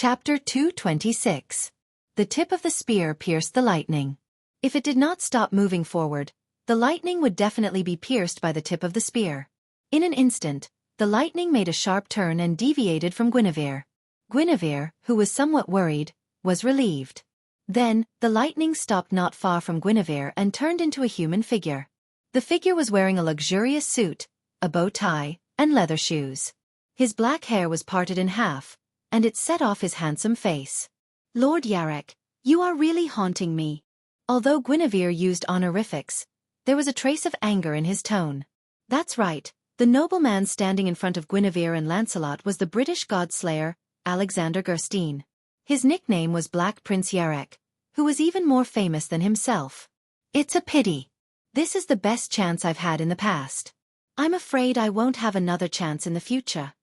Chapter 226. The tip of the spear pierced the lightning. If it did not stop moving forward, the lightning would definitely be pierced by the tip of the spear. In an instant, the lightning made a sharp turn and deviated from Guinevere. Guinevere, who was somewhat worried, was relieved. Then, the lightning stopped not far from Guinevere and turned into a human figure. The figure was wearing a luxurious suit, a bow tie, and leather shoes. His black hair was parted in half, and it set off his handsome face. "Lord Yarek, you are really haunting me." Although Guinevere used honorifics, there was a trace of anger in his tone. That's right, the nobleman standing in front of Guinevere and Lancelot was the British god-slayer, Alexander Gerstein. His nickname was Black Prince Yarek, who was even more famous than himself. "It's a pity. This is the best chance I've had in the past. I'm afraid I won't have another chance in the future."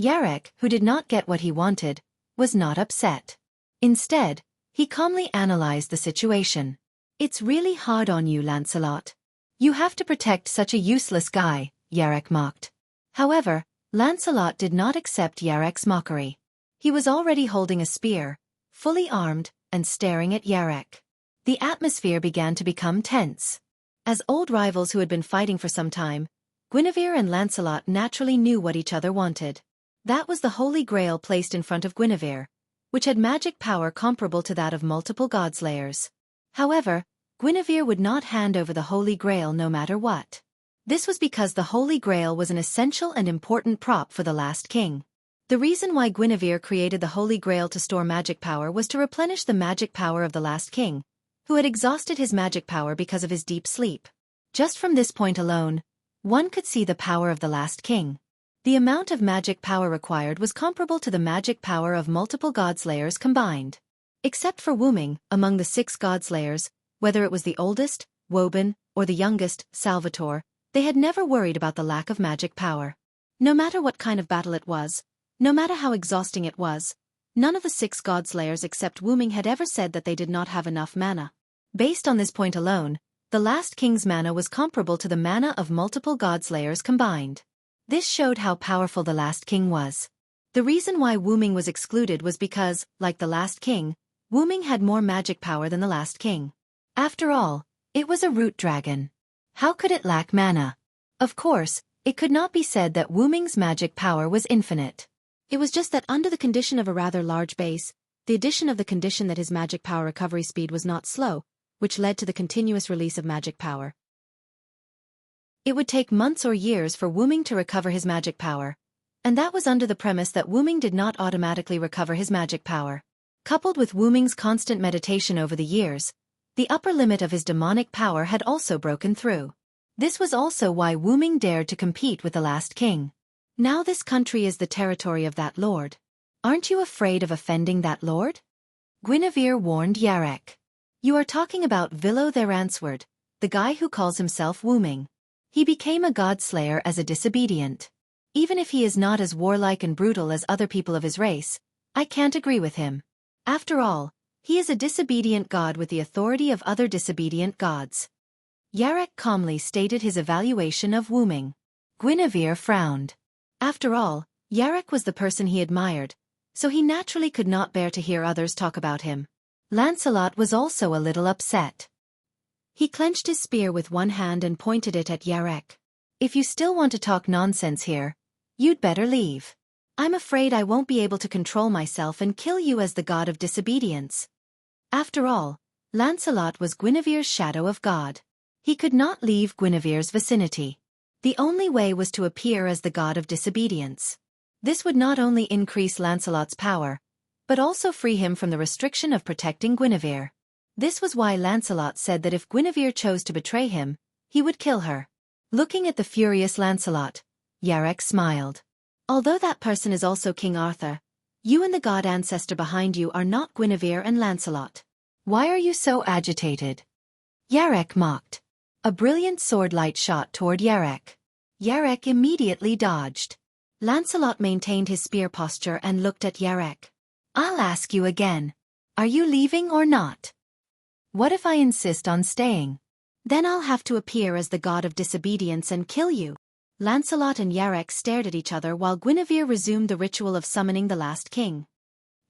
Yarek, who did not get what he wanted, was not upset. Instead, he calmly analyzed the situation. "It's really hard on you, Lancelot. You have to protect such a useless guy," Yarek mocked. However, Lancelot did not accept Yarek's mockery. He was already holding a spear, fully armed, and staring at Yarek. The atmosphere began to become tense. As old rivals who had been fighting for some time, Guinevere and Lancelot naturally knew what each other wanted. That was the Holy Grail placed in front of Guinevere, which had magic power comparable to that of multiple godslayers. However, Guinevere would not hand over the Holy Grail no matter what. This was because the Holy Grail was an essential and important prop for the last king. The reason why Guinevere created the Holy Grail to store magic power was to replenish the magic power of the last king, who had exhausted his magic power because of his deep sleep. Just from this point alone, one could see the power of the last king. The amount of magic power required was comparable to the magic power of multiple godslayers combined. Except for Wuming, among the 6 godslayers, whether it was the oldest, Woban, or the youngest, Salvatore, they had never worried about the lack of magic power. No matter what kind of battle it was, no matter how exhausting it was, none of the 6 godslayers except Wuming had ever said that they did not have enough mana. Based on this point alone, the last king's mana was comparable to the mana of multiple godslayers combined. This showed how powerful the last king was. The reason why Wuming was excluded was because, like the last king, Wuming had more magic power than the last king. After all, it was a root dragon. How could it lack mana? Of course, it could not be said that Wuming's magic power was infinite. It was just that under the condition of a rather large base, the addition of the condition that his magic power recovery speed was not slow, which led to the continuous release of magic power. It would take months or years for Wuming to recover his magic power, and that was under the premise that Wuming did not automatically recover his magic power. Coupled with Wuming's constant meditation over the years, the upper limit of his demonic power had also broken through. This was also why Wuming dared to compete with the last king. "Now this country is the territory of that lord. Aren't you afraid of offending that lord?" Guinevere warned Yarek. "You are talking about Villo the Ransword, the guy who calls himself Wuming. He became a godslayer as a disobedient. Even if he is not as warlike and brutal as other people of his race, I can't agree with him. After all, he is a disobedient god with the authority of other disobedient gods." Yarek calmly stated his evaluation of Wuming. Guinevere frowned. After all, Yarek was the person he admired, so he naturally could not bear to hear others talk about him. Lancelot was also a little upset. He clenched his spear with one hand and pointed it at Yarek. "If you still want to talk nonsense here, you'd better leave. I'm afraid I won't be able to control myself and kill you as the god of disobedience." After all, Lancelot was Guinevere's shadow of God. He could not leave Guinevere's vicinity. The only way was to appear as the god of disobedience. This would not only increase Lancelot's power, but also free him from the restriction of protecting Guinevere. This was why Lancelot said that if Guinevere chose to betray him, he would kill her. Looking at the furious Lancelot, Yarek smiled. "Although that person is also King Arthur, you and the god ancestor behind you are not Guinevere and Lancelot. Why are you so agitated?" Yarek mocked. A brilliant sword light shot toward Yarek. Yarek immediately dodged. Lancelot maintained his spear posture and looked at Yarek. "I'll ask you again. Are you leaving or not? What if I insist on staying? Then I'll have to appear as the god of disobedience and kill you." Lancelot and Yarek stared at each other while Guinevere resumed the ritual of summoning the last king.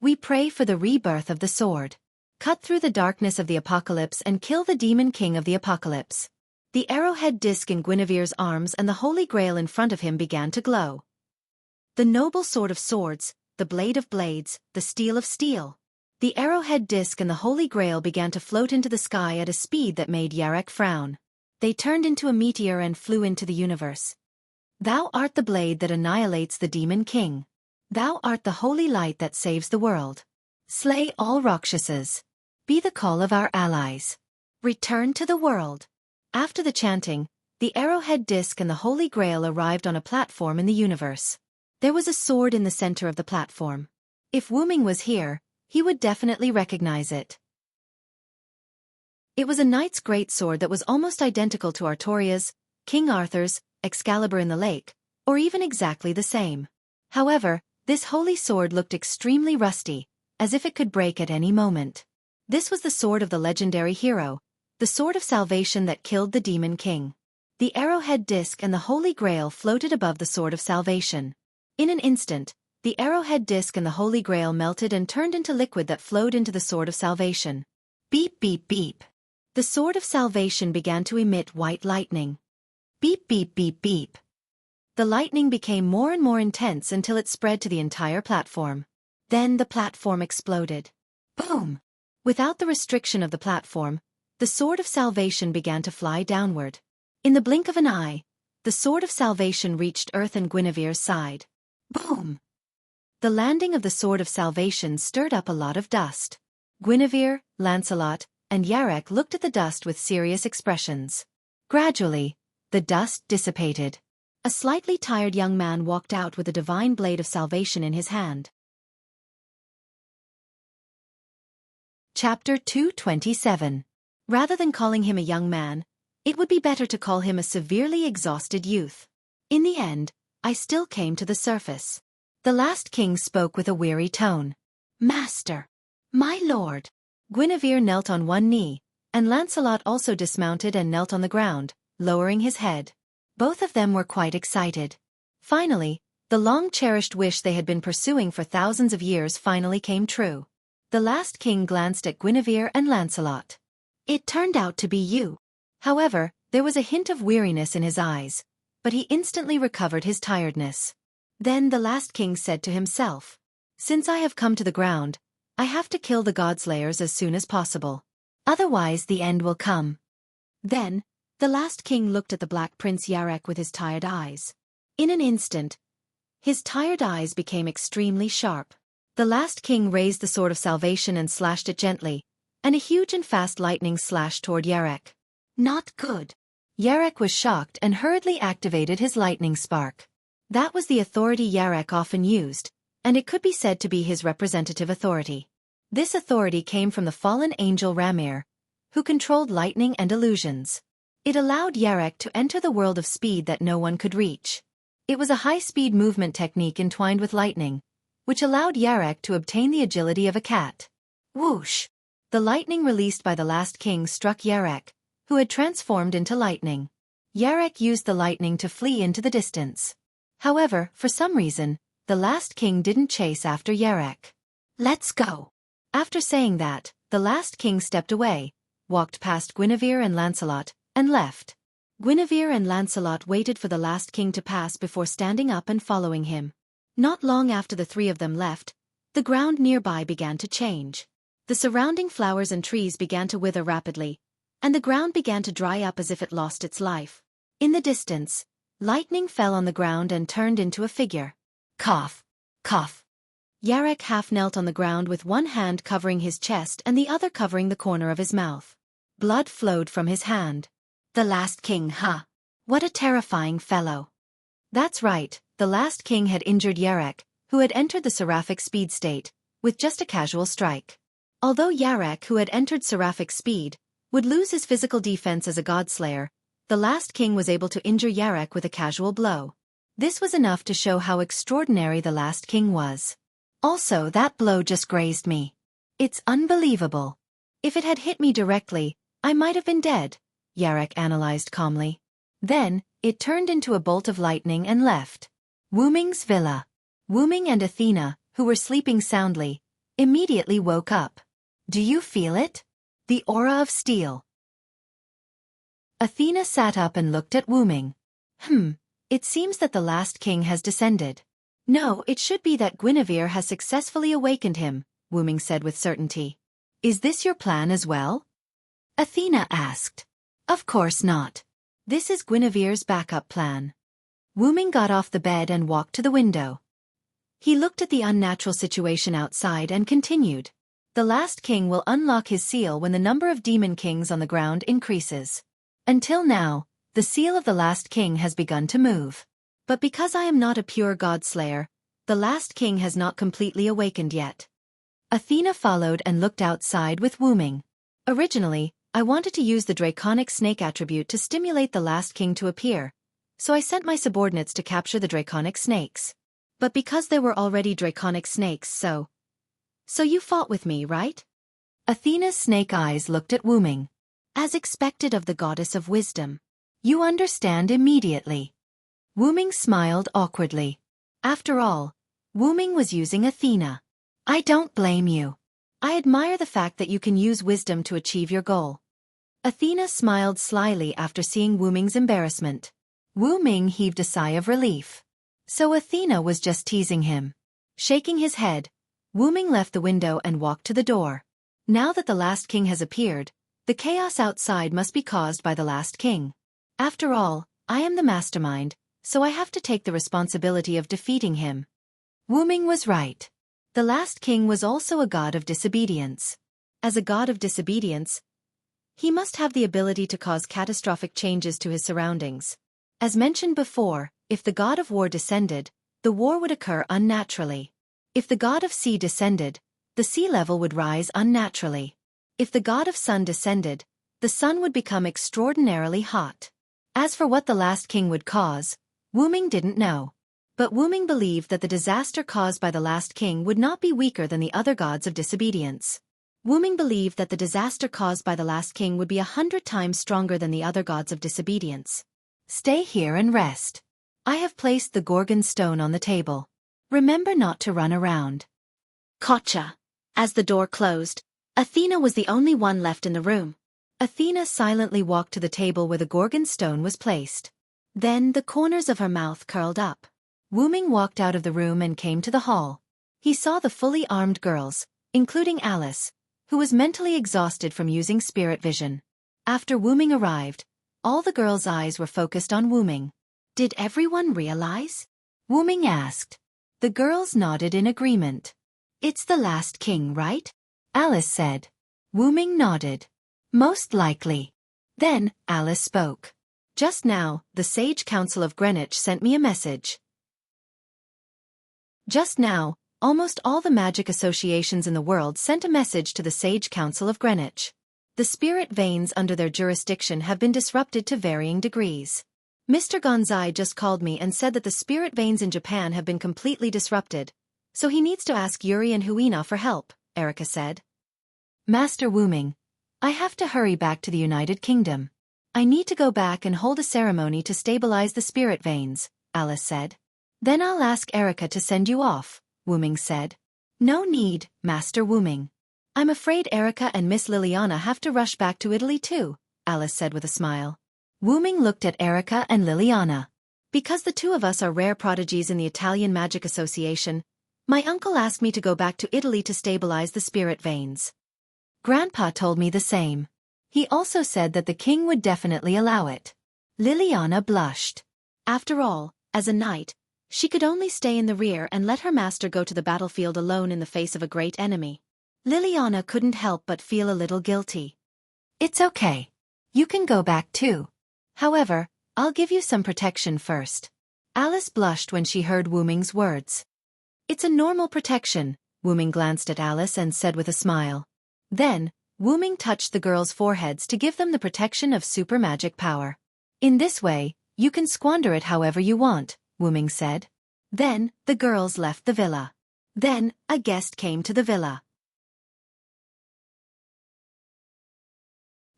We pray for the rebirth of the sword. Cut through the darkness of the apocalypse and kill the demon king of the apocalypse. The arrowhead disc in Guinevere's arms and the holy grail in front of him began to glow. The noble sword of swords, the blade of blades, the steel of steel. The arrowhead disc and the holy grail began to float into the sky at a speed that made Yarek frown. They turned into a meteor and flew into the universe. Thou art the blade that annihilates the demon king. Thou art the holy light that saves the world. Slay all Rakshasas. Be the call of our allies. Return to the world. After the chanting, the arrowhead disc and the holy grail arrived on a platform in the universe. There was a sword in the center of the platform. If Wuming was here, he would definitely recognize it. It was a knight's great sword that was almost identical to Artoria's, King Arthur's, Excalibur in the lake, or even exactly the same. However, this holy sword looked extremely rusty, as if it could break at any moment. This was the sword of the legendary hero, the sword of salvation that killed the demon king. The arrowhead disc and the holy grail floated above the sword of salvation. In an instant, the arrowhead disc and the holy grail melted and turned into liquid that flowed into the sword of salvation. Beep beep beep. The sword of salvation began to emit white lightning. Beep beep beep beep. The lightning became more and more intense until it spread to the entire platform. Then the platform exploded. Boom! Without the restriction of the platform, the sword of salvation began to fly downward. In the blink of an eye, the sword of salvation reached Earth and Guinevere's side. Boom! The landing of the sword of salvation stirred up a lot of dust. Guinevere, Lancelot, and Yarek looked at the dust with serious expressions. Gradually, the dust dissipated. A slightly tired young man walked out with a divine blade of salvation in his hand. Chapter 227. Rather than calling him a young man, it would be better to call him a severely exhausted youth. In the end, I still came to the surface. The last king spoke with a weary tone. Master! My lord! Guinevere knelt on one knee, and Lancelot also dismounted and knelt on the ground, lowering his head. Both of them were quite excited. Finally, the long-cherished wish they had been pursuing for thousands of years finally came true. The last king glanced at Guinevere and Lancelot. It turned out to be you. However, there was a hint of weariness in his eyes, but he instantly recovered his tiredness. Then the last king said to himself, Since I have come to the ground, I have to kill the godslayers as soon as possible. Otherwise the end will come. Then, the last king looked at the Black Prince Yarek with his tired eyes. In an instant, his tired eyes became extremely sharp. The last king raised the sword of salvation and slashed it gently, and a huge and fast lightning slashed toward Yarek. Not good. Yarek was shocked and hurriedly activated his lightning spark. That was the authority Yarek often used, and it could be said to be his representative authority. This authority came from the fallen angel Ramir, who controlled lightning and illusions. It allowed Yarek to enter the world of speed that no one could reach. It was a high-speed movement technique entwined with lightning, which allowed Yarek to obtain the agility of a cat. Whoosh! The lightning released by the last king struck Yarek, who had transformed into lightning. Yarek used the lightning to flee into the distance. However, for some reason, the last king didn't chase after Yarek. Let's go! After saying that, the last king stepped away, walked past Guinevere and Lancelot, and left. Guinevere and Lancelot waited for the last king to pass before standing up and following him. Not long after the three of them left, the ground nearby began to change. The surrounding flowers and trees began to wither rapidly, and the ground began to dry up as if it lost its life. In the distance, lightning fell on the ground and turned into a figure. Cough! Cough! Yarek half knelt on the ground with one hand covering his chest and the other covering the corner of his mouth. Blood flowed from his hand. The last king, huh? What a terrifying fellow. That's right, the last king had injured Yarek, who had entered the seraphic speed state, with just a casual strike. Although Yarek, who had entered seraphic speed, would lose his physical defense as a godslayer, the last king was able to injure Yarek with a casual blow. This was enough to show how extraordinary the last king was. Also, that blow just grazed me. It's unbelievable. If it had hit me directly, I might have been dead, Yarek analyzed calmly. Then, it turned into a bolt of lightning and left. Wuming's villa. Wuming and Athena, who were sleeping soundly, immediately woke up. Do you feel it? The aura of steel. Athena sat up and looked at Wu Ming. It seems that the last king has descended. No, it should be that Guinevere has successfully awakened him, Wu Ming said with certainty. Is this your plan as well? Athena asked. Of course not. This is Guinevere's backup plan. Wu Ming got off the bed and walked to the window. He looked at the unnatural situation outside and continued. The last king will unlock his seal when the number of demon kings on the ground increases. Until now, the seal of the last king has begun to move. But because I am not a pure god-slayer, the last king has not completely awakened yet. Athena followed and looked outside with Wu Ming. Originally, I wanted to use the draconic snake attribute to stimulate the last king to appear, so I sent my subordinates to capture the draconic snakes. But because there were already draconic snakes, so you fought with me, right? Athena's snake eyes looked at Wu Ming. As expected of the goddess of wisdom. You understand immediately. Wu Ming smiled awkwardly. After all, Wu Ming was using Athena. I don't blame you. I admire the fact that you can use wisdom to achieve your goal. Athena smiled slyly after seeing Wu Ming's embarrassment. Wu Ming heaved a sigh of relief. So Athena was just teasing him. Shaking his head, Wu Ming left the window and walked to the door. Now that the last king has appeared, the chaos outside must be caused by the last king. After all, I am the mastermind, so I have to take the responsibility of defeating him. Wu Ming was right. The last king was also a god of disobedience. As a god of disobedience, he must have the ability to cause catastrophic changes to his surroundings. As mentioned before, if the god of war descended, the war would occur unnaturally. If the god of sea descended, the sea level would rise unnaturally. If the god of sun descended, the sun would become extraordinarily hot. As for what the last king would cause, Wu Ming didn't know. But Wu Ming believed that the disaster caused by the last king would not be weaker than the other gods of disobedience. Wu Ming believed that the disaster caused by the last king would be 100 times stronger than the other gods of disobedience. Stay here and rest. I have placed the Gorgon stone on the table. Remember not to run around. Gotcha. As the door closed, Athena was the only one left in the room. Athena silently walked to the table where the Gorgon stone was placed. Then the corners of her mouth curled up. Wu Ming walked out of the room and came to the hall. He saw the fully armed girls, including Alice, who was mentally exhausted from using spirit vision. After Wu Ming arrived, all the girls' eyes were focused on Wu Ming. Did everyone realize? Wu Ming asked. The girls nodded in agreement. It's the last king, right? Alice said. Wu Ming nodded. Most likely. Then, Alice spoke. Just now, the Sage Council of Greenwich sent me a message. Just now, almost all the magic associations in the world sent a message to the Sage Council of Greenwich. The spirit veins under their jurisdiction have been disrupted to varying degrees. Mr. Gonzai just called me and said that the spirit veins in Japan have been completely disrupted, so he needs to ask Yuri and Huina for help, Erica said. Master Wu Ming, I have to hurry back to the United Kingdom. I need to go back and hold a ceremony to stabilize the spirit veins, Alice said. Then I'll ask Erica to send you off, Wu Ming said. No need, Master Wu Ming. I'm afraid Erica and Miss Liliana have to rush back to Italy too, Alice said with a smile. Wu Ming looked at Erica and Liliana. Because the two of us are rare prodigies in the Italian Magic Association, my uncle asked me to go back to Italy to stabilize the spirit veins. Grandpa told me the same. He also said that the king would definitely allow it. Liliana blushed. After all, as a knight, she could only stay in the rear and let her master go to the battlefield alone in the face of a great enemy. Liliana couldn't help but feel a little guilty. It's okay. You can go back too. However, I'll give you some protection first. Alice blushed when she heard Wu Ming's words. It's a normal protection, Wu Ming glanced at Alice and said with a smile. Then, Wu Ming touched the girls' foreheads to give them the protection of super magic power. In this way, you can squander it however you want, Wu Ming said. Then, the girls left the villa. Then, a guest came to the villa.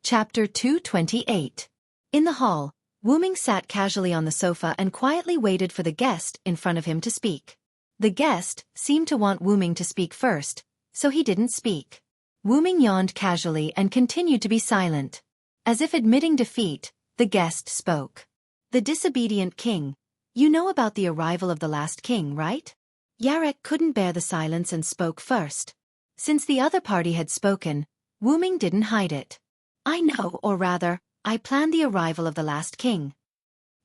Chapter 228. In the hall, Wu Ming sat casually on the sofa and quietly waited for the guest in front of him to speak. The guest seemed to want Wu Ming to speak first, so he didn't speak. Wu Ming yawned casually and continued to be silent. As if admitting defeat, the guest spoke. The disobedient king. You know about the arrival of the last king, right? Yarek couldn't bear the silence and spoke first. Since the other party had spoken, Wu Ming didn't hide it. I know, or rather, I planned the arrival of the last king.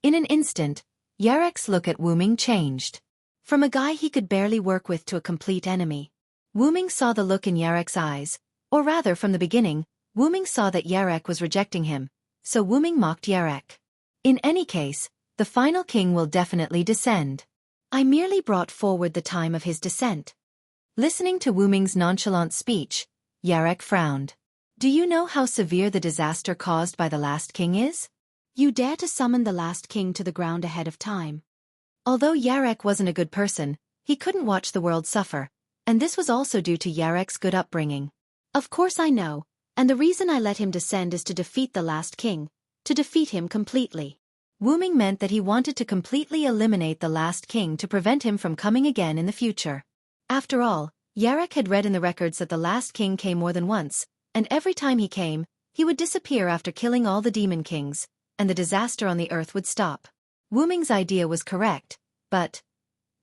In an instant, Yarek's look at Wu Ming changed. From a guy he could barely work with to a complete enemy. Wu Ming saw the look in Yarek's eyes, or rather from the beginning, Wu Ming saw that Yarek was rejecting him, so Wu Ming mocked Yarek. In any case, the final king will definitely descend. I merely brought forward the time of his descent. Listening to Wu Ming's nonchalant speech, Yarek frowned. Do you know how severe the disaster caused by the last king is? You dare to summon the last king to the ground ahead of time. Although Yarek wasn't a good person, he couldn't watch the world suffer, and this was also due to Yarek's good upbringing. Of course I know, and the reason I let him descend is to defeat the last king, to defeat him completely. Wu Ming meant that he wanted to completely eliminate the last king to prevent him from coming again in the future. After all, Yarek had read in the records that the last king came more than once, and every time he came, he would disappear after killing all the demon kings, and the disaster on the earth would stop. Wu Ming's idea was correct, but...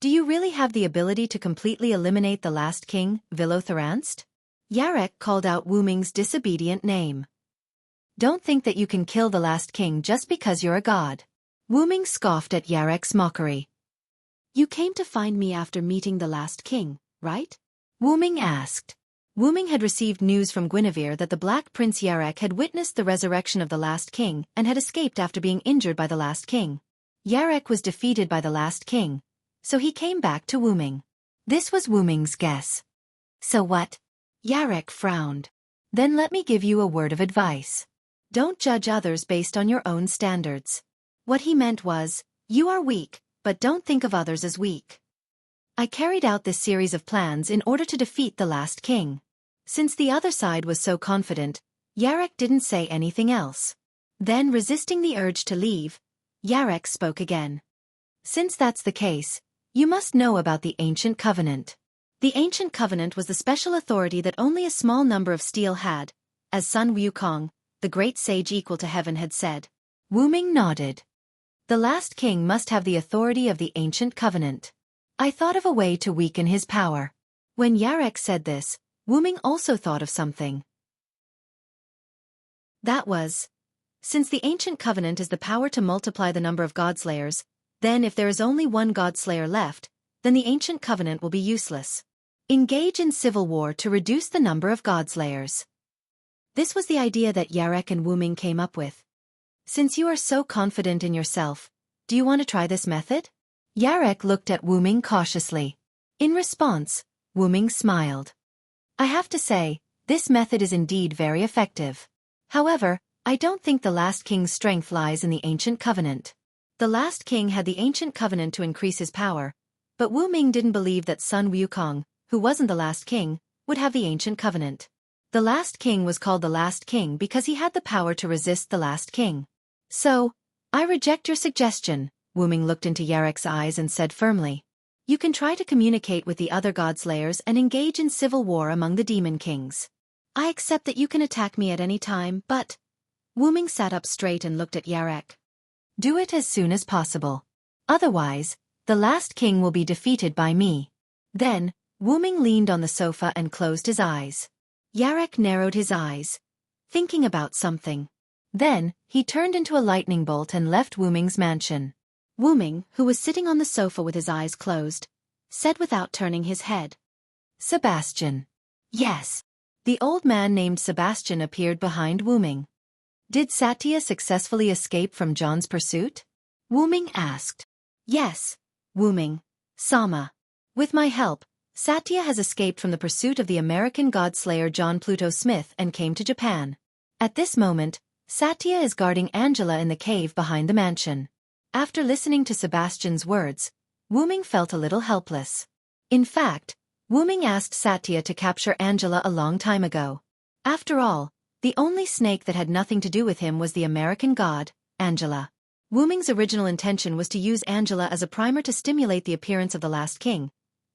Do you really have the ability to completely eliminate the last king, Tyrant? Yarek called out Wu Ming's disobedient name. Don't think that you can kill the last king just because you're a god. Wu Ming scoffed at Yarek's mockery. You came to find me after meeting the last king, right? Wu Ming asked. Wu Ming had received news from Guinevere that the Black Prince Yarek had witnessed the resurrection of the last king and had escaped after being injured by the last king. Yarek was defeated by the last king, so he came back to Wu Ming. This was Wu Ming's guess. So what? Yarek frowned. Then let me give you a word of advice. Don't judge others based on your own standards. What he meant was, you are weak, but don't think of others as weak. I carried out this series of plans in order to defeat the last king. Since the other side was so confident, Yarek didn't say anything else. Then, resisting the urge to leave, Yarek spoke again. Since that's the case, you must know about the Ancient Covenant. The Ancient Covenant was the special authority that only a small number of steel had, as Sun Wukong, the great sage equal to heaven, had said. Wu Ming nodded. The last king must have the authority of the Ancient Covenant. I thought of a way to weaken his power. When Yarek said this, Wu Ming also thought of something. That was, since the Ancient Covenant is the power to multiply the number of Godslayers, then if there is only one Godslayer left, then the Ancient Covenant will be useless. Engage in civil war to reduce the number of Godslayers. This was the idea that Yarek and Wu Ming came up with. Since you are so confident in yourself, do you want to try this method? Yarek looked at Wu Ming cautiously. In response, Wu Ming smiled. I have to say, this method is indeed very effective. However, I don't think the last king's strength lies in the Ancient Covenant. The last king had the Ancient Covenant to increase his power, but Wu Ming didn't believe that Sun Wukong, who wasn't the last king, would have the Ancient Covenant. The last king was called the last king because he had the power to resist the last king. So, I reject your suggestion, Wu Ming looked into Yarek's eyes and said firmly. You can try to communicate with the other Godslayers and engage in civil war among the demon kings. I accept that you can attack me at any time, but... Wu Ming sat up straight and looked at Yarek. Do it as soon as possible. Otherwise, the last king will be defeated by me. Then, Wu Ming leaned on the sofa and closed his eyes. Yarek narrowed his eyes, thinking about something. Then, he turned into a lightning bolt and left Wu Ming's mansion. Wu Ming, who was sitting on the sofa with his eyes closed, said without turning his head. Sebastian. Yes. The old man named Sebastian appeared behind Wu Ming. Did Satya successfully escape from John's pursuit? Wu Ming asked. Yes, Wu Ming. Sama. With my help, Satya has escaped from the pursuit of the American Godslayer John Pluto Smith and came to Japan. At this moment, Satya is guarding Angela in the cave behind the mansion. After listening to Sebastian's words, Wu Ming felt a little helpless. In fact, Wu Ming asked Satya to capture Angela a long time ago. After all, the only snake that had nothing to do with him was the American god, Angela. Wu Ming's original intention was to use Angela as a primer to stimulate the appearance of the last king,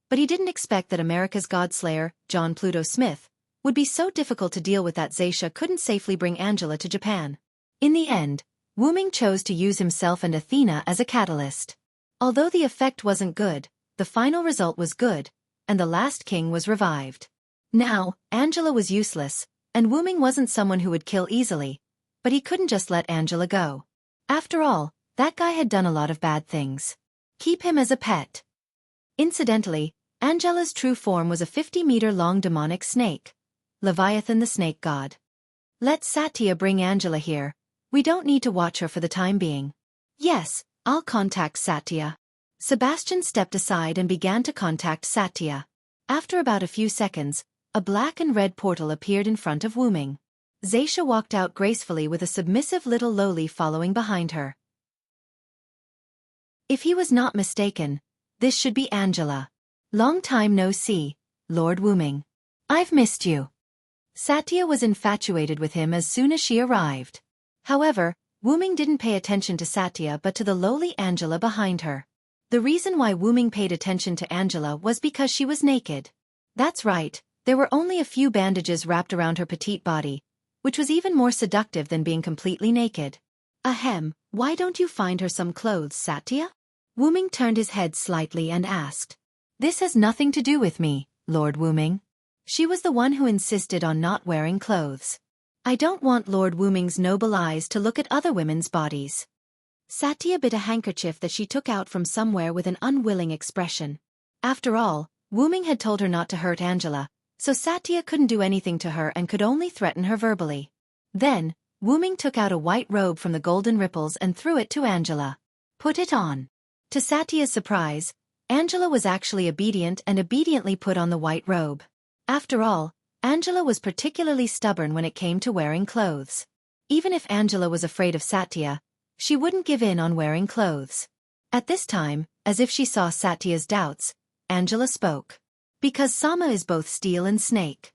But he didn't expect that America's Godslayer, John Pluto Smith, would be so difficult to deal with that Zaisha couldn't safely bring Angela to Japan. In the end, Wu Ming chose to use himself and Athena as a catalyst. Although the effect wasn't good, the final result was good, and the last king was revived. Now, Angela was useless, and Wu Ming wasn't someone who would kill easily, but he couldn't just let Angela go. After all, that guy had done a lot of bad things. Keep him as a pet. Incidentally, Angela's true form was a 50-meter-long demonic snake, Leviathan the snake god. Let Satya bring Angela here. We don't need to watch her for the time being. Yes, I'll contact Satya. Sebastian stepped aside and began to contact Satya. After about a few seconds, a black and red portal appeared in front of Wu Ming. Zaisha walked out gracefully with a submissive little lowly following behind her. If he was not mistaken, this should be Angela. Long time no see, Lord Wu Ming. I've missed you. Satya was infatuated with him as soon as she arrived. However, Wu Ming didn't pay attention to Satya but to the lowly Angela behind her. The reason why Wu Ming paid attention to Angela was because she was naked. That's right, there were only a few bandages wrapped around her petite body, which was even more seductive than being completely naked. Ahem, why don't you find her some clothes, Satya? Wu Ming turned his head slightly and asked. This has nothing to do with me, Lord Wu Ming. She was the one who insisted on not wearing clothes. I don't want Lord Wu Ming's noble eyes to look at other women's bodies. Satya bit a handkerchief that she took out from somewhere with an unwilling expression. After all, Wu Ming had told her not to hurt Angela, so Satya couldn't do anything to her and could only threaten her verbally. Then, Wu Ming took out a white robe from the golden ripples and threw it to Angela. Put it on. To Satya's surprise, Angela was actually obedient and obediently put on the white robe. After all, Angela was particularly stubborn when it came to wearing clothes. Even if Angela was afraid of Satya, she wouldn't give in on wearing clothes. At this time, as if she saw Satya's doubts, Angela spoke. Because Sama is both steel and snake.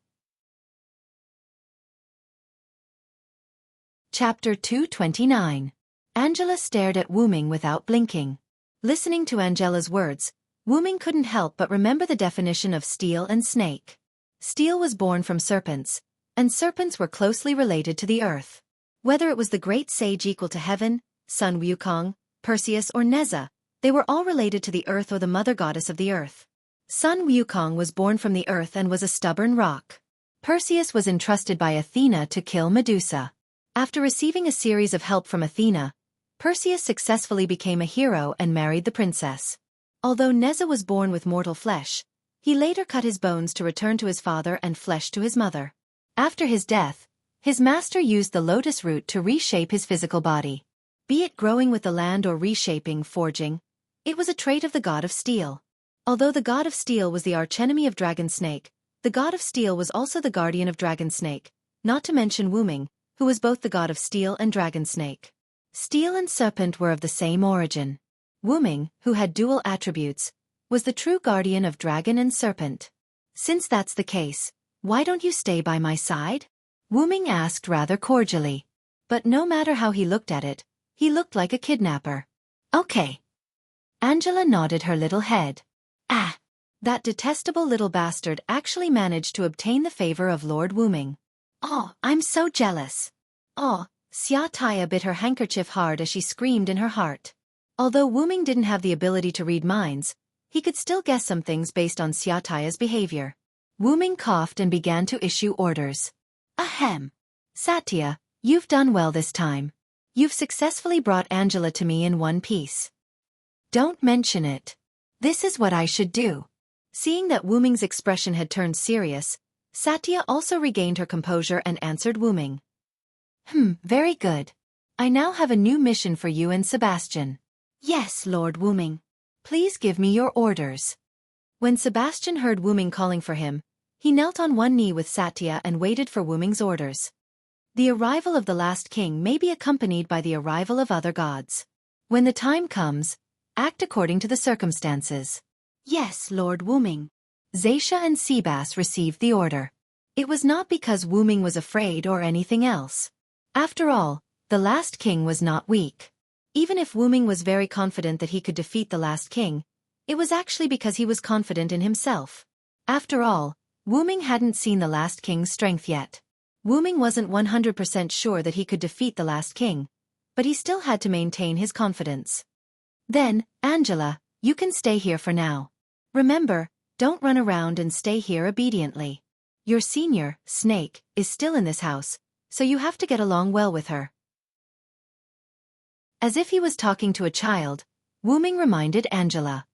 Chapter 229. Angela stared at Wu Ming without blinking. Listening to Angela's words, Wu Ming couldn't help but remember the definition of steel and snake. Steel was born from serpents, and serpents were closely related to the earth. Whether it was the great sage equal to heaven, Sun Wukong, Perseus or Neza, they were all related to the earth or the mother goddess of the earth. Sun Wukong was born from the earth and was a stubborn rock. Perseus was entrusted by Athena to kill Medusa. After receiving a series of help from Athena, Perseus successfully became a hero and married the princess. Although Neza was born with mortal flesh, he later cut his bones to return to his father and flesh to his mother. After his death, his master used the lotus root to reshape his physical body. Be it growing with the land or reshaping, forging, it was a trait of the god of steel. Although the god of steel was the archenemy of Dragon Snake, the god of steel was also the guardian of Dragon Snake, not to mention Wu Ming, who was both the god of steel and Dragon Snake. Steel and serpent were of the same origin. Wu Ming, who had dual attributes, was the true guardian of dragon and serpent. Since that's the case, why don't you stay by my side? Wu Ming asked rather cordially. But no matter how he looked at it, he looked like a kidnapper. Okay. Angela nodded her little head. Ah! That detestable little bastard actually managed to obtain the favor of Lord Wu Ming. Oh, I'm so jealous. Oh, Xia Taya bit her handkerchief hard as she screamed in her heart. Although Wu Ming didn't have the ability to read minds, he could still guess some things based on Xia Taya's behavior. Wu Ming coughed and began to issue orders. Ahem. Satya, you've done well this time. You've successfully brought Angela to me in one piece. Don't mention it. This is what I should do. Seeing that Wu Ming's expression had turned serious, Satya also regained her composure and answered Wu Ming. Very good. I now have a new mission for you and Sebastian. Yes, Lord Wu Ming. Please give me your orders. When Sebastian heard Wu Ming calling for him, he knelt on one knee with Satya and waited for Wu Ming's orders. The arrival of the last king may be accompanied by the arrival of other gods. When the time comes, act according to the circumstances. Yes, Lord Wu Ming. Zaisha and Seabass received the order. It was not because Wu Ming was afraid or anything else. After all, the last king was not weak. Even if Wu Ming was very confident that he could defeat the last king, It was actually because he was confident in himself. After all, Wu Ming hadn't seen the last king's strength yet. Wu Ming wasn't 100% sure that he could defeat the last king, but he still had to maintain his confidence. Then, Angela, you can stay here for now. Remember, don't run around and stay here obediently. Your senior, Snake, is still in this house, so you have to get along well with her. As if he was talking to a child, Wu Ming reminded Angela.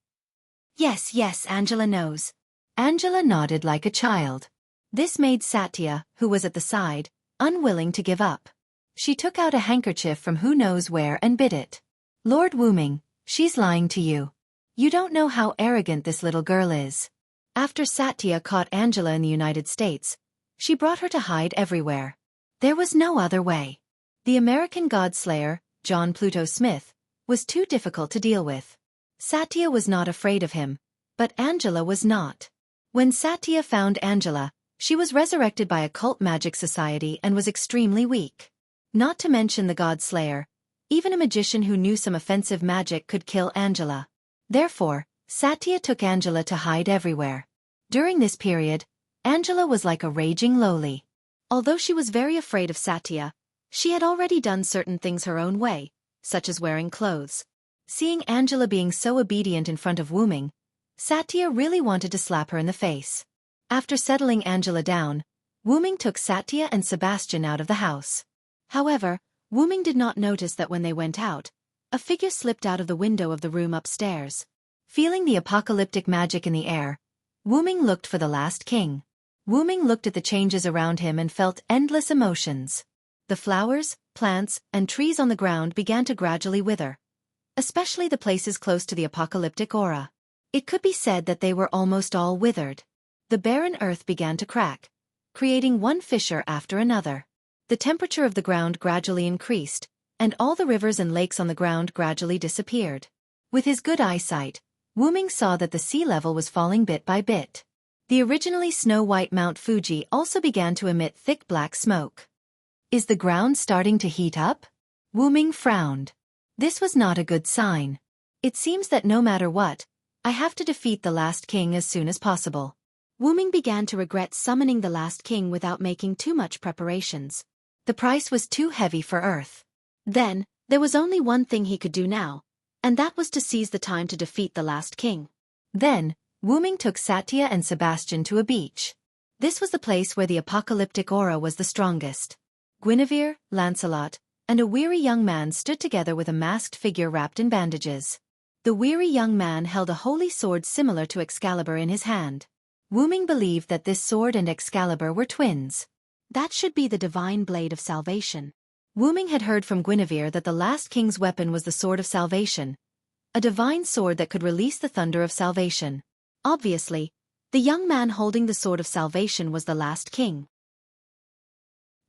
Yes, yes, Angela knows. Angela nodded like a child. This made Satya, who was at the side, unwilling to give up. She took out a handkerchief from who knows where and bit it. Lord Wu Ming, she's lying to you. You don't know how arrogant this little girl is. After Satya caught Angela in the United States, she brought her to hide everywhere. There was no other way. The American Godslayer, John Pluto Smith, was too difficult to deal with. Satya was not afraid of him, but Angela was not. When Satya found Angela, she was resurrected by a cult magic society and was extremely weak. Not to mention the Godslayer, even a magician who knew some offensive magic could kill Angela. Therefore, Satya took Angela to hide everywhere. During this period, Angela was like a raging loli. Although she was very afraid of Satya, she had already done certain things her own way, such as wearing clothes. Seeing Angela being so obedient in front of Wu Ming, Satya really wanted to slap her in the face. After settling Angela down, Wu Ming took Satya and Sebastian out of the house. However, Wu Ming did not notice that when they went out, a figure slipped out of the window of the room upstairs. Feeling the apocalyptic magic in the air, Wu Ming looked for the last king. Wu Ming looked at the changes around him and felt endless emotions. The flowers, plants, and trees on the ground began to gradually wither, especially the places close to the apocalyptic aura. It could be said that they were almost all withered. The barren earth began to crack, creating one fissure after another. The temperature of the ground gradually increased, and all the rivers and lakes on the ground gradually disappeared. With his good eyesight, Wu Ming saw that the sea level was falling bit by bit. The originally snow-white Mount Fuji also began to emit thick black smoke. Is the ground starting to heat up? Wu Ming frowned. This was not a good sign. It seems that no matter what, I have to defeat the last king as soon as possible. Wu Ming began to regret summoning the last king without making too much preparations. The price was too heavy for Earth. Then, there was only one thing he could do now, and that was to seize the time to defeat the last king. Then, Wu Ming took Satya and Sebastian to a beach. This was the place where the apocalyptic aura was the strongest. Guinevere, Lancelot, and a weary young man stood together with a masked figure wrapped in bandages. The weary young man held a holy sword similar to Excalibur in his hand. Wu Ming believed that this sword and Excalibur were twins. That should be the divine blade of salvation. Wu Ming had heard from Guinevere that the last king's weapon was the sword of salvation, a divine sword that could release the thunder of salvation. Obviously, the young man holding the sword of salvation was the last king.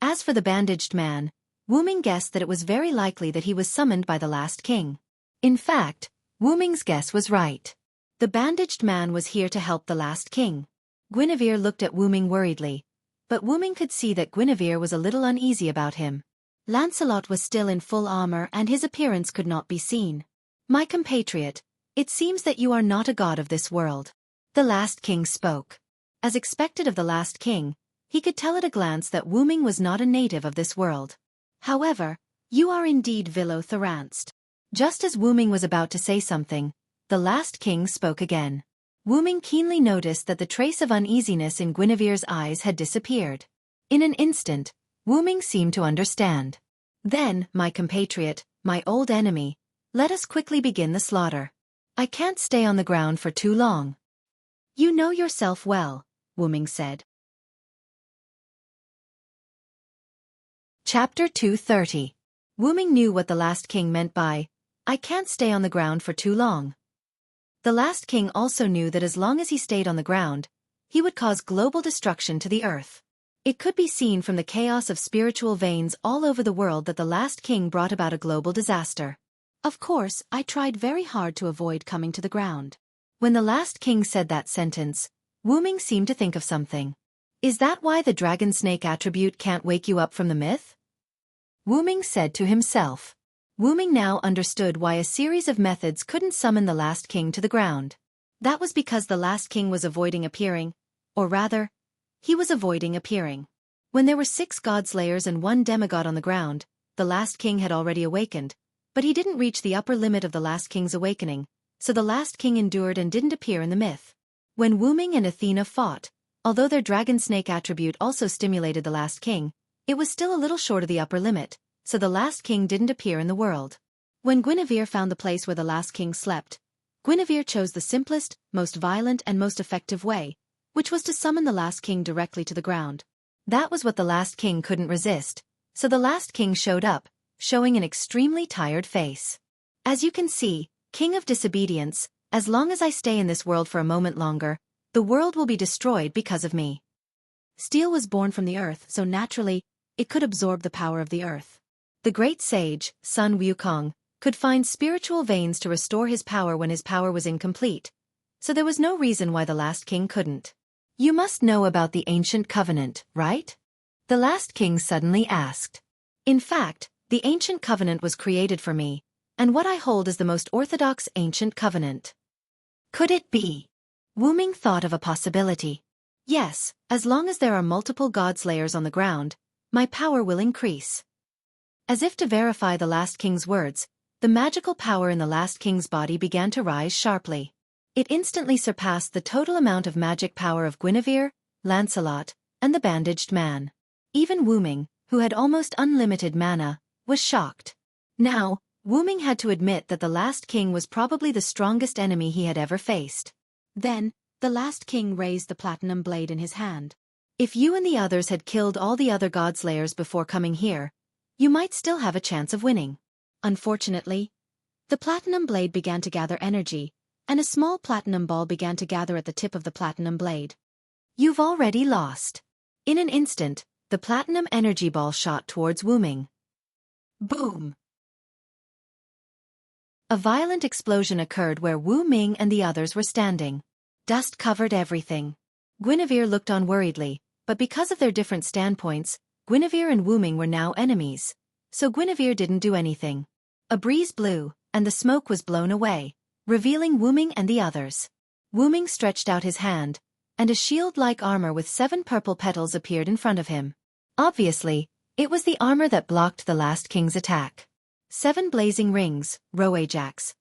As for the bandaged man, Wu Ming guessed that it was very likely that he was summoned by the last king. In fact, Wu Ming's guess was right. The bandaged man was here to help the last king. Guinevere looked at Wu Ming worriedly, but Wu Ming could see that Guinevere was a little uneasy about him. Lancelot was still in full armor and his appearance could not be seen. My compatriot, it seems that you are not a god of this world. The last king spoke. As expected of the last king, he could tell at a glance that Wu Ming was not a native of this world. However, you are indeed Tyrant. Just as Wu Ming was about to say something, the last king spoke again. Wu Ming keenly noticed that the trace of uneasiness in Guinevere's eyes had disappeared. In an instant, Wu Ming seemed to understand. Then, my compatriot, my old enemy, let us quickly begin the slaughter. I can't stay on the ground for too long. You know yourself well, Wu Ming said. Chapter 230. Wu Ming knew what the last king meant by, I can't stay on the ground for too long. The last king also knew that as long as he stayed on the ground, he would cause global destruction to the earth. It could be seen from the chaos of spiritual veins all over the world that the last king brought about a global disaster. Of course, I tried very hard to avoid coming to the ground. When the last king said that sentence, Wu Ming seemed to think of something. Is that why the dragon snake attribute can't wake you up from the myth? Wu Ming said to himself. Wu Ming now understood why a series of methods couldn't summon the last king to the ground. That was because the last king was avoiding appearing, or rather, he was avoiding appearing. When there were 6 god-slayers and 1 demigod on the ground, the last king had already awakened, but he didn't reach the upper limit of the last king's awakening, so the last king endured and didn't appear in the myth. When Wu Ming and Athena fought, although their dragon snake attribute also stimulated the last king, it was still a little short of the upper limit, so the last king didn't appear in the world. When Guinevere found the place where the last king slept, Guinevere chose the simplest, most violent and most effective way, which was to summon the last king directly to the ground. That was what the last king couldn't resist, so the last king showed up, showing an extremely tired face. As you can see, King of Disobedience, as long as I stay in this world for a moment longer, the world will be destroyed because of me. Steel was born from the earth, so naturally, it could absorb the power of the earth. The great sage, Sun Wukong, could find spiritual veins to restore his power when his power was incomplete, so there was no reason why the last king couldn't. You must know about the ancient covenant, right? The last king suddenly asked. In fact, the ancient covenant was created for me, and what I hold is the most orthodox ancient covenant. Could it be? Wu Ming thought of a possibility. Yes, as long as there are multiple god-slayers on the ground, my power will increase. As if to verify the last king's words, the magical power in the last king's body began to rise sharply. It instantly surpassed the total amount of magic power of Guinevere, Lancelot, and the bandaged man. Even Wu Ming, who had almost unlimited mana, was shocked. Now, Wu Ming had to admit that the last king was probably the strongest enemy he had ever faced. Then, the last king raised the platinum blade in his hand. If you and the others had killed all the other god-slayers before coming here, you might still have a chance of winning. Unfortunately, the platinum blade began to gather energy, and a small platinum ball began to gather at the tip of the platinum blade. You've already lost. In an instant, the platinum energy ball shot towards Wu Ming. Boom! A violent explosion occurred where Wu Ming and the others were standing. Dust covered everything. Guinevere looked on worriedly, but because of their different standpoints, Guinevere and Wu Ming were now enemies, so Guinevere didn't do anything. A breeze blew, and the smoke was blown away, revealing Wu Ming and the others. Wu Ming stretched out his hand, and a shield-like armor with 7 purple petals appeared in front of him. Obviously, it was the armor that blocked the last king's attack. 7 blazing rings, Roajax.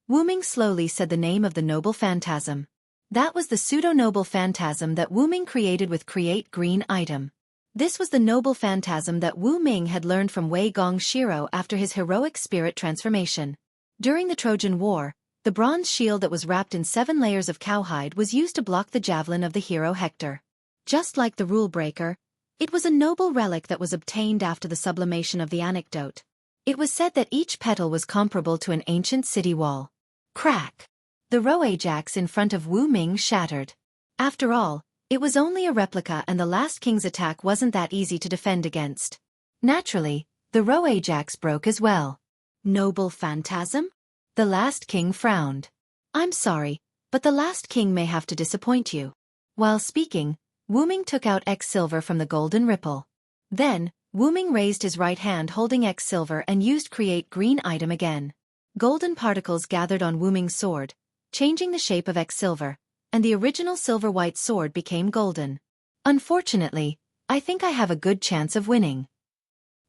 Wu Ming slowly said the name of the noble phantasm. That was the pseudo-noble phantasm that Wu Ming created with Create Green item. This was the noble phantasm that Wu Ming had learned from Wei Gong Shiro after his heroic spirit transformation. During the Trojan War, the bronze shield that was wrapped in 7 layers of cowhide was used to block the javelin of the hero Hector. Just like the rule breaker, it was a noble relic that was obtained after the sublimation of the anecdote. It was said that each petal was comparable to an ancient city wall. Crack! The Roajax in front of Wu Ming shattered. After all, it was only a replica and the last king's attack wasn't that easy to defend against. Naturally, the Roajax broke as well. Noble phantasm? The last king frowned. I'm sorry, but the last king may have to disappoint you. While speaking, Wu Ming took out X silver from the golden ripple. Then, Wu Ming raised his right hand holding X silver and used Create Green item again. Golden particles gathered on Wu Ming's sword, changing the shape of X silver, and the original silver-white sword became golden. Unfortunately, I think I have a good chance of winning.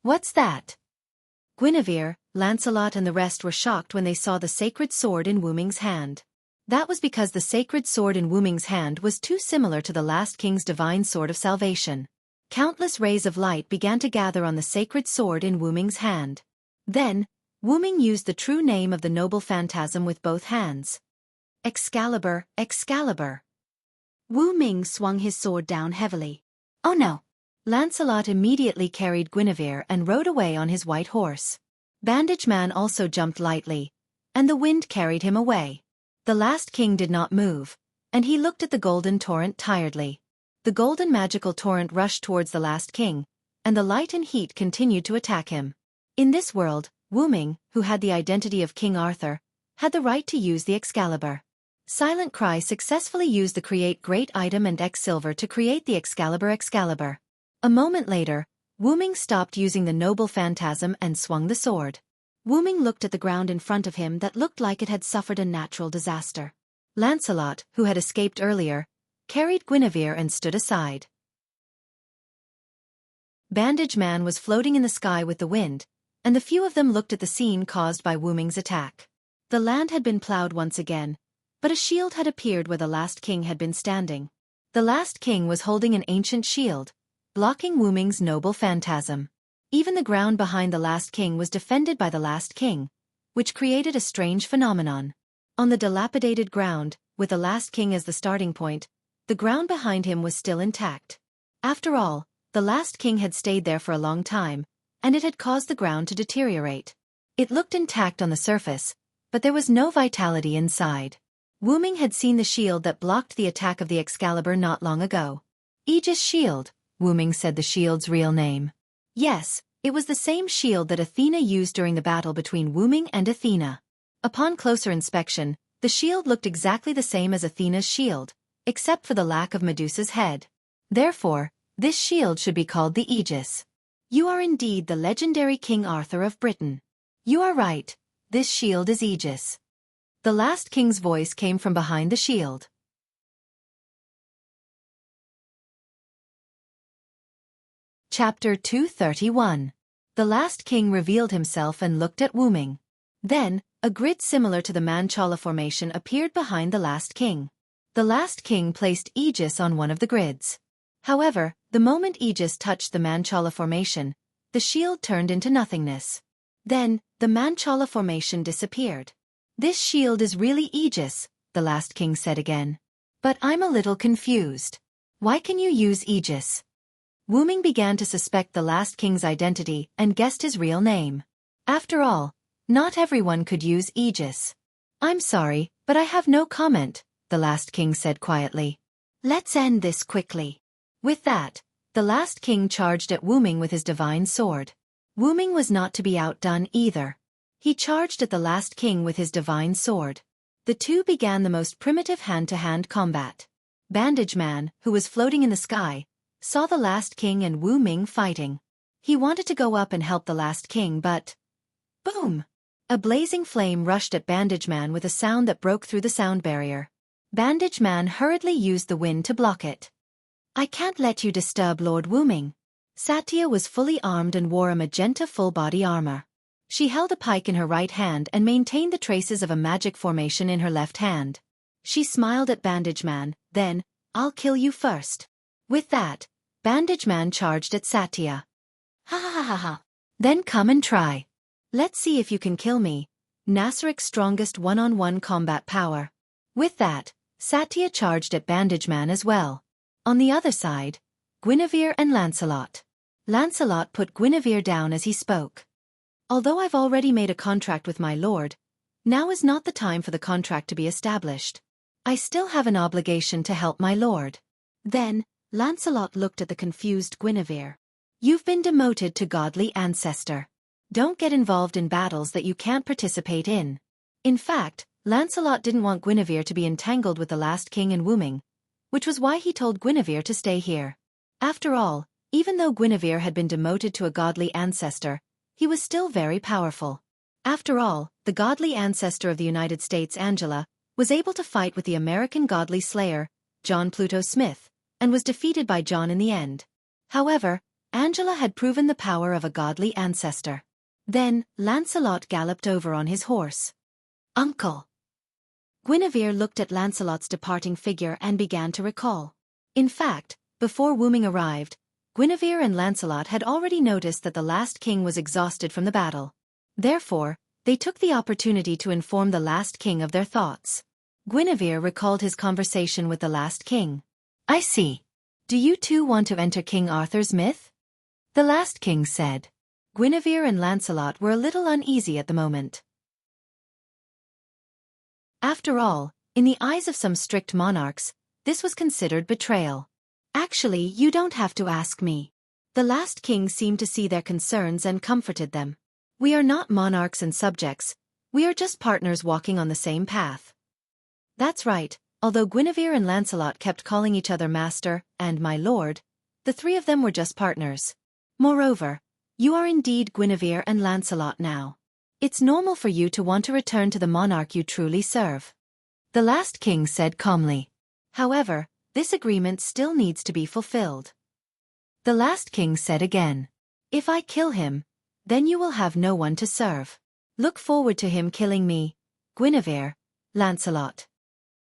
What's that? Guinevere, Lancelot and the rest were shocked when they saw the sacred sword in Wu Ming's hand. That was because the sacred sword in Wu Ming's hand was too similar to the last king's divine sword of salvation. Countless rays of light began to gather on the sacred sword in Wu Ming's hand. Then, Wu Ming used the true name of the noble phantasm with both hands. Excalibur, Excalibur. Wu Ming swung his sword down heavily. Oh no! Lancelot immediately carried Guinevere and rode away on his white horse. Bandage Man also jumped lightly, and the wind carried him away. The last king did not move, and he looked at the golden torrent tiredly. The golden magical torrent rushed towards the last king, and the light and heat continued to attack him. In this world, Wu Ming, who had the identity of King Arthur, had the right to use the Excalibur. Silent Cry successfully used the Create Great item and X Silver to create the Excalibur. A moment later, Wu Ming stopped using the noble phantasm and swung the sword. Wu Ming looked at the ground in front of him that looked like it had suffered a natural disaster. Lancelot, who had escaped earlier, carried Guinevere and stood aside. Bandage Man was floating in the sky with the wind, and the few of them looked at the scene caused by Wu Ming's attack. The land had been plowed once again, but a shield had appeared where the last king had been standing. The last king was holding an ancient shield, blocking Wu Ming's noble phantasm. Even the ground behind the last king was defended by the last king, which created a strange phenomenon. On the dilapidated ground, with the last king as the starting point, the ground behind him was still intact. After all, the last king had stayed there for a long time, and it had caused the ground to deteriorate. It looked intact on the surface, but there was no vitality inside. Wu Ming had seen the shield that blocked the attack of the Excalibur not long ago. Aegis Shield, Wu Ming said the shield's real name. Yes, it was the same shield that Athena used during the battle between Wu Ming and Athena. Upon closer inspection, the shield looked exactly the same as Athena's shield, except for the lack of Medusa's head. Therefore, this shield should be called the Aegis. You are indeed the legendary King Arthur of Britain. You are right, this shield is Aegis. The last king's voice came from behind the shield. Chapter 231. The last king revealed himself and looked at Wu Ming. Then, a grid similar to the Manchala formation appeared behind the last king. The last king placed Aegis on one of the grids. However, the moment Aegis touched the Manchala formation, the shield turned into nothingness. Then, the Manchala formation disappeared. This shield is really Aegis, the last king said again. But I'm a little confused. Why can you use Aegis? Wu Ming began to suspect the last king's identity and guessed his real name. After all, not everyone could use Aegis. I'm sorry, but I have no comment, the last king said quietly. Let's end this quickly. With that, the last king charged at Wu Ming with his divine sword. Wu Ming was not to be outdone either. He charged at the last king with his divine sword. The two began the most primitive hand-to-hand combat. Bandage Man, who was floating in the sky, saw the last king and Wu Ming fighting. He wanted to go up and help the last king, but... boom! A blazing flame rushed at Bandage Man with a sound that broke through the sound barrier. Bandage Man hurriedly used the wind to block it. I can't let you disturb Lord Wu Ming. Satya was fully armed and wore a magenta full-body armor. She held a pike in her right hand and maintained the traces of a magic formation in her left hand. She smiled at Bandage Man, then, I'll kill you first. With that, Bandage Man charged at Satya. Ha ha ha ha. Then come and try. Let's see if you can kill me. Nasric's strongest one-on-one combat power. With that, Satya charged at Bandage Man as well. On the other side, Guinevere and Lancelot. Lancelot put Guinevere down as he spoke. Although I've already made a contract with my lord, now is not the time for the contract to be established. I still have an obligation to help my lord. Then, Lancelot looked at the confused Guinevere. You've been demoted to godly ancestor. Don't get involved in battles that you can't participate in. In fact, Lancelot didn't want Guinevere to be entangled with the last king and Wu Ming, which was why he told Guinevere to stay here. After all, even though Guinevere had been demoted to a godly ancestor, he was still very powerful. After all, the godly ancestor of the United States, Angela, was able to fight with the American godly slayer, John Pluto Smith, and was defeated by John in the end. However, Angela had proven the power of a godly ancestor. Then, Lancelot galloped over on his horse. Uncle! Guinevere looked at Lancelot's departing figure and began to recall. In fact, before Wu Ming arrived, Guinevere and Lancelot had already noticed that the last king was exhausted from the battle. Therefore, they took the opportunity to inform the last king of their thoughts. Guinevere recalled his conversation with the last king. I see. Do you two want to enter King Arthur's myth? The last king said. Guinevere and Lancelot were a little uneasy at the moment. After all, in the eyes of some strict monarchs, this was considered betrayal. Actually, you don't have to ask me. The last king seemed to see their concerns and comforted them. We are not monarchs and subjects, we are just partners walking on the same path. That's right, although Guinevere and Lancelot kept calling each other master and my lord, the three of them were just partners. Moreover, you are indeed Guinevere and Lancelot now. It's normal for you to want to return to the monarch you truly serve. the last king said calmly. However, this agreement still needs to be fulfilled. The last king said again. If I kill him, then you will have no one to serve. Look forward to him killing me, Guinevere, Lancelot.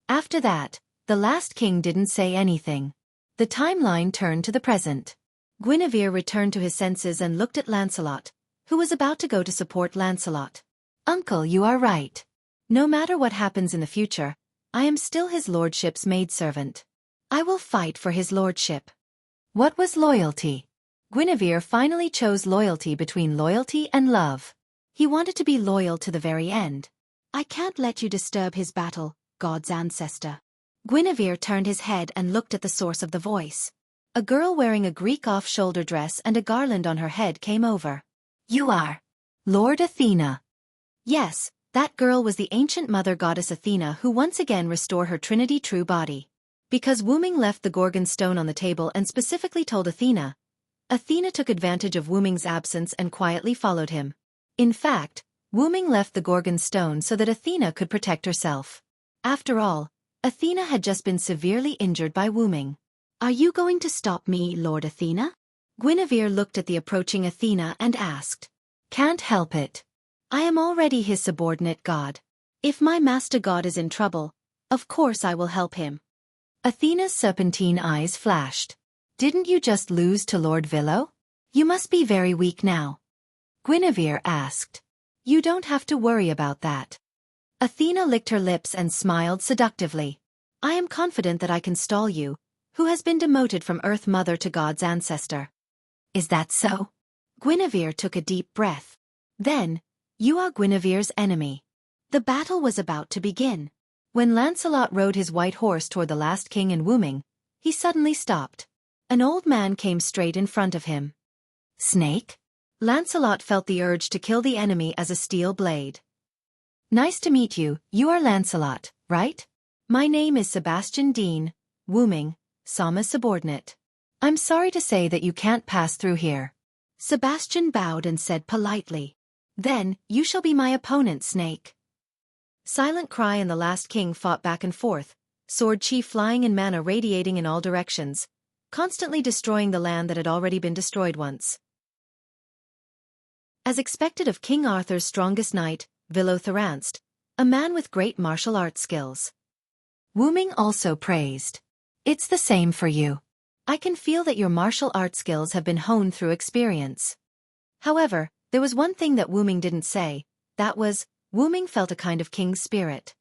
After that, the last king didn't say anything. The timeline turned to the present. Guinevere returned to his senses and looked at Lancelot, who was about to go to support Lancelot. Uncle, you are right. No matter what happens in the future, I am still his lordship's maidservant. I will fight for his lordship. What was loyalty? Guinevere finally chose loyalty between loyalty and love. He wanted to be loyal to the very end. I can't let you disturb his battle, God's ancestor. Guinevere turned his head and looked at the source of the voice. A girl wearing a Greek off-shoulder dress and a garland on her head came over. You are Lord Athena. Yes, that girl was the ancient mother goddess Athena who once again restored her Trinity true body. Because Wu Ming left the Gorgon stone on the table and specifically told Athena, Athena took advantage of Wu Ming's absence and quietly followed him. In fact, Wu Ming left the Gorgon stone so that Athena could protect herself. After all, Athena had just been severely injured by Wu Ming. Are you going to stop me, Lord Athena? Guinevere looked at the approaching Athena and asked. Can't help it. I am already his subordinate god. If my master god is in trouble, of course I will help him. Athena's serpentine eyes flashed. Didn't you just lose to Lord Villo? You must be very weak now. Guinevere asked. You don't have to worry about that. Athena licked her lips and smiled seductively. I am confident that I can stall you, who has been demoted from Earth Mother to God's ancestor. Is that so? Guinevere took a deep breath. Then, you are Guinevere's enemy. The battle was about to begin. When Lancelot rode his white horse toward the last king and Wu Ming, he suddenly stopped. An old man came straight in front of him. Snake? Lancelot felt the urge to kill the enemy as a steel blade. Nice to meet you, you are Lancelot, right? My name is Sebastian Dean, Wu Ming, Sama's subordinate. I'm sorry to say that you can't pass through here. Sebastian bowed and said politely. Then, you shall be my opponent, Snake. Silent Cry and the last king fought back and forth, sword chi flying and mana radiating in all directions, constantly destroying the land that had already been destroyed once. As expected of King Arthur's strongest knight, Villo Tyrant, a man with great martial arts skills. Wu Ming also praised. It's the same for you. I can feel that your martial arts skills have been honed through experience. However, there was one thing that Wu Ming didn't say, that was, Wu Ming felt a kind of king's spirit.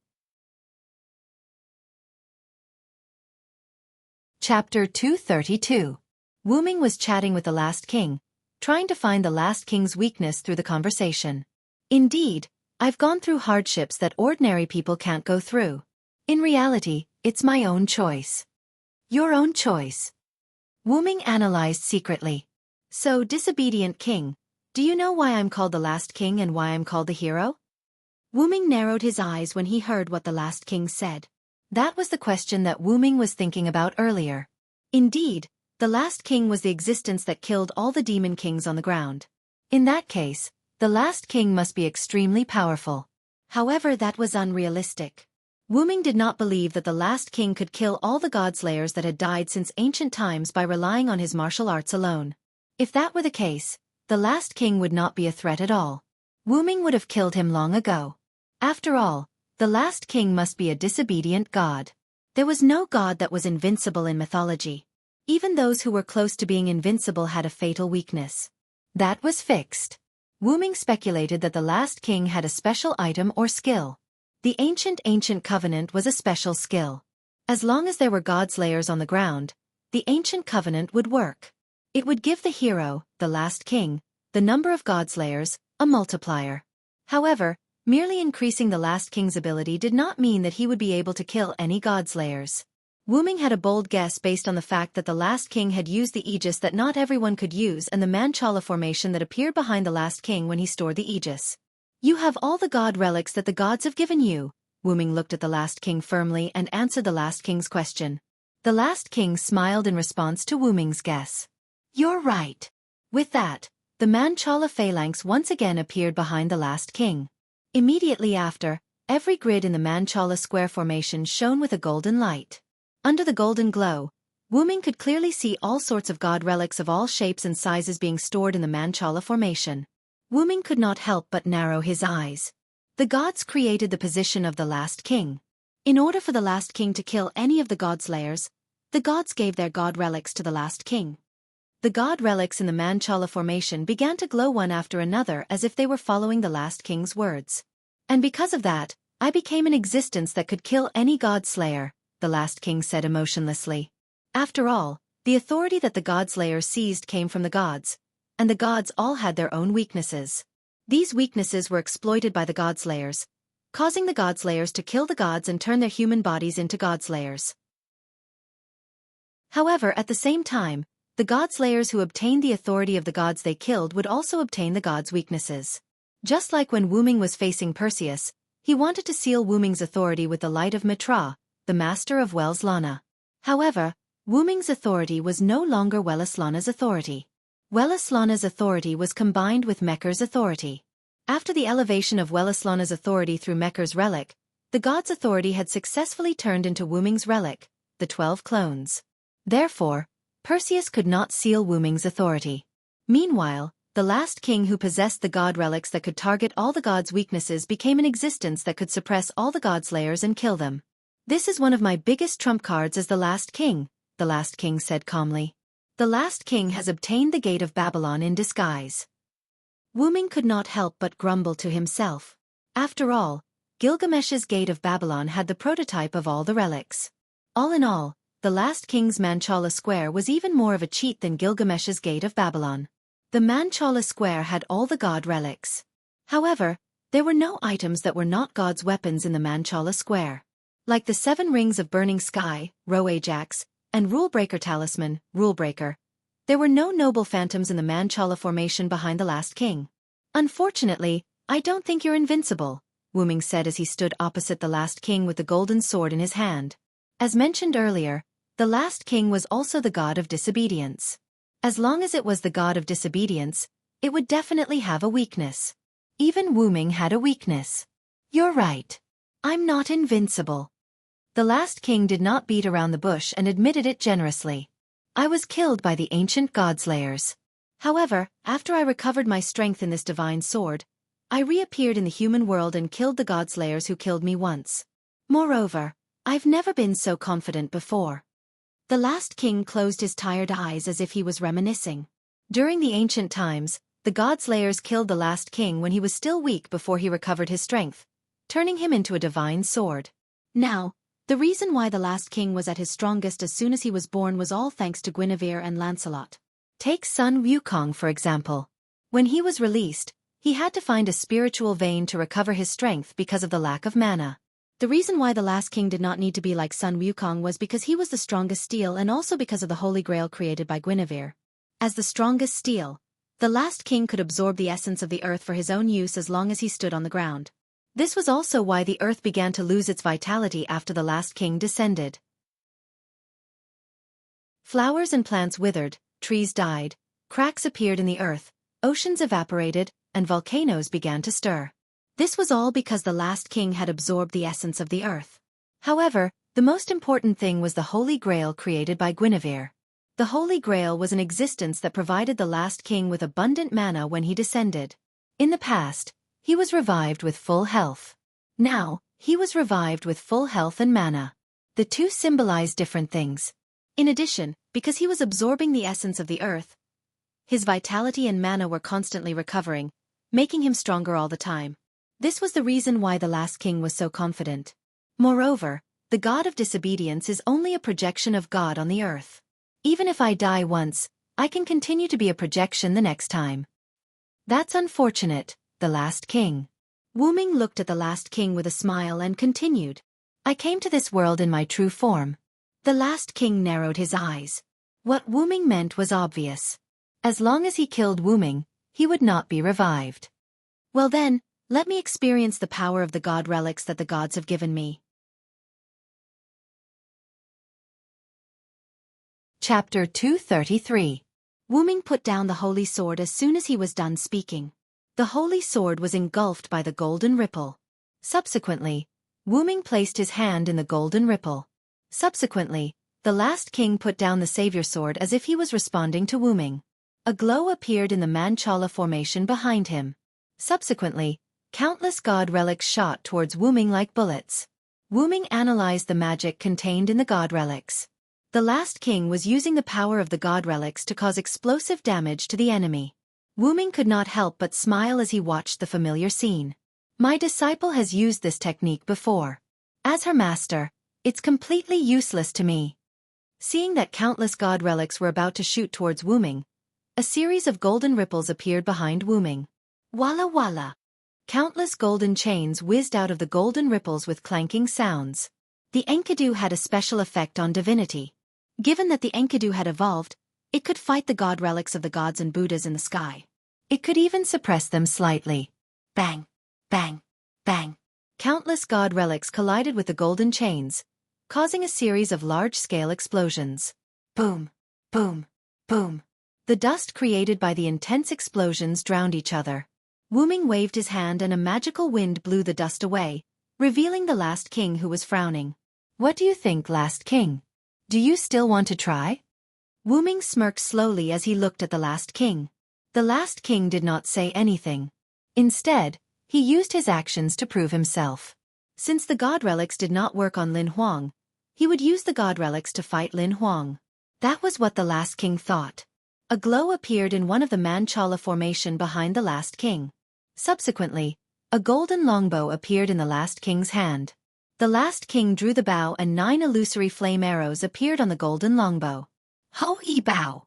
Chapter 232. Wu Ming was chatting with the last king, trying to find the last king's weakness through the conversation. Indeed, I've gone through hardships that ordinary people can't go through. In reality, it's my own choice. Your own choice. Wu Ming analyzed secretly. So, disobedient king, do you know why I'm called the last king and why I'm called the hero? Wu Ming narrowed his eyes when he heard what the last king said. That was the question that Wu Ming was thinking about earlier. Indeed, the last king was the existence that killed all the demon kings on the ground. In that case, the last king must be extremely powerful. However, that was unrealistic. Wu Ming did not believe that the last king could kill all the god-slayers that had died since ancient times by relying on his martial arts alone. If that were the case, the last king would not be a threat at all. Wu Ming would have killed him long ago. After all, the last king must be a disobedient god. There was no god that was invincible in mythology. Even those who were close to being invincible had a fatal weakness. That was fixed. Wu Ming speculated that the last king had a special item or skill. The ancient covenant was a special skill. As long as there were god-slayers on the ground, the ancient covenant would work. It would give the hero, the last king, the number of god-slayers, a multiplier. However, merely increasing the last king's ability did not mean that he would be able to kill any god-slayers. Wu Ming had a bold guess based on the fact that the last king had used the aegis that not everyone could use and the Manchala formation that appeared behind the last king when he stored the aegis. You have all the god relics that the gods have given you. Wu Ming looked at the last king firmly and answered the last king's question. The last king smiled in response to Wu Ming's guess. You're right. With that, the Manchala phalanx once again appeared behind the last king. Immediately after, Every grid in the Manchala square formation shone with a golden light. Under the golden glow, Wuming could clearly see all sorts of god relics of all shapes and sizes being stored in the Manchala formation. Wuming could not help but narrow his eyes. The gods created the position of the last king. In order for the last king to kill any of the god slayers, the gods gave their god relics to the last king. The god relics in the Manchala formation began to glow one after another as if they were following the last king's words. And because of that, I became an existence that could kill any god slayer, the last king said emotionlessly. After all, the authority that the god slayers seized came from the gods, and the gods all had their own weaknesses. These weaknesses were exploited by the god slayers, causing the god slayers to kill the gods and turn their human bodies into god slayers. However, at the same time, the god slayers who obtained the authority of the gods they killed would also obtain the gods' weaknesses. Just like when Wuming was facing Perseus, he wanted to seal Wuming's authority with the light of Mitra, the master of Welleslana. However, Wuming's authority was no longer Welleslana's authority. Welleslana's authority was combined with Mekker's authority. After the elevation of Welleslana's authority through Mekker's relic, the god's authority had successfully turned into Wuming's relic, the 12 clones. Therefore, Perseus could not seal Wuming's authority. Meanwhile, the last king who possessed the god relics that could target all the gods' weaknesses became an existence that could suppress all the god slayers and kill them. This is one of my biggest trump cards as the last king, the last king said calmly. The last king has obtained the gate of Babylon in disguise. Wuming could not help but grumble to himself. After all, Gilgamesh's gate of Babylon had the prototype of all the relics. All in all, the last king's Manchala square was even more of a cheat than Gilgamesh's gate of Babylon. The Manchala square had all the god relics. However, there were no items that were not god's weapons in the Manchala square. Like the 7 rings of burning sky, Roajax, and Rulebreaker talisman, Rulebreaker, there were no noble phantoms in the Manchala formation behind the last king. Unfortunately, I don't think you're invincible, Wuming said as he stood opposite the last king with the golden sword in his hand. As mentioned earlier, the last king was also the god of disobedience. As long as it was the god of disobedience, it would definitely have a weakness. Even Wuming had a weakness. You're right. I'm not invincible. The last king did not beat around the bush and admitted it generously. I was killed by the ancient godslayers. However, after I recovered my strength in this divine sword, I reappeared in the human world and killed the godslayers who killed me once. Moreover, I've never been so confident before. The last king closed his tired eyes as if he was reminiscing. During the ancient times, the godslayers killed the last king when he was still weak before he recovered his strength, turning him into a divine sword. Now, the reason why the last king was at his strongest as soon as he was born was all thanks to Guinevere and Lancelot. Take Sun Wukong for example. When he was released, he had to find a spiritual vein to recover his strength because of the lack of mana. The reason why the last king did not need to be like Sun Wukong was because he was the strongest steel and also because of the Holy Grail created by Guinevere. As the strongest steel, the last king could absorb the essence of the earth for his own use as long as he stood on the ground. This was also why the earth began to lose its vitality after the last king descended. Flowers and plants withered, trees died, cracks appeared in the earth, oceans evaporated, and volcanoes began to stir. This was all because the last king had absorbed the essence of the earth. However, the most important thing was the Holy Grail created by Guinevere. The Holy Grail was an existence that provided the last king with abundant mana when he descended. In the past, he was revived with full health. Now, he was revived with full health and mana. The two symbolize different things. In addition, because he was absorbing the essence of the earth, his vitality and mana were constantly recovering, making him stronger all the time. This was the reason why the last king was so confident. Moreover, the god of disobedience is only a projection of God on the earth. Even if I die once, I can continue to be a projection the next time. That's unfortunate, the last king. Wuming looked at the last king with a smile and continued. I came to this world in my true form. The last king narrowed his eyes. What Wuming meant was obvious. As long as he killed Wuming, he would not be revived. Well then, let me experience the power of the god relics that the gods have given me. Chapter 233. Wuming put down the holy sword as soon as he was done speaking. The holy sword was engulfed by the golden ripple. Subsequently, Wu Ming placed his hand in the golden ripple. Subsequently, the last king put down the savior sword as if he was responding to Wu Ming. A glow appeared in the Manchala formation behind him. Subsequently, countless god relics shot towards Wu Ming like bullets. Wu Ming analyzed the magic contained in the god relics. The last king was using the power of the god relics to cause explosive damage to the enemy. Wu Ming could not help but smile as he watched the familiar scene. My disciple has used this technique before. As her master, it's completely useless to me. Seeing that countless god relics were about to shoot towards Wu Ming, a series of golden ripples appeared behind Wu Ming. Walla walla! Countless golden chains whizzed out of the golden ripples with clanking sounds. The Enkidu had a special effect on divinity. Given that the Enkidu had evolved, it could fight the god relics of the gods and Buddhas in the sky. It could even suppress them slightly. Bang! Bang! Bang! Countless god relics collided with the golden chains, causing a series of large-scale explosions. Boom! Boom! Boom! The dust created by the intense explosions drowned each other. Wu Ming waved his hand and a magical wind blew the dust away, revealing the last king who was frowning. What do you think, last king? Do you still want to try? Wu Ming smirked slowly as he looked at the last king. The last king did not say anything. Instead, he used his actions to prove himself. Since the god relics did not work on Lin Huang, he would use the god relics to fight Lin Huang. That was what the last king thought. A glow appeared in one of the Manchala formation behind the last king. Subsequently, a golden longbow appeared in the last king's hand. The last king drew the bow and 9 illusory flame arrows appeared on the golden longbow. Ho-e bow!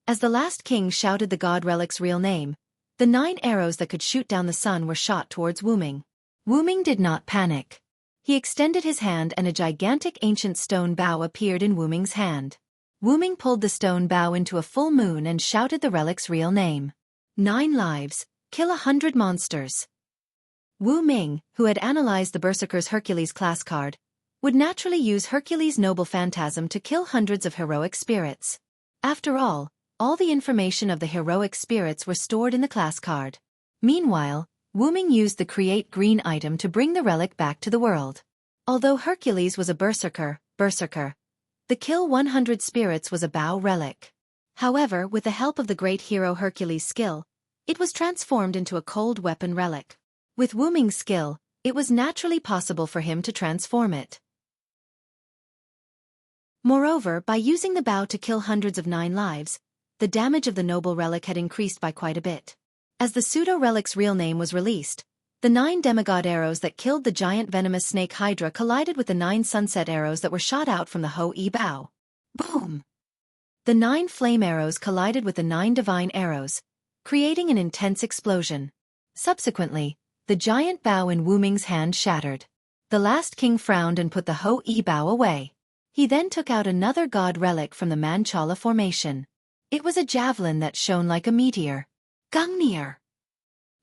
As the last king shouted the god relic's real name, the 9 arrows that could shoot down the sun were shot towards Wu Ming. Wu Ming did not panic. He extended his hand and a gigantic ancient stone bow appeared in Wu Ming's hand. Wu Ming pulled the stone bow into a full moon and shouted the relic's real name. 9 lives, kill 100 monsters. Wu Ming, who had analyzed the Berserker's Hercules class card, would naturally use Hercules' noble phantasm to kill hundreds of heroic spirits. After all the information of the heroic spirits were stored in the class card. Meanwhile, Wu Ming used the create green item to bring the relic back to the world. Although Hercules was a berserker, the kill 100 spirits was a bow relic. However, with the help of the great hero Hercules' skill, it was transformed into a cold weapon relic. With Wu Ming's skill, it was naturally possible for him to transform it. Moreover, by using the bow to kill hundreds of 9 lives, the damage of the noble relic had increased by quite a bit. As the pseudo-relic's real name was released, the 9 demigod arrows that killed the giant venomous snake Hydra collided with the 9 sunset arrows that were shot out from the Ho-e bow. Boom! The 9 flame arrows collided with the 9 divine arrows, creating an intense explosion. Subsequently, the giant bow in Wu Ming's hand shattered. The last king frowned and put the Ho-e bow away. He then took out another god relic from the Manchala formation. It was a javelin that shone like a meteor. Gungnir!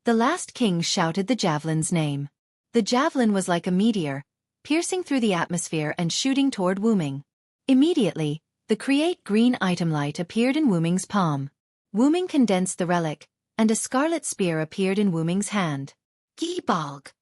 The last king shouted the javelin's name. The javelin was like a meteor, piercing through the atmosphere and shooting toward Wu Ming. Immediately, the create green item light appeared in Wu Ming's palm. Wu Ming condensed the relic, and a scarlet spear appeared in Wu Ming's hand. Gibalg!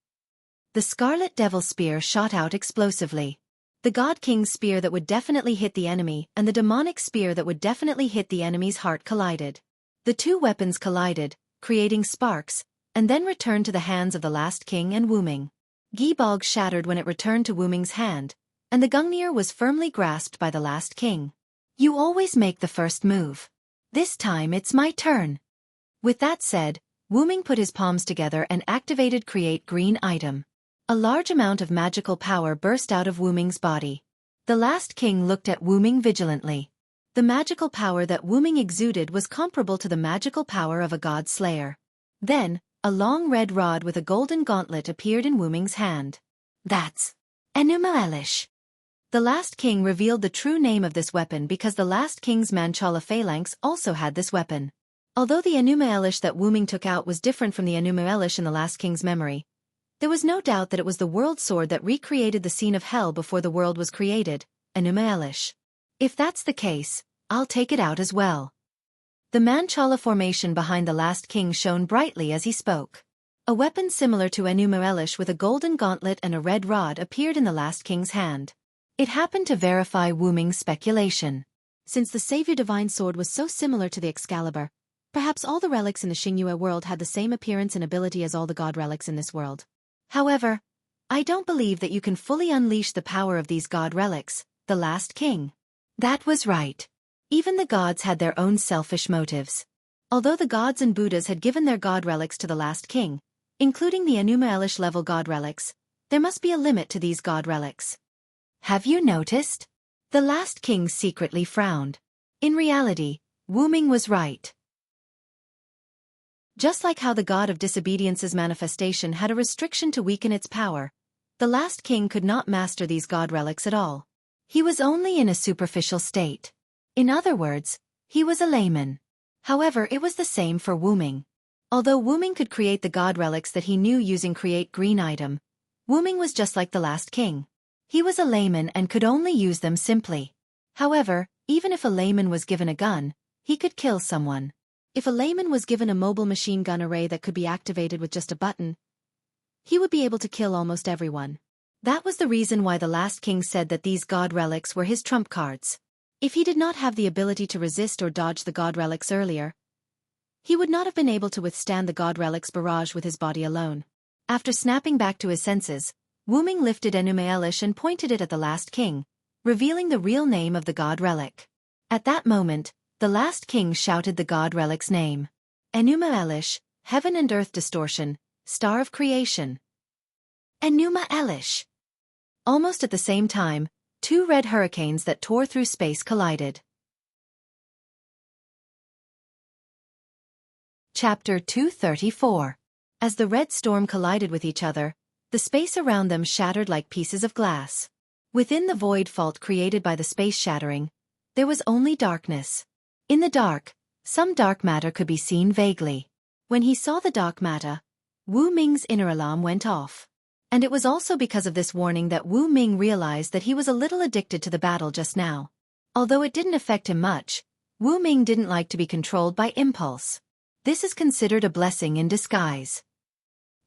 The scarlet devil spear shot out explosively. The god king's spear that would definitely hit the enemy and the demonic spear that would definitely hit the enemy's heart collided. The 2 weapons collided, creating sparks, and then returned to the hands of the last king and Wu Ming. Gibalg shattered when it returned to Wu Ming's hand, and the Gungnir was firmly grasped by the last king. You always make the first move. This time it's my turn. With that said, Wu Ming put his palms together and activated create green item. A large amount of magical power burst out of Wu Ming's body. The last king looked at Wu Ming vigilantly. The magical power that Wu Ming exuded was comparable to the magical power of a god slayer. Then, a long red rod with a golden gauntlet appeared in Wu Ming's hand. That's Enuma Elish. The last king revealed the true name of this weapon because the last king's Manchala phalanx also had this weapon. Although the Enuma Elish that Wu Ming took out was different from the Enuma Elish in the last king's memory, there was no doubt that it was the world sword that recreated the scene of hell before the world was created, Enuma Elish. If that's the case, I'll take it out as well. The Manchala formation behind the last king shone brightly as he spoke. A weapon similar to Enuma Elish with a golden gauntlet and a red rod appeared in the last king's hand. It happened to verify Wu Ming's speculation. Since the Savior Divine Sword was so similar to the Excalibur, perhaps all the relics in the Xingyue world had the same appearance and ability as all the god relics in this world. However, I don't believe that you can fully unleash the power of these god relics, the last king. That was right. Even the gods had their own selfish motives. Although the gods and Buddhas had given their god relics to the last king, including the Enuma Elish level god relics, there must be a limit to these god relics. Have you noticed? The last king secretly frowned. In reality, Wu Ming was right. Just like how the god of disobedience's manifestation had a restriction to weaken its power, the last king could not master these god relics at all. He was only in a superficial state. In other words, he was a layman. However, it was the same for Wu Ming. Although Wu Ming could create the god relics that he knew using create green item, Wu Ming was just like the last king. He was a layman and could only use them simply. However, even if a layman was given a gun, he could kill someone. If a layman was given a mobile machine gun array that could be activated with just a button, he would be able to kill almost everyone. That was the reason why the last king said that these god relics were his trump cards. If he did not have the ability to resist or dodge the god relics earlier, he would not have been able to withstand the god relics barrage with his body alone. After snapping back to his senses, Wu Ming lifted Enuma Elish and pointed it at the last king, revealing the real name of the god relic. At that moment, the last king shouted the god relic's name. Enuma Elish, Heaven and Earth Distortion, Star of Creation. Enuma Elish. Almost at the same time, two red hurricanes that tore through space collided. Chapter 234. As the red storm collided with each other, the space around them shattered like pieces of glass. Within the void fault created by the space shattering, there was only darkness. In the dark, some dark matter could be seen vaguely. When he saw the dark matter, Wu Ming's inner alarm went off. And it was also because of this warning that Wu Ming realized that he was a little addicted to the battle just now. Although it didn't affect him much, Wu Ming didn't like to be controlled by impulse. This is considered a blessing in disguise.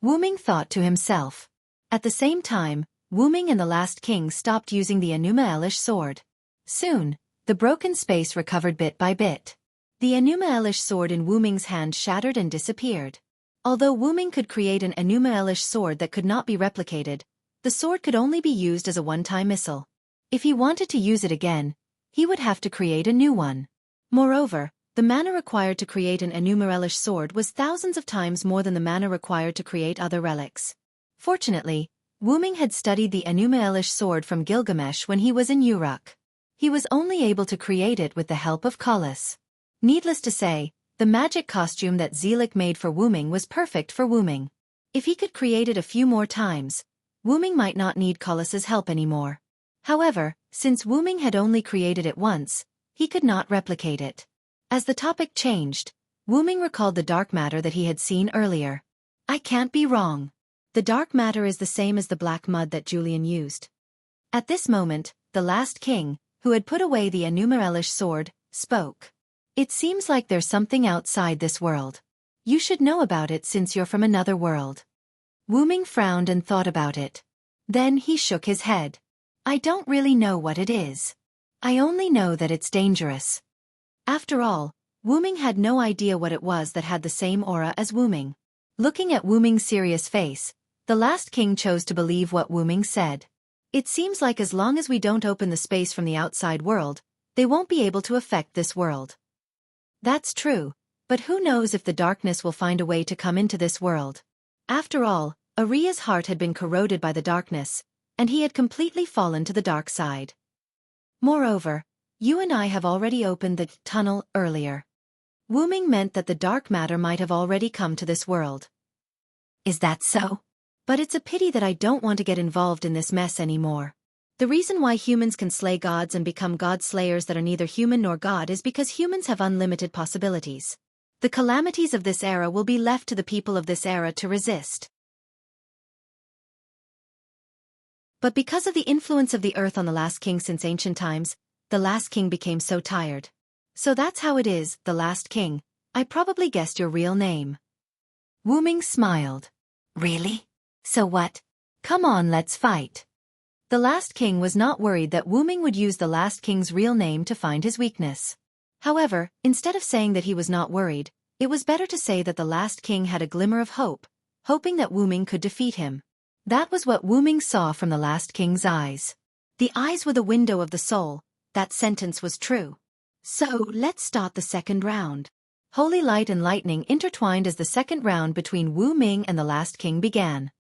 Wu Ming thought to himself. At the same time, Wu Ming and the last king stopped using the Enuma Elish sword. Soon, the broken space recovered bit by bit. The Enuma Elish sword in Wu Ming's hand shattered and disappeared. Although Wu Ming could create an Enuma Elish sword that could not be replicated, the sword could only be used as a one-time missile. If he wanted to use it again, he would have to create a new one. Moreover, the mana required to create an Enuma Elish sword was thousands of times more than the mana required to create other relics. Fortunately, Wu Ming had studied the Enuma Elish sword from Gilgamesh when he was in Uruk. He was only able to create it with the help of Khalis. Needless to say, the magic costume that Zelik made for Wu Ming was perfect for Wu Ming. If he could create it a few more times, Wu Ming might not need Khalis's help anymore. However, since Wu Ming had only created it once, he could not replicate it. As the topic changed, Wu Ming recalled the dark matter that he had seen earlier. I can't be wrong. The dark matter is the same as the black mud that Julian used. At this moment, the last king, who had put away the Enuma Elish sword, spoke. It seems like there's something outside this world. You should know about it since you're from another world. Wu Ming frowned and thought about it. Then he shook his head. I don't really know what it is. I only know that it's dangerous. After all, Wu Ming had no idea what it was that had the same aura as Wu Ming. Looking at Wu Ming's serious face, the last king chose to believe what Wu Ming said. It seems like as long as we don't open the space from the outside world, they won't be able to affect this world. That's true, but who knows if the darkness will find a way to come into this world. After all, Aria's heart had been corroded by the darkness, and he had completely fallen to the dark side. Moreover, you and I have already opened the tunnel earlier. Wu Ming meant that the dark matter might have already come to this world. Is that so? But it's a pity that I don't want to get involved in this mess anymore. The reason why humans can slay gods and become god slayers that are neither human nor god is because humans have unlimited possibilities. The calamities of this era will be left to the people of this era to resist. But because of the influence of the earth on the last king since ancient times, the last king became so tired. So that's how it is, the last king. I probably guessed your real name. Wu Ming smiled. Really? So what? Come on, let's fight. The last king was not worried that Wu Ming would use the last king's real name to find his weakness. However, instead of saying that he was not worried, it was better to say that the last king had a glimmer of hope, hoping that Wu Ming could defeat him. That was what Wu Ming saw from the last king's eyes. The eyes were the window of the soul. That sentence was true. So, let's start the second round. Holy light and lightning intertwined as the second round between Wu Ming and the last king began.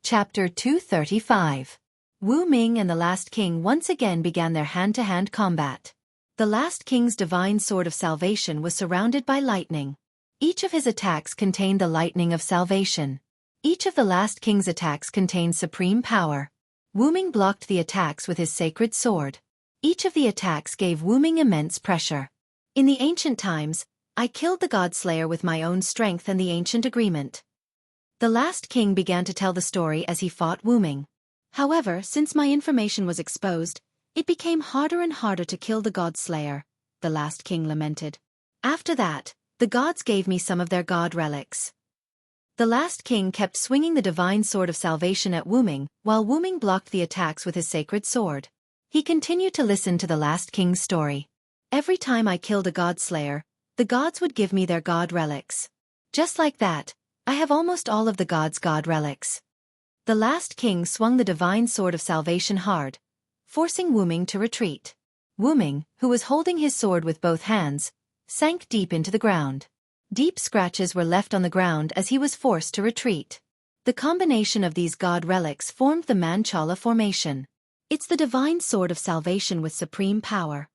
Chapter 235. Wu Ming and the last king once again began their hand-to-hand combat. The last king's divine sword of salvation was surrounded by lightning. Each of his attacks contained the lightning of salvation. Each of the last king's attacks contained supreme power. Wu Ming blocked the attacks with his sacred sword. Each of the attacks gave Wu Ming immense pressure. In the ancient times, I killed the God-slayer with my own strength and the ancient agreement. The last king began to tell the story as he fought Wu Ming. However, since my information was exposed, it became harder and harder to kill the God-slayer, the last king lamented. After that, the gods gave me some of their god relics. The last king kept swinging the divine sword of salvation at Wu Ming, while Wu Ming blocked the attacks with his sacred sword. He continued to listen to the last king's story. Every time I killed a god-slayer, the gods would give me their god relics. Just like that, I have almost all of the gods' god relics. The last king swung the divine sword of salvation hard, forcing Wu Ming to retreat. Wu Ming, who was holding his sword with both hands, sank deep into the ground. Deep scratches were left on the ground as he was forced to retreat. The combination of these god relics formed the Manchala formation. It's the divine sword of salvation with supreme power.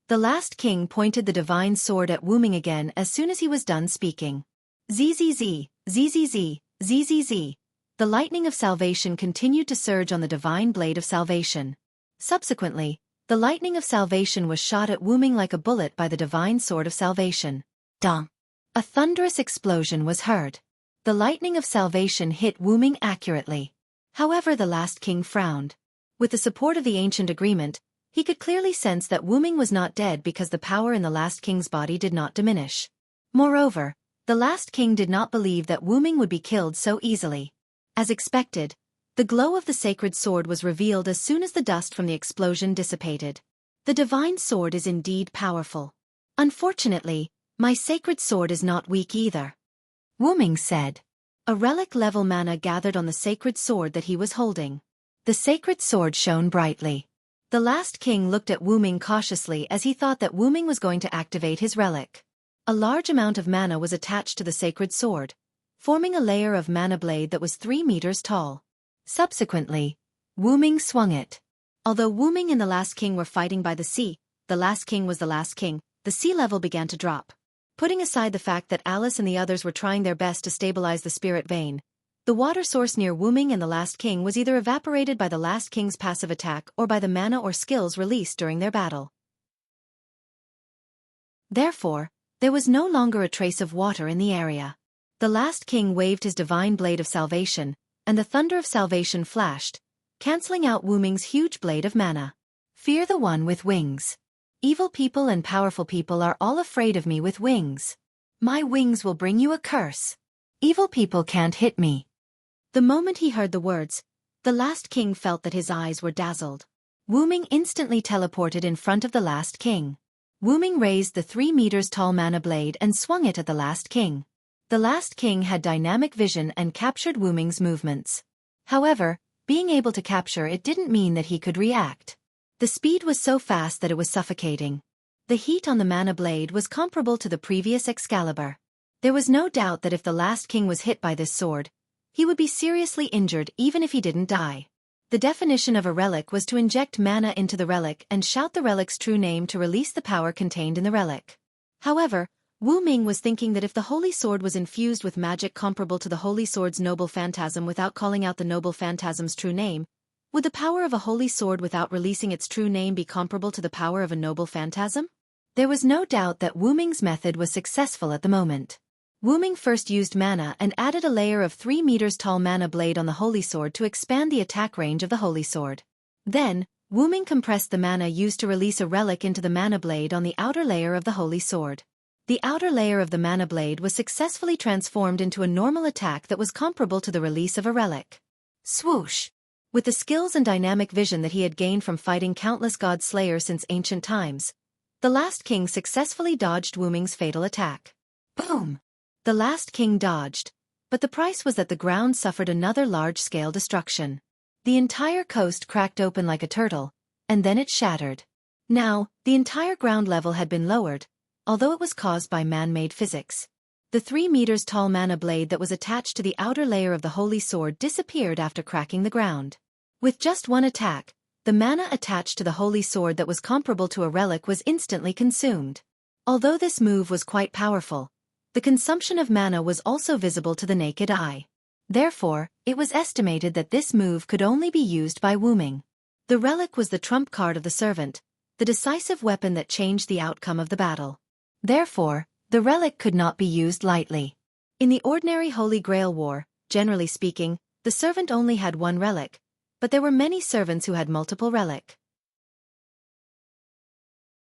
The last king pointed the divine sword at Wu Ming again as soon as he was done speaking. ZZZ, ZZZ, ZZZ. The lightning of salvation continued to surge on the divine blade of salvation. Subsequently, the lightning of salvation was shot at Wu Ming like a bullet by the divine sword of salvation. Dong! A thunderous explosion was heard. The lightning of salvation hit Wu Ming accurately. However, the last king frowned. With the support of the ancient agreement, he could clearly sense that Wu Ming was not dead because the power in the last king's body did not diminish. Moreover, the last king did not believe that Wu Ming would be killed so easily. As expected, the glow of the sacred sword was revealed as soon as the dust from the explosion dissipated. The divine sword is indeed powerful. Unfortunately, my sacred sword is not weak either. Wu Ming said. A relic-level mana gathered on the sacred sword that he was holding. The sacred sword shone brightly. The last king looked at Wu Ming cautiously as he thought that Wu Ming was going to activate his relic. A large amount of mana was attached to the sacred sword, forming a layer of mana blade that was 3 meters tall. Subsequently, Wu Ming swung it. Although Wu Ming and the last king were fighting by the sea, the last king was the last king, the sea level began to drop. Putting aside the fact that Alice and the others were trying their best to stabilize the spirit vein, the water source near Wu Ming and the last king was either evaporated by the last king's passive attack or by the mana or skills released during their battle. Therefore, there was no longer a trace of water in the area. The last king waved his divine blade of salvation, and the thunder of salvation flashed, canceling out Wu Ming's huge blade of mana. Fear the one with wings. Evil people and powerful people are all afraid of me with wings. My wings will bring you a curse. Evil people can't hit me. The moment he heard the words, the last king felt that his eyes were dazzled. Wu Ming instantly teleported in front of the last king. Wu Ming raised the 3 meters tall mana blade and swung it at the last king. The last king had dynamic vision and captured Wu Ming's movements. However, being able to capture it didn't mean that he could react. The speed was so fast that it was suffocating. The heat on the mana blade was comparable to the previous Excalibur. There was no doubt that if the last king was hit by this sword, he would be seriously injured even if he didn't die. The definition of a relic was to inject mana into the relic and shout the relic's true name to release the power contained in the relic. However, Wu Ming was thinking that if the holy sword was infused with magic comparable to the holy sword's noble phantasm without calling out the noble phantasm's true name, would the power of a holy sword without releasing its true name be comparable to the power of a noble phantasm? There was no doubt that Wu Ming's method was successful at the moment. Wu Ming first used mana and added a layer of 3 meters tall mana blade on the holy sword to expand the attack range of the holy sword. Then, Wu Ming compressed the mana used to release a relic into the mana blade on the outer layer of the holy sword. The outer layer of the mana blade was successfully transformed into a normal attack that was comparable to the release of a relic. Swoosh! With the skills and dynamic vision that he had gained from fighting countless god slayers since ancient times, the last king successfully dodged Wu Ming's fatal attack. Boom! The last king dodged, but the price was that the ground suffered another large-scale destruction. The entire coast cracked open like a turtle, and then it shattered. Now, the entire ground level had been lowered, although it was caused by man-made physics. The 3 meters tall mana blade that was attached to the outer layer of the holy sword disappeared after cracking the ground. With just one attack, the mana attached to the holy sword that was comparable to a relic was instantly consumed. Although this move was quite powerful, the consumption of mana was also visible to the naked eye. Therefore, it was estimated that this move could only be used by Wu Ming. The relic was the trump card of the servant, the decisive weapon that changed the outcome of the battle. Therefore, the relic could not be used lightly. In the ordinary Holy Grail War, generally speaking, the servant only had one relic, but there were many servants who had multiple relics.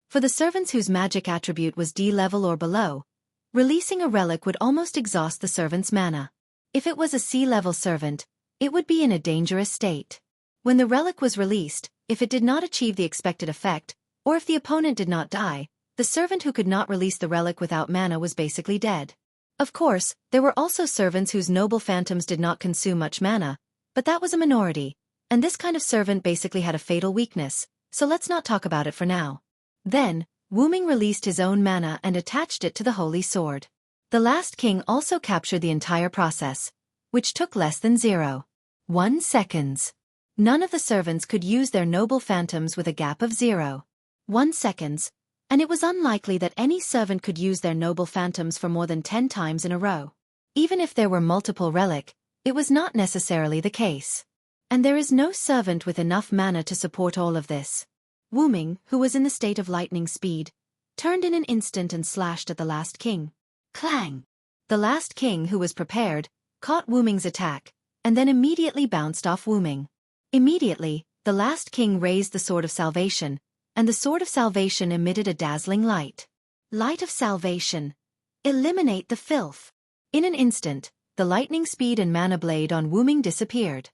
For the servants whose magic attribute was D level or below, releasing a relic would almost exhaust the servant's mana. If it was a C-level servant, it would be in a dangerous state. When the relic was released, if it did not achieve the expected effect, or if the opponent did not die, the servant who could not release the relic without mana was basically dead. Of course, there were also servants whose noble phantoms did not consume much mana, but that was a minority, and this kind of servant basically had a fatal weakness, so let's not talk about it for now. Then, Wu Ming released his own mana and attached it to the holy sword. The last king also captured the entire process, which took less than 0.1 seconds. None of the servants could use their noble phantoms with a gap of 0.1 seconds, and it was unlikely that any servant could use their noble phantoms for more than 10 times in a row. Even if there were multiple relic, it was not necessarily the case. And there is no servant with enough mana to support all of this. Wu Ming, who was in the state of lightning speed, turned in an instant and slashed at the last king. Clang! The last king, who was prepared, caught Wu Ming's attack, and then immediately bounced off Wu Ming. Immediately, the last king raised the Sword of Salvation, and the Sword of Salvation emitted a dazzling light. Light of Salvation. Eliminate the filth. In an instant, the lightning speed and mana blade on Wu Ming disappeared.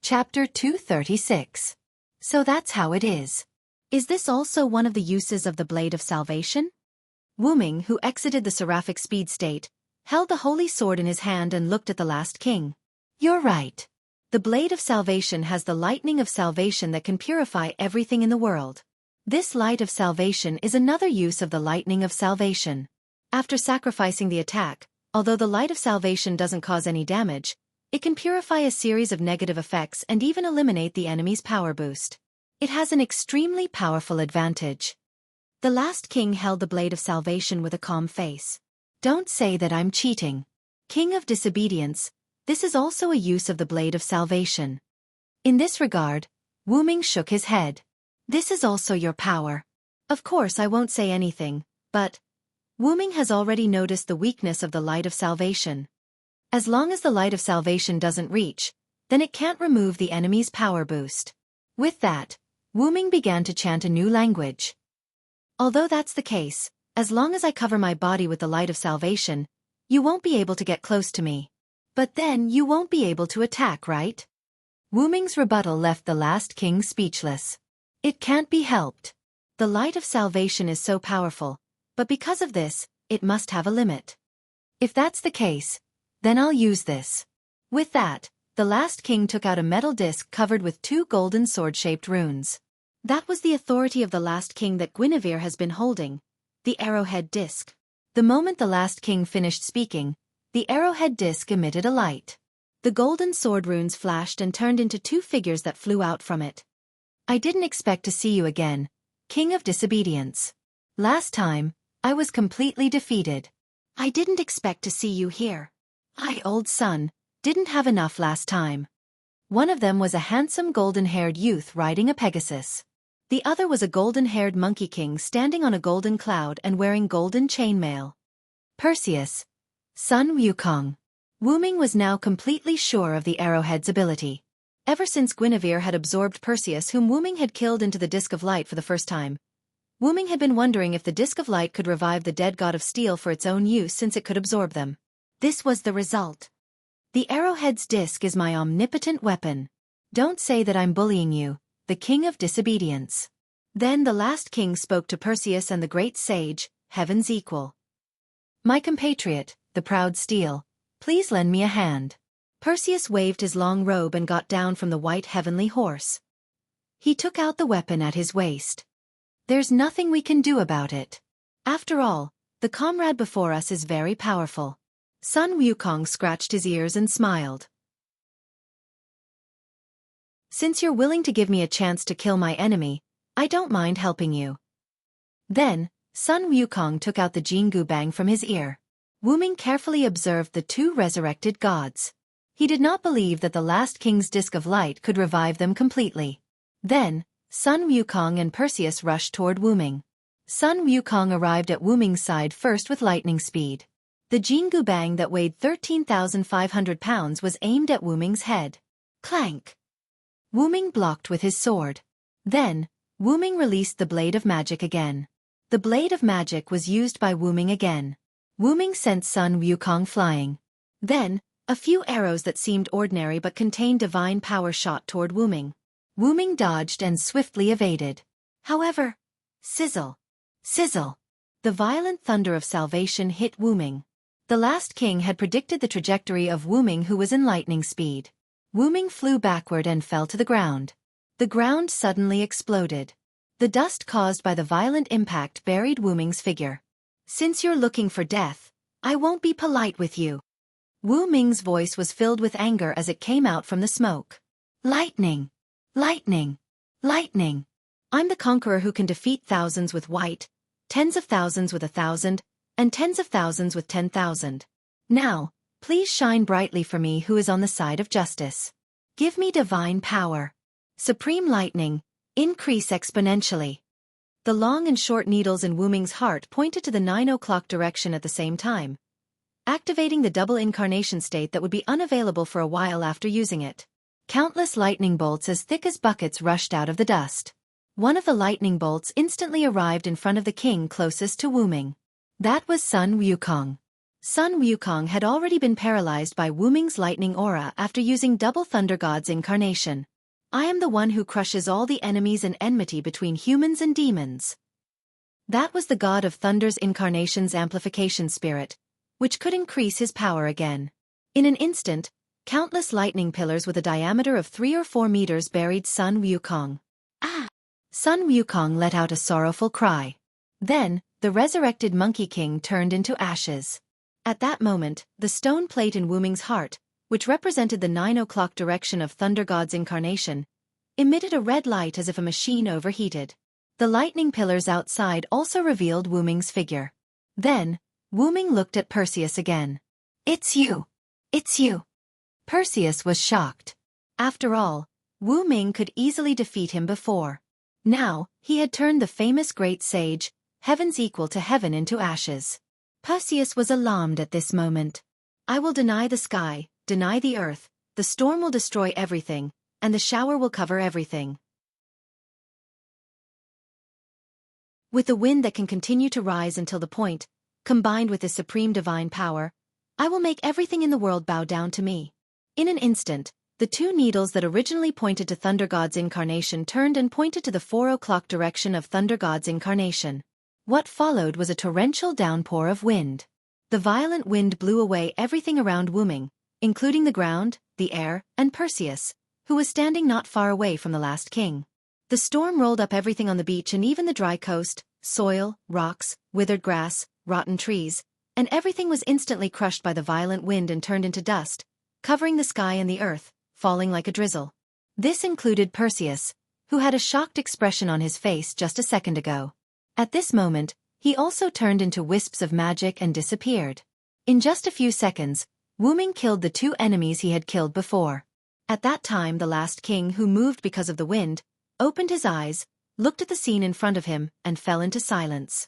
Chapter 236. So that's how it is. Is this also one of the uses of the Blade of Salvation? Wu Ming, who exited the seraphic speed state, held the holy sword in his hand and looked at the last king. You're right. The Blade of Salvation has the lightning of salvation that can purify everything in the world. This light of salvation is another use of the lightning of salvation. After sacrificing the attack, although the light of salvation doesn't cause any damage, it can purify a series of negative effects and even eliminate the enemy's power boost. It has an extremely powerful advantage. The last king held the Blade of Salvation with a calm face. Don't say that I'm cheating. King of Disobedience, this is also a use of the Blade of Salvation. In this regard, Wu Ming shook his head. This is also your power. Of course I won't say anything, but Wu Ming has already noticed the weakness of the Light of Salvation. As long as the Light of Salvation doesn't reach, then it can't remove the enemy's power boost. With that, Wu Ming began to chant a new language. Although that's the case, as long as I cover my body with the Light of Salvation, you won't be able to get close to me. But then you won't be able to attack, right? Wu Ming's rebuttal left the last king speechless. It can't be helped. The Light of Salvation is so powerful, but because of this, it must have a limit. If that's the case, then I'll use this. With that, the last king took out a metal disc covered with 2 golden sword-shaped runes. That was the authority of the last king that Guinevere has been holding, the arrowhead disc. The moment the last king finished speaking, the arrowhead disc emitted a light. The golden sword runes flashed and turned into 2 figures that flew out from it. I didn't expect to see you again, King of Disobedience. Last time, I was completely defeated. I didn't expect to see you here. I, old son, didn't have enough last time. One of them was a handsome golden-haired youth riding a Pegasus. The other was a golden-haired monkey king standing on a golden cloud and wearing golden chainmail. Perseus, son Wukong. Wu Ming was now completely sure of the arrowhead's ability. Ever since Guinevere had absorbed Perseus, whom Wu Ming had killed, into the Disc of Light for the first time, Wu Ming had been wondering if the Disc of Light could revive the dead god of steel for its own use, since it could absorb them. This was the result. The arrowhead's disc is my omnipotent weapon. Don't say that I'm bullying you, the king of disobedience. Then the last king spoke to Perseus and the great sage, heaven's equal. My compatriot, the proud steel, please lend me a hand. Perseus waved his long robe and got down from the white heavenly horse. He took out the weapon at his waist. There's nothing we can do about it. After all, the comrade before us is very powerful. Sun Wukong scratched his ears and smiled. Since you're willing to give me a chance to kill my enemy, I don't mind helping you. Then, Sun Wukong took out the Jingu Bang from his ear. Wu Ming carefully observed the two resurrected gods. He did not believe that the last king's Disc of Light could revive them completely. Then, Sun Wukong and Perseus rushed toward Wu Ming. Sun Wukong arrived at Wu Ming's side first with lightning speed. The Jingu Bang that weighed 13,500 pounds was aimed at Wu Ming's head. Clank! Wu Ming blocked with his sword. Then, Wu Ming released the Blade of Magic again. The Blade of Magic was used by Wu Ming again. Wu Ming sent Sun Wukong flying. Then, a few arrows that seemed ordinary but contained divine power shot toward Wu Ming. Wu Ming dodged and swiftly evaded. However, sizzle, sizzle, the violent thunder of salvation hit Wu Ming. The last king had predicted the trajectory of Wu Ming, who was in lightning speed. Wu Ming flew backward and fell to the ground. The ground suddenly exploded. The dust caused by the violent impact buried Wu Ming's figure. Since you're looking for death, I won't be polite with you. Wu Ming's voice was filled with anger as it came out from the smoke. Lightning! Lightning! Lightning! I'm the conqueror who can defeat thousands with white, tens of thousands with 1,000, and tens of thousands with 10,000. Now, please shine brightly for me, who is on the side of justice. Give me divine power. Supreme lightning, increase exponentially. The long and short needles in Wu Ming's heart pointed to the 9 o'clock direction at the same time, activating the double incarnation state that would be unavailable for a while after using it. Countless lightning bolts as thick as buckets rushed out of the dust. One of the lightning bolts instantly arrived in front of the king closest to Wu Ming. That was Sun Wukong. Sun Wukong had already been paralyzed by Wu Ming's lightning aura after using double Thunder God's incarnation. I am the one who crushes all the enemies and enmity between humans and demons. That was the God of Thunder's incarnation's amplification spirit, which could increase his power again. In an instant, countless lightning pillars with a diameter of 3 or 4 meters buried Sun Wukong. Ah! Sun Wukong let out a sorrowful cry. Then, the resurrected Monkey King turned into ashes. At that moment, the stone plate in Wu Ming's heart, which represented the 9 o'clock direction of Thunder God's incarnation, emitted a red light as if a machine overheated. The lightning pillars outside also revealed Wu Ming's figure. Then, Wu Ming looked at Perseus again. It's you! It's you! Perseus was shocked. After all, Wu Ming could easily defeat him before. Now, he had turned the famous great sage, heaven's equal to heaven, into ashes. Perseus was alarmed at this moment. I will deny the sky, deny the earth, the storm will destroy everything, and the shower will cover everything. With the wind that can continue to rise until the point, combined with the supreme divine power, I will make everything in the world bow down to me. In an instant, the two needles that originally pointed to Thunder God's incarnation turned and pointed to the 4 o'clock direction of Thunder God's incarnation. What followed was a torrential downpour of wind. The violent wind blew away everything around Wu Ming, including the ground, the air, and Perseus, who was standing not far away from the last king. The storm rolled up everything on the beach and even the dry coast, soil, rocks, withered grass, rotten trees, and everything was instantly crushed by the violent wind and turned into dust, covering the sky and the earth, falling like a drizzle. This included Perseus, who had a shocked expression on his face just a second ago. At this moment, he also turned into wisps of magic and disappeared. In just a few seconds, Wu Ming killed the two enemies he had killed before. At that time, the last king, who moved because of the wind, opened his eyes, looked at the scene in front of him, and fell into silence.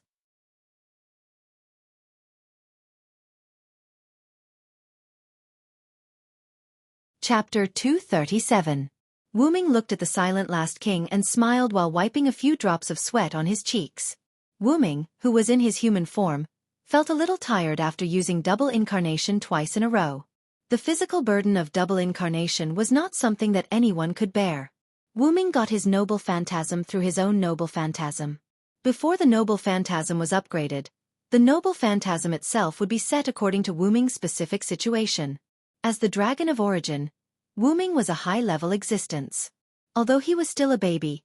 Chapter 237. Wu Ming looked at the silent last king and smiled while wiping a few drops of sweat on his cheeks. Wu Ming, who was in his human form, felt a little tired after using double incarnation twice in a row. The physical burden of double incarnation was not something that anyone could bear. Wu Ming got his noble phantasm through his own noble phantasm. Before the noble phantasm was upgraded, the noble phantasm itself would be set according to Wu Ming's specific situation. As the dragon of origin, Wu Ming was a high-level existence. Although he was still a baby,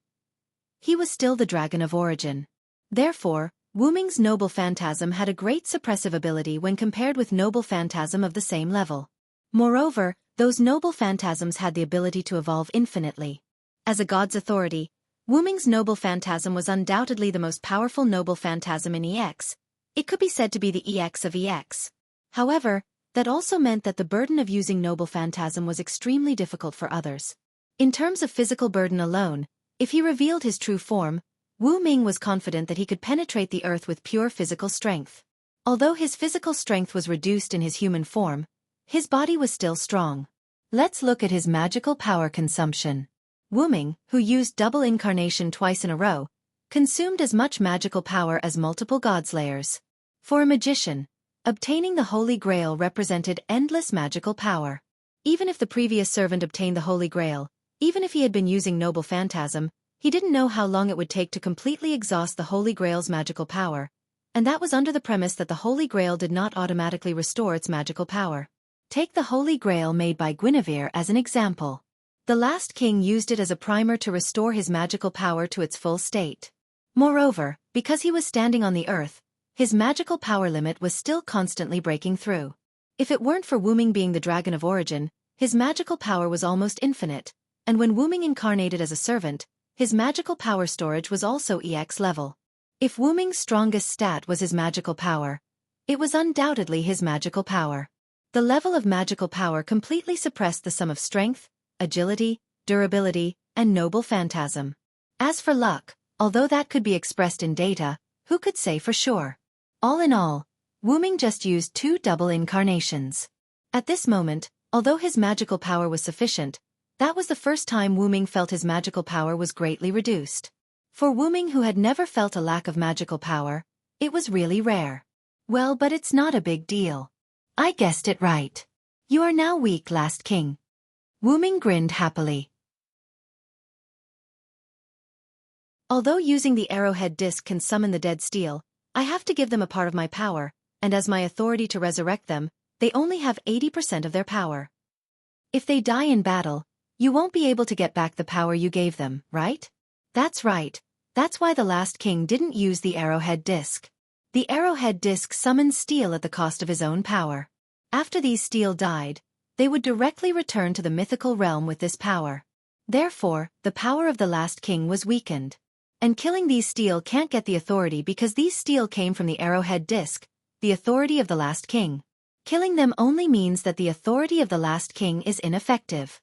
he was still the dragon of origin. Therefore, Wu Ming's noble phantasm had a great suppressive ability when compared with noble phantasm of the same level. Moreover, those noble phantasms had the ability to evolve infinitely. As a god's authority, Wu Ming's noble phantasm was undoubtedly the most powerful noble phantasm in EX. It could be said to be the EX of EX. However, that also meant that the burden of using noble phantasm was extremely difficult for others. In terms of physical burden alone, if he revealed his true form, Wu Ming was confident that he could penetrate the earth with pure physical strength. Although his physical strength was reduced in his human form, his body was still strong. Let's look at his magical power consumption. Wu Ming, who used double incarnation twice in a row, consumed as much magical power as multiple godslayers. For a magician, obtaining the Holy Grail represented endless magical power. Even if the previous servant obtained the Holy Grail, even if he had been using Noble Phantasm, he didn't know how long it would take to completely exhaust the Holy Grail's magical power, and that was under the premise that the Holy Grail did not automatically restore its magical power. Take the Holy Grail made by Guinevere as an example. The last king used it as a primer to restore his magical power to its full state. Moreover, because he was standing on the earth, his magical power limit was still constantly breaking through. If it weren't for Wu Ming being the dragon of origin, his magical power was almost infinite, and when Wu Ming incarnated as a servant, his magical power storage was also EX level. If Wu Ming's strongest stat was his magical power, it was undoubtedly his magical power. The level of magical power completely suppressed the sum of strength, agility, durability, and noble phantasm. As for luck, although that could be expressed in data, who could say for sure? All in all, Wu Ming just used 2 double incarnations. At this moment, although his magical power was sufficient, that was the first time Wu Ming felt his magical power was greatly reduced. For Wu Ming, who had never felt a lack of magical power, it was really rare. Well, but it's not a big deal. I guessed it right. You are now weak, last king. Wu Ming grinned happily. Although using the arrowhead disc can summon the dead steel, I have to give them a part of my power, and as my authority to resurrect them, they only have 80% of their power. If they die in battle, you won't be able to get back the power you gave them, right? That's right. That's why the last king didn't use the arrowhead disc. The arrowhead disc summoned steel at the cost of his own power. After these steel died, they would directly return to the mythical realm with this power. Therefore, the power of the last king was weakened. And killing these steel can't get the authority because these steel came from the arrowhead disc, the authority of the last king. Killing them only means that the authority of the last king is ineffective.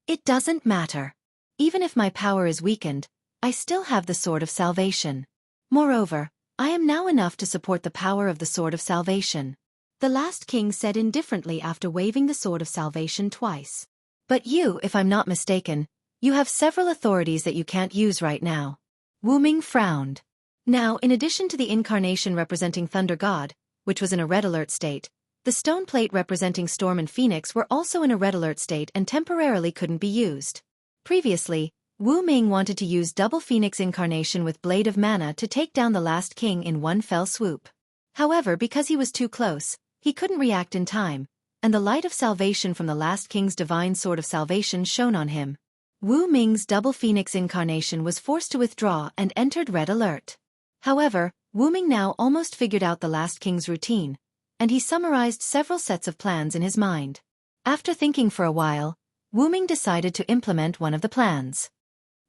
It doesn't matter. Even if my power is weakened, I still have the Sword of Salvation. Moreover, I am now enough to support the power of the Sword of Salvation. The last king said indifferently after waving the Sword of Salvation twice. But you, if I'm not mistaken, you have several authorities that you can't use right now. Wu Ming frowned. Now, in addition to the incarnation representing Thunder God, which was in a red alert state, the stone plate representing Storm and Phoenix were also in a red alert state and temporarily couldn't be used. Previously, Wu Ming wanted to use double Phoenix incarnation with Blade of Mana to take down the last king in one fell swoop. However, because he was too close, he couldn't react in time, and the light of salvation from the last king's divine Sword of Salvation shone on him. Wu Ming's double Phoenix incarnation was forced to withdraw and entered red alert. However, Wu Ming now almost figured out the last king's routine, and he summarized several sets of plans in his mind. After thinking for a while, Wu Ming decided to implement one of the plans.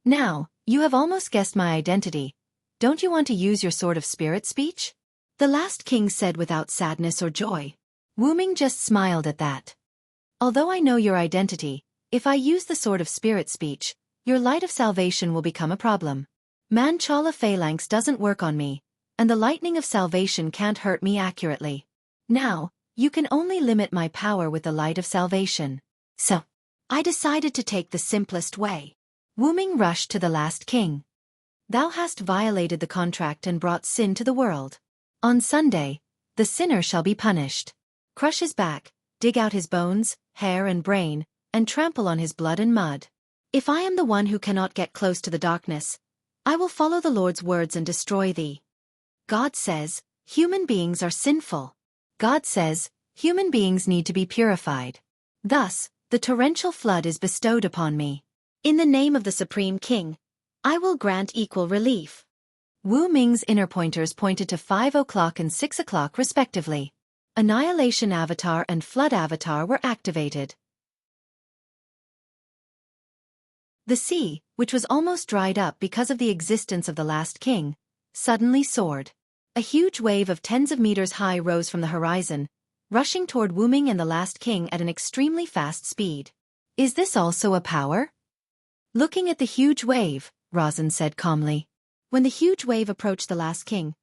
Now, you have almost guessed my identity. Don't you want to use your Sword of Spirit speech? The last king said without sadness or joy. Wu Ming just smiled at that. Although I know your identity, if I use the Sword of Spirit speech, your light of salvation will become a problem. Manchala Phalanx doesn't work on me, and the lightning of salvation can't hurt me accurately. Now, you can only limit my power with the light of salvation. So, I decided to take the simplest way. Wu Ming rushed to the last king. Thou hast violated the contract and brought sin to the world. On Sunday, the sinner shall be punished. Crush his back, dig out his bones, hair and brain, and trample on his blood and mud. If I am the one who cannot get close to the darkness, I will follow the Lord's words and destroy thee. God says, human beings are sinful. God says, human beings need to be purified. Thus, the torrential flood is bestowed upon me. In the name of the Supreme King, I will grant equal relief. Wu Ming's inner pointers pointed to 5 o'clock and 6 o'clock respectively. Annihilation Avatar and Flood Avatar were activated. The sea, which was almost dried up because of the existence of the last king, suddenly soared. A huge wave of tens of meters high rose from the horizon, rushing toward Wu Ming and the last king at an extremely fast speed. Is this also a power? Looking at the huge wave, Razin said calmly. When the huge wave approached the last king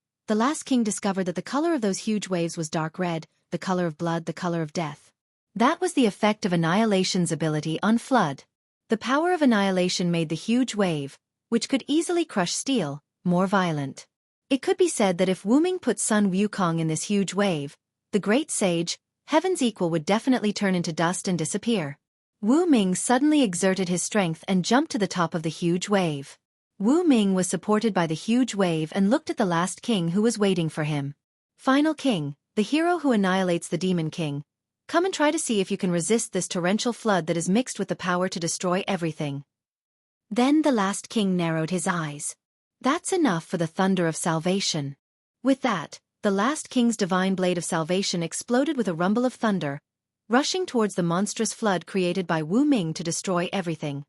discovered that the color of those huge waves was dark red, the color of blood, the color of death. That was the effect of Annihilation's ability on Flood. The power of Annihilation made the huge wave, which could easily crush steel, more violent. It could be said that if Wu Ming put Sun Wukong in this huge wave, the great sage, heaven's equal, would definitely turn into dust and disappear. Wu Ming suddenly exerted his strength and jumped to the top of the huge wave. Wu Ming was supported by the huge wave and looked at the last king who was waiting for him. Final king, the hero who annihilates the demon king, come and try to see if you can resist this torrential flood that is mixed with the power to destroy everything. Then the last king narrowed his eyes. That's enough for the thunder of salvation. With that, the last king's divine blade of salvation exploded with a rumble of thunder, rushing towards the monstrous flood created by Wu Ming to destroy everything.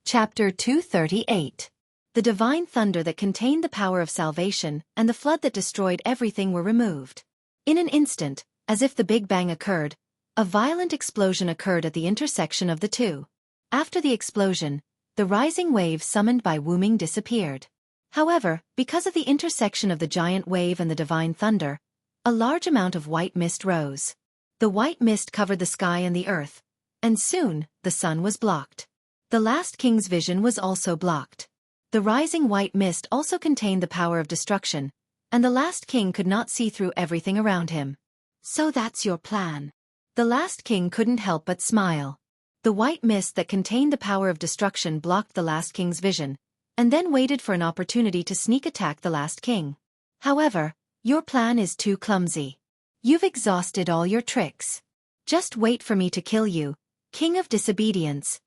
Chapter 238. The divine thunder that contained the power of salvation and the flood that destroyed everything were removed. In an instant, as if the Big Bang occurred, a violent explosion occurred at the intersection of the two. After the explosion, the rising wave summoned by Wu Ming disappeared. However, because of the intersection of the giant wave and the divine thunder, a large amount of white mist rose. The white mist covered the sky and the earth, and soon, the sun was blocked. The last king's vision was also blocked. The rising white mist also contained the power of destruction, and the last king could not see through everything around him. So that's your plan. The last king couldn't help but smile. The white mist that contained the power of destruction blocked the last king's vision, and then waited for an opportunity to sneak attack the last king. However, your plan is too clumsy. You've exhausted all your tricks. Just wait for me to kill you, King of Disobedience.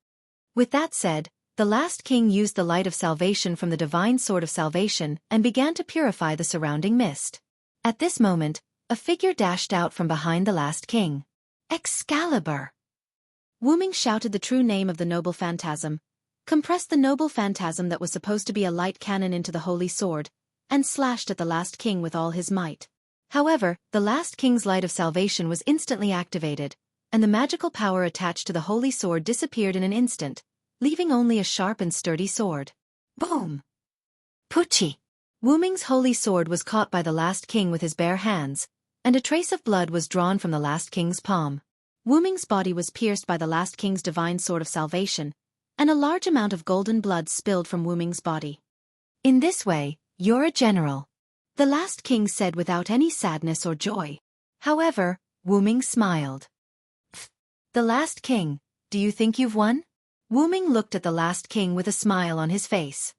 With that said, the last king used the light of salvation from the divine sword of salvation and began to purify the surrounding mist. At this moment, a figure dashed out from behind the last king. Excalibur! Wu Ming shouted the true name of the noble phantasm, compressed the noble phantasm that was supposed to be a light cannon into the holy sword, and slashed at the last king with all his might. However, the last king's light of salvation was instantly activated, and the magical power attached to the holy sword disappeared in an instant, leaving only a sharp and sturdy sword. Boom! Pucci! Wu Ming's holy sword was caught by the last king with his bare hands, and a trace of blood was drawn from the last king's palm. Wu Ming's body was pierced by the last king's divine sword of salvation, and a large amount of golden blood spilled from Wu Ming's body. In this way, you're a general, the last king said without any sadness or joy. However, Wu Ming smiled. The last king, do you think you've won? Wu Ming looked at the last king with a smile on his face.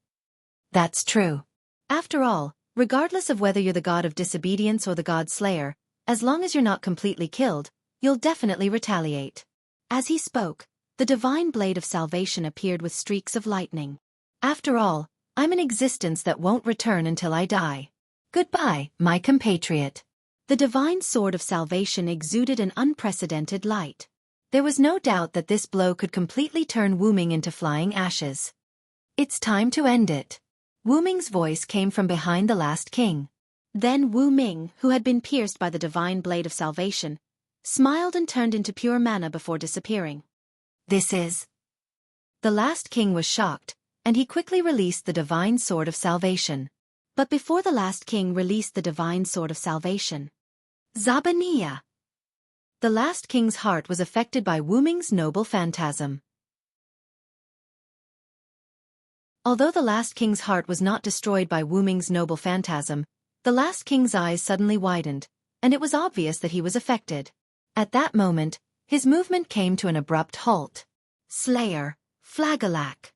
That's true. After all, regardless of whether you're the god of disobedience or the god slayer, as long as you're not completely killed, you'll definitely retaliate. As he spoke, the divine blade of salvation appeared with streaks of lightning. After all, I'm an existence that won't return until I die. Goodbye, my compatriot. The divine sword of salvation exuded an unprecedented light. There was no doubt that this blow could completely turn Wu Ming into flying ashes. It's time to end it. Wu Ming's voice came from behind the last king. Then Wu Ming, who had been pierced by the divine blade of salvation, smiled and turned into pure mana before disappearing. This is... The last king was shocked, and he quickly released the divine sword of salvation. But before the last king released the divine sword of salvation, Zabaniya. The last king's heart was affected by Wu Ming's noble phantasm. Although the last king's heart was not destroyed by Wu Ming's noble phantasm, the last king's eyes suddenly widened, and it was obvious that he was affected. At that moment, his movement came to an abrupt halt. Slayer, Flagalak.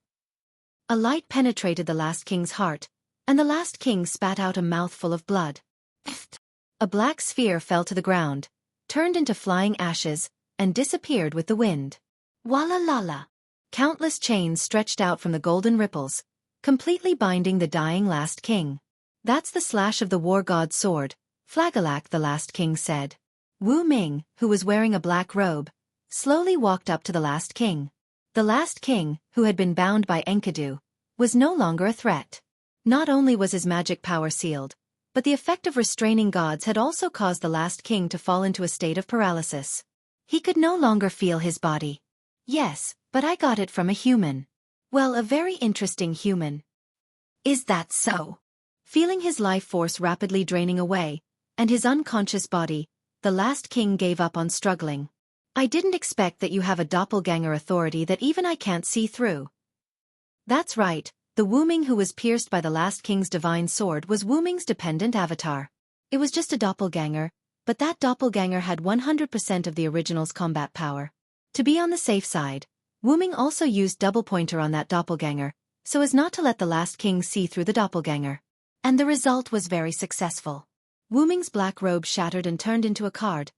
A light penetrated the last king's heart, and the last king spat out a mouthful of blood. A black sphere fell to the ground, turned into flying ashes, and disappeared with the wind. Walla lala. Countless chains stretched out from the golden ripples, completely binding the dying last king. That's the slash of the war god's sword, Flagalak, the last king said. Wu Ming, who was wearing a black robe, slowly walked up to the last king. The last king, who had been bound by Enkidu, was no longer a threat. Not only was his magic power sealed, but the effect of restraining gods had also caused the last king to fall into a state of paralysis. He could no longer feel his body. Yes, but I got it from a human. Well, a very interesting human. Is that so? Feeling his life force rapidly draining away, and his unconscious body, the last king gave up on struggling. I didn't expect that you have a doppelganger authority that even I can't see through. That's right, the Wu Ming who was pierced by the last king's divine sword was Wu Ming's dependent avatar. It was just a doppelganger, but that doppelganger had 100% of the original's combat power. To be on the safe side, Wu Ming also used double pointer on that doppelganger, so as not to let the last king see through the doppelganger. And the result was very successful. Wu Ming's black robe shattered and turned into a card.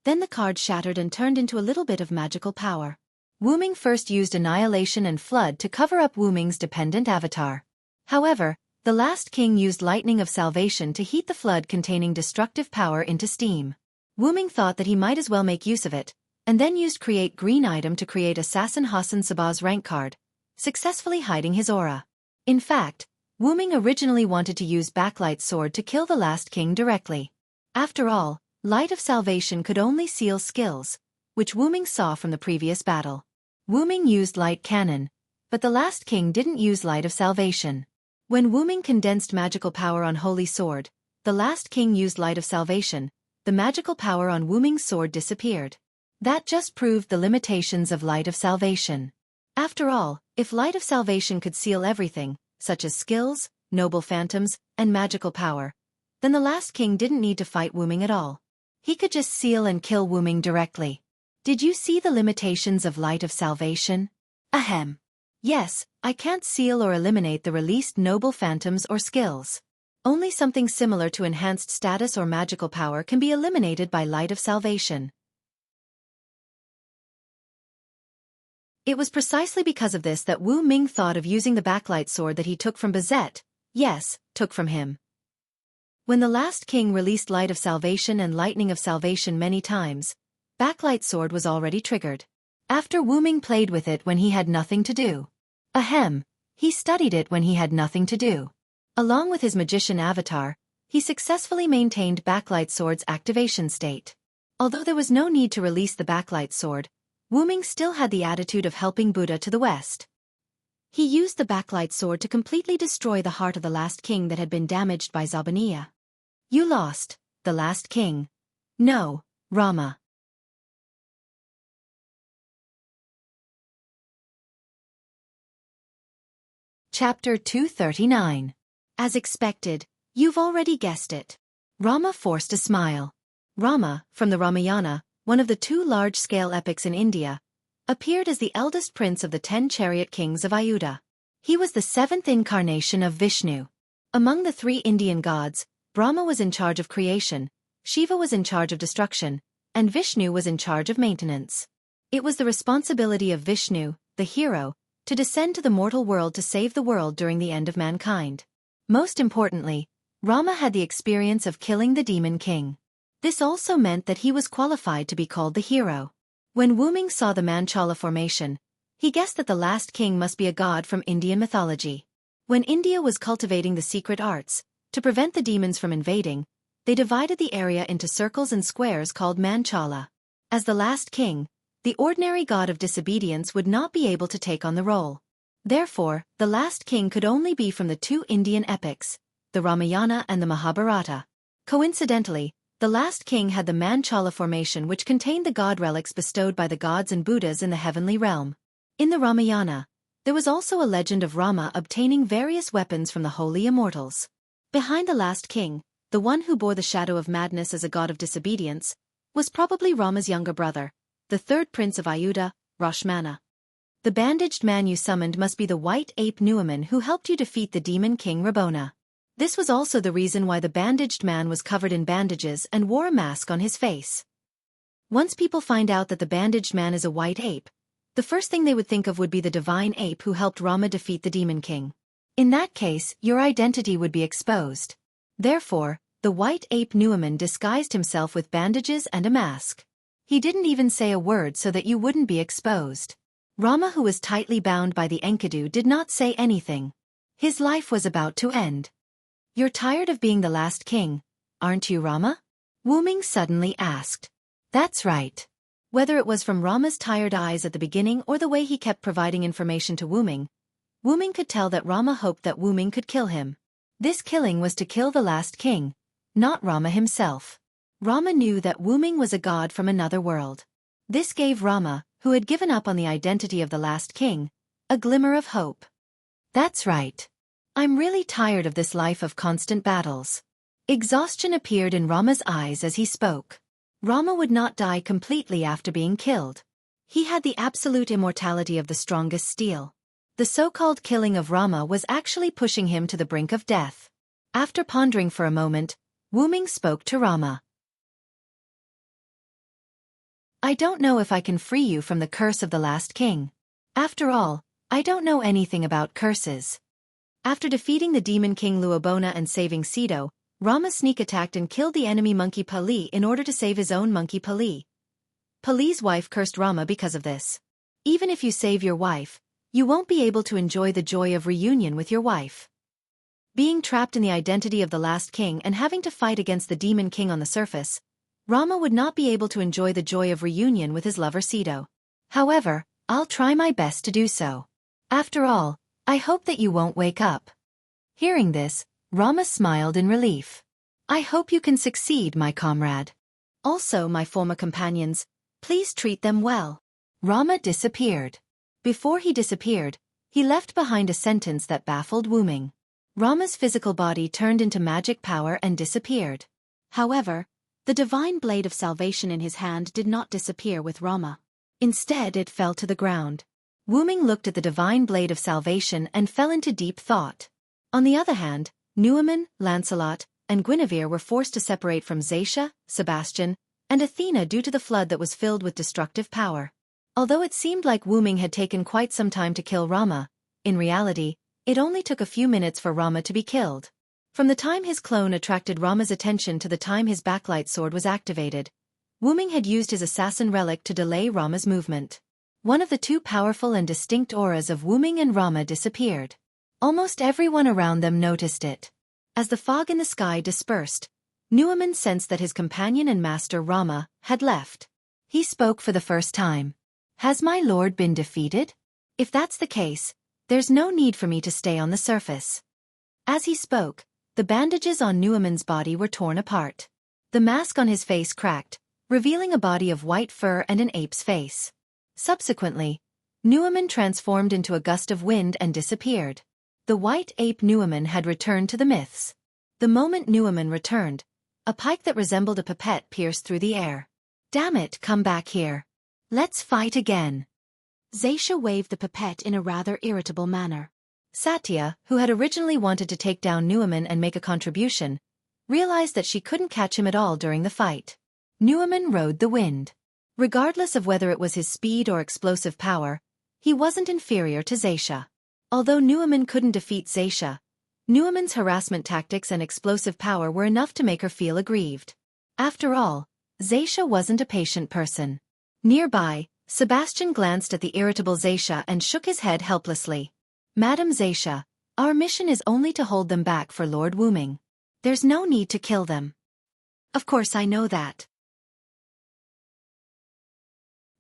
Then the card shattered and turned into a little bit of magical power. Wu Ming first used Annihilation and Flood to cover up Wu Ming's dependent avatar. However, the last king used Lightning of Salvation to heat the flood containing destructive power into steam. Wu Ming thought that he might as well make use of it, and then used Create Green item to create Assassin Hassan Sabah's rank card, successfully hiding his aura. In fact, Wu Ming originally wanted to use Backlight Sword to kill the last king directly. After all, Light of Salvation could only seal skills, which Wu Ming saw from the previous battle. Wu Ming used Light Cannon, but the last king didn't use Light of Salvation. When Wu Ming condensed magical power on Holy Sword, the last king used Light of Salvation, the magical power on Wu Ming's sword disappeared. That just proved the limitations of Light of Salvation. After all, if Light of Salvation could seal everything, such as skills, noble phantoms, and magical power, then the last king didn't need to fight Wu Ming at all. He could just seal and kill Wu Ming directly. Did you see the limitations of Light of Salvation? Ahem. Yes, I can't seal or eliminate the released noble phantoms or skills. Only something similar to enhanced status or magical power can be eliminated by Light of Salvation. It was precisely because of this that Wu Ming thought of using the backlight sword that he took from Bazette. Yes, took from him. When the last king released Light of Salvation and Lightning of Salvation many times, Backlight Sword was already triggered. After Wu Ming played with it when he had nothing to do. Ahem, he studied it when he had nothing to do. Along with his magician avatar, he successfully maintained Backlight Sword's activation state. Although there was no need to release the Backlight Sword, Wu Ming still had the attitude of helping Buddha to the west. He used the Backlight Sword to completely destroy the heart of the last king that had been damaged by Zabaniya. You lost, the last king. No, Rama. Chapter 239. As expected, you've already guessed it. Rama forced a smile. Rama, from the Ramayana, one of the two large-scale epics in India, appeared as the eldest prince of the 10 chariot kings of Ayudha. He was the 7th incarnation of Vishnu. Among the 3 Indian gods, Brahma was in charge of creation, Shiva was in charge of destruction, and Vishnu was in charge of maintenance. It was the responsibility of Vishnu, the hero, to descend to the mortal world to save the world during the end of mankind. Most importantly, Rama had the experience of killing the demon king. This also meant that he was qualified to be called the hero. When Wu Ming saw the Manchala formation, he guessed that the last king must be a god from Indian mythology. When India was cultivating the secret arts, to prevent the demons from invading, they divided the area into circles and squares called Manchala. As the last king, the ordinary god of disobedience would not be able to take on the role. Therefore, the last king could only be from the 2 Indian epics, the Ramayana and the Mahabharata. Coincidentally, The last king had the Manchala formation, which contained the god relics bestowed by the gods and Buddhas in the heavenly realm. In the Ramayana, there was also a legend of Rama obtaining various weapons from the holy immortals. Behind the last king, the one who bore the shadow of madness as a god of disobedience, was probably Rama's younger brother, the third prince of Ayodhya, Rashmana. The bandaged man you summoned must be the white ape Nuaman who helped you defeat the demon king Rabona. This was also the reason why the bandaged man was covered in bandages and wore a mask on his face. Once people find out that the bandaged man is a white ape, the first thing they would think of would be the divine ape who helped Rama defeat the demon king. In that case, your identity would be exposed. Therefore, the white ape Nuaman disguised himself with bandages and a mask. He didn't even say a word so that you wouldn't be exposed. Rama, who was tightly bound by the Enkidu, did not say anything. His life was about to end. "You're tired of being the last king, aren't you, Rama?" Wu Ming suddenly asked. That's right. Whether it was from Rama's tired eyes at the beginning or the way he kept providing information to Wu Ming could tell that Rama hoped that Wu Ming could kill him. This killing was to kill the last king, not Rama himself. Rama knew that Wu Ming was a god from another world. This gave Rama, who had given up on the identity of the last king, a glimmer of hope. That's right. I'm really tired of this life of constant battles. Exhaustion appeared in Rama's eyes as he spoke. Rama would not die completely after being killed. He had the absolute immortality of the strongest steel. The so-called killing of Rama was actually pushing him to the brink of death. After pondering for a moment, Wu Ming spoke to Rama. I don't know if I can free you from the curse of the last king. After all, I don't know anything about curses. After defeating the demon king Luobona and saving Sido, Rama sneak attacked and killed the enemy monkey Pali in order to save his own monkey Pali. Pali's wife cursed Rama because of this. Even if you save your wife, you won't be able to enjoy the joy of reunion with your wife. Being trapped in the identity of the last king and having to fight against the demon king on the surface, Rama would not be able to enjoy the joy of reunion with his lover Sido. However, I'll try my best to do so. After all, I hope that you won't wake up. Hearing this, Rama smiled in relief. I hope you can succeed, my comrade. Also, my former companions, please treat them well. Rama disappeared. Before he disappeared, he left behind a sentence that baffled Wu Ming. Rama's physical body turned into magic power and disappeared. However, the divine blade of salvation in his hand did not disappear with Rama. Instead, it fell to the ground. Wu Ming looked at the divine blade of salvation and fell into deep thought. On the other hand, Nuaman, Lancelot, and Guinevere were forced to separate from Zaisha, Sebastian, and Athena due to the flood that was filled with destructive power. Although it seemed like Wu Ming had taken quite some time to kill Rama, in reality, it only took a few minutes for Rama to be killed. From the time his clone attracted Rama's attention to the time his backlight sword was activated, Wu Ming had used his assassin relic to delay Rama's movement. One of the two powerful and distinct auras of Wu Ming and Rama disappeared. Almost everyone around them noticed it. As the fog in the sky dispersed, Nuaman sensed that his companion and master Rama had left. He spoke for the first time. Has my lord been defeated? If that's the case, there's no need for me to stay on the surface. As he spoke, the bandages on Nuaman's body were torn apart. The mask on his face cracked, revealing a body of white fur and an ape's face. Subsequently, Nuaman transformed into a gust of wind and disappeared. The white ape Nuaman had returned to the myths. The moment Nuaman returned, a pike that resembled a pipette pierced through the air. Damn it, come back here. Let's fight again. Zaisha waved the pipette in a rather irritable manner. Satya, who had originally wanted to take down Nuaman and make a contribution, realized that she couldn't catch him at all during the fight. Nuaman rode the wind. Regardless of whether it was his speed or explosive power, he wasn't inferior to Zaisha. Although Nuaman couldn't defeat Zaisha, Nuaman's harassment tactics and explosive power were enough to make her feel aggrieved. After all, Zaisha wasn't a patient person. Nearby, Sebastian glanced at the irritable Zaisha and shook his head helplessly. Madam Zaisha, our mission is only to hold them back for Lord Wu Ming. There's no need to kill them. Of course I know that.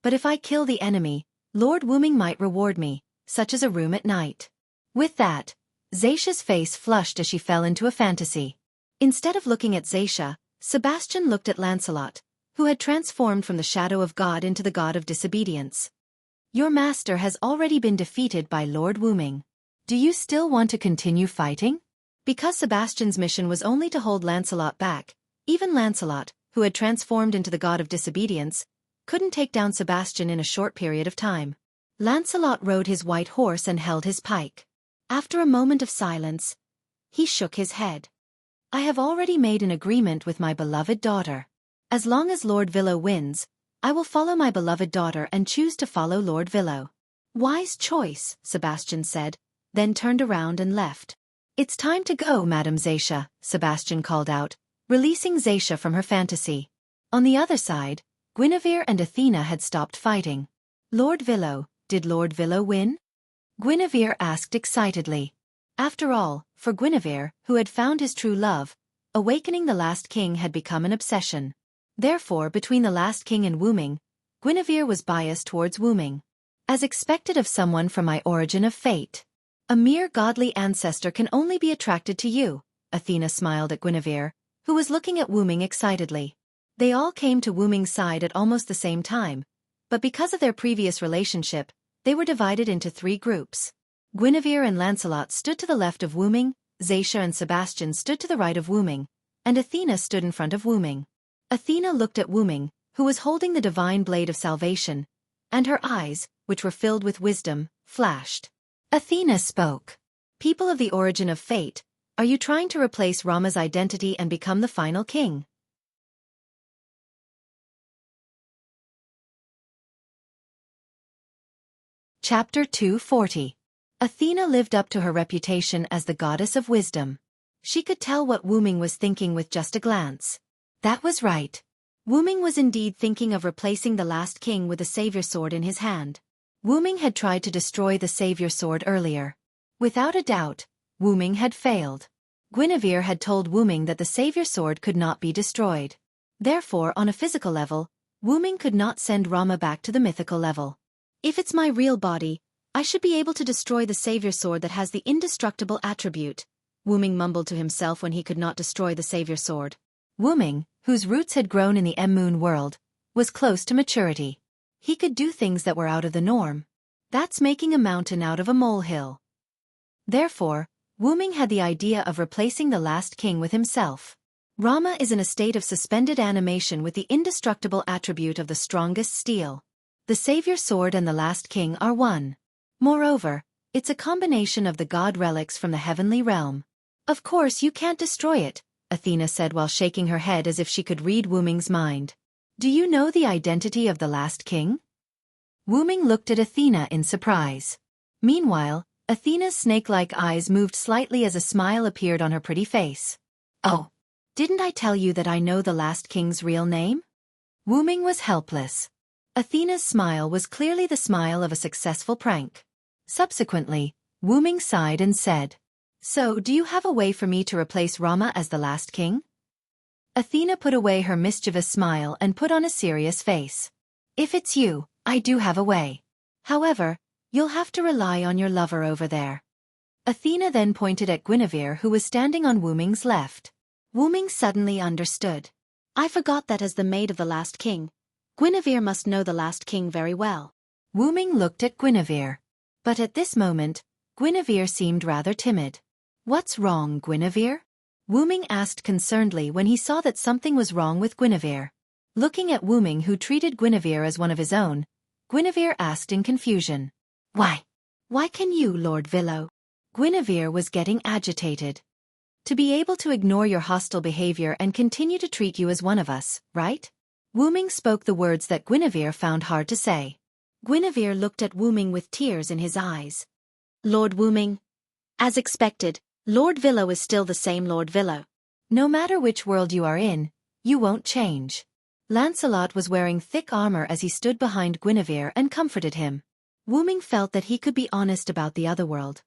But if I kill the enemy, Lord Wu Ming might reward me, such as a room at night. With that, Zaisha's face flushed as she fell into a fantasy. Instead of looking at Zaisha, Sebastian looked at Lancelot, who had transformed from the shadow of God into the god of disobedience. Your master has already been defeated by Lord Wuming. Do you still want to continue fighting? Because Sebastian's mission was only to hold Lancelot back, even Lancelot, who had transformed into the god of disobedience, couldn't take down Sebastian in a short period of time. Lancelot rode his white horse and held his pike. After a moment of silence, he shook his head. I have already made an agreement with my beloved daughter. As long as Lord Villo wins, I will follow my beloved daughter and choose to follow Lord Villo. Wise choice, Sebastian said, then turned around and left. It's time to go, Madame Zaisha, Sebastian called out, releasing Zaisha from her fantasy. On the other side, Guinevere and Athena had stopped fighting. Lord Villo, did Lord Villo win? Guinevere asked excitedly. After all, for Guinevere, who had found his true love, awakening the last king had become an obsession. Therefore, between the last king and Wuming, Guinevere was biased towards Wuming. As expected of someone from my origin of fate. A mere godly ancestor can only be attracted to you, Athena smiled at Guinevere, who was looking at Wuming excitedly. They all came to Wuming's side at almost the same time, but because of their previous relationship, they were divided into 3 groups. Guinevere and Lancelot stood to the left of Wuming, Zaisha and Sebastian stood to the right of Wuming, and Athena stood in front of Wuming. Athena looked at Wuming, who was holding the divine blade of salvation, and her eyes, which were filled with wisdom, flashed. Athena spoke. People of the origin of fate, are you trying to replace Rama's identity and become the final king? Chapter 240. Athena lived up to her reputation as the goddess of wisdom. She could tell what Wuming was thinking with just a glance. That was right. Wuming was indeed thinking of replacing the last king with a savior sword in his hand. Wuming had tried to destroy the savior sword earlier. Without a doubt, Wuming had failed. Guinevere had told Wuming that the savior sword could not be destroyed. Therefore, on a physical level, Wuming could not send Rama back to the mythical level. If it's my real body, I should be able to destroy the savior sword that has the indestructible attribute, Wuming mumbled to himself when he could not destroy the savior sword. Wuming, whose roots had grown in the M-Moon world, was close to maturity. He could do things that were out of the norm. That's making a mountain out of a molehill. Therefore, Wuming had the idea of replacing the last king with himself. Rama is in a state of suspended animation with the indestructible attribute of the strongest steel. The savior sword and the last king are one. Moreover, it's a combination of the god relics from the heavenly realm. Of course you can't destroy it, Athena said while shaking her head as if she could read Wuming's mind. Do you know the identity of the last king? Wuming looked at Athena in surprise. Meanwhile, Athena's snake-like eyes moved slightly as a smile appeared on her pretty face. Oh, didn't I tell you that I know the last king's real name? Wuming was helpless. Athena's smile was clearly the smile of a successful prank. Subsequently, Wuming sighed and said, So, do you have a way for me to replace Rama as the last king? Athena put away her mischievous smile and put on a serious face. If it's you, I do have a way. However, you'll have to rely on your lover over there. Athena then pointed at Guinevere, who was standing on Wuming's left. Wuming suddenly understood. I forgot that as the maid of the last king, Guinevere must know the last king very well. Wuming looked at Guinevere. But at this moment, Guinevere seemed rather timid. What's wrong, Guinevere? Wuming asked concernedly when he saw that something was wrong with Guinevere. Looking at Wuming, who treated Guinevere as one of his own, Guinevere asked in confusion. Why? Why can you, Lord Villo? Guinevere was getting agitated. To be able to ignore your hostile behavior and continue to treat you as one of us, right? Wuming spoke the words that Guinevere found hard to say. Guinevere looked at Wuming with tears in his eyes. Lord Wuming. As expected, Lord Villo is still the same Lord Villo. No matter which world you are in, you won't change. Lancelot was wearing thick armor as he stood behind Guinevere and comforted him. Wuming felt that he could be honest about the other world.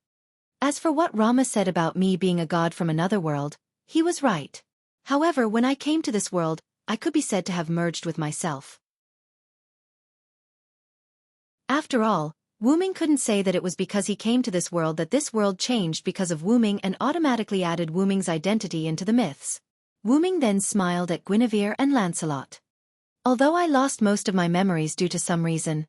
As for what Rama said about me being a god from another world, he was right. However, when I came to this world, I could be said to have merged with myself. After all, Wuming couldn't say that it was because he came to this world that this world changed because of Wuming and automatically added Wuming's identity into the myths. Wu Ming then smiled at Guinevere and Lancelot. Although I lost most of my memories due to some reason,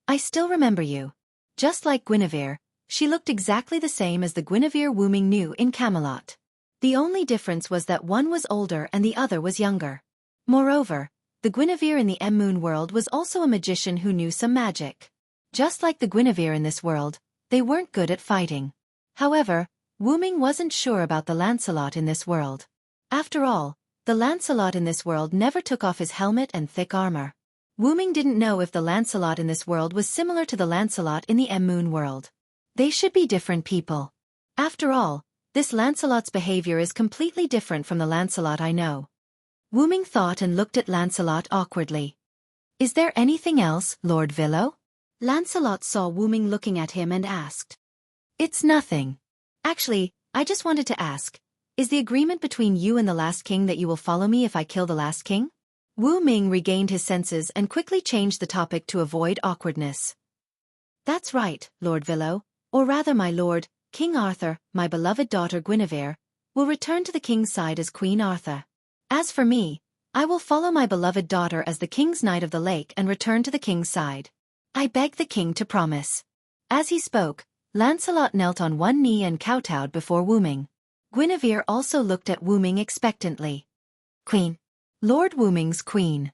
I still remember you. Just like Guinevere, she looked exactly the same as the Guinevere Wu Ming knew in Camelot. The only difference was that one was older and the other was younger. Moreover, the Guinevere in the Moon world was also a magician who knew some magic. Just like the Guinevere in this world, they weren't good at fighting. However, Wu Ming wasn't sure about the Lancelot in this world. After all, the Lancelot in this world never took off his helmet and thick armor. Wu Ming didn't know if the Lancelot in this world was similar to the Lancelot in the Moon world. They should be different people. After all, this Lancelot's behavior is completely different from the Lancelot I know. Wu Ming thought and looked at Lancelot awkwardly. Is there anything else, Lord Villo? Lancelot saw Wu Ming looking at him and asked. It's nothing. Actually, I just wanted to ask, is the agreement between you and the last king that you will follow me if I kill the last king? Wu Ming regained his senses and quickly changed the topic to avoid awkwardness. That's right, Lord Villo, or rather my lord, King Arthur, my beloved daughter Guinevere, will return to the king's side as Queen Arthur. As for me, I will follow my beloved daughter as the king's knight of the lake and return to the king's side. I beg the king to promise. As he spoke, Lancelot knelt on one knee and kowtowed before Wu Ming. Guinevere also looked at Wu Ming expectantly. Queen. Lord Wu Ming's queen.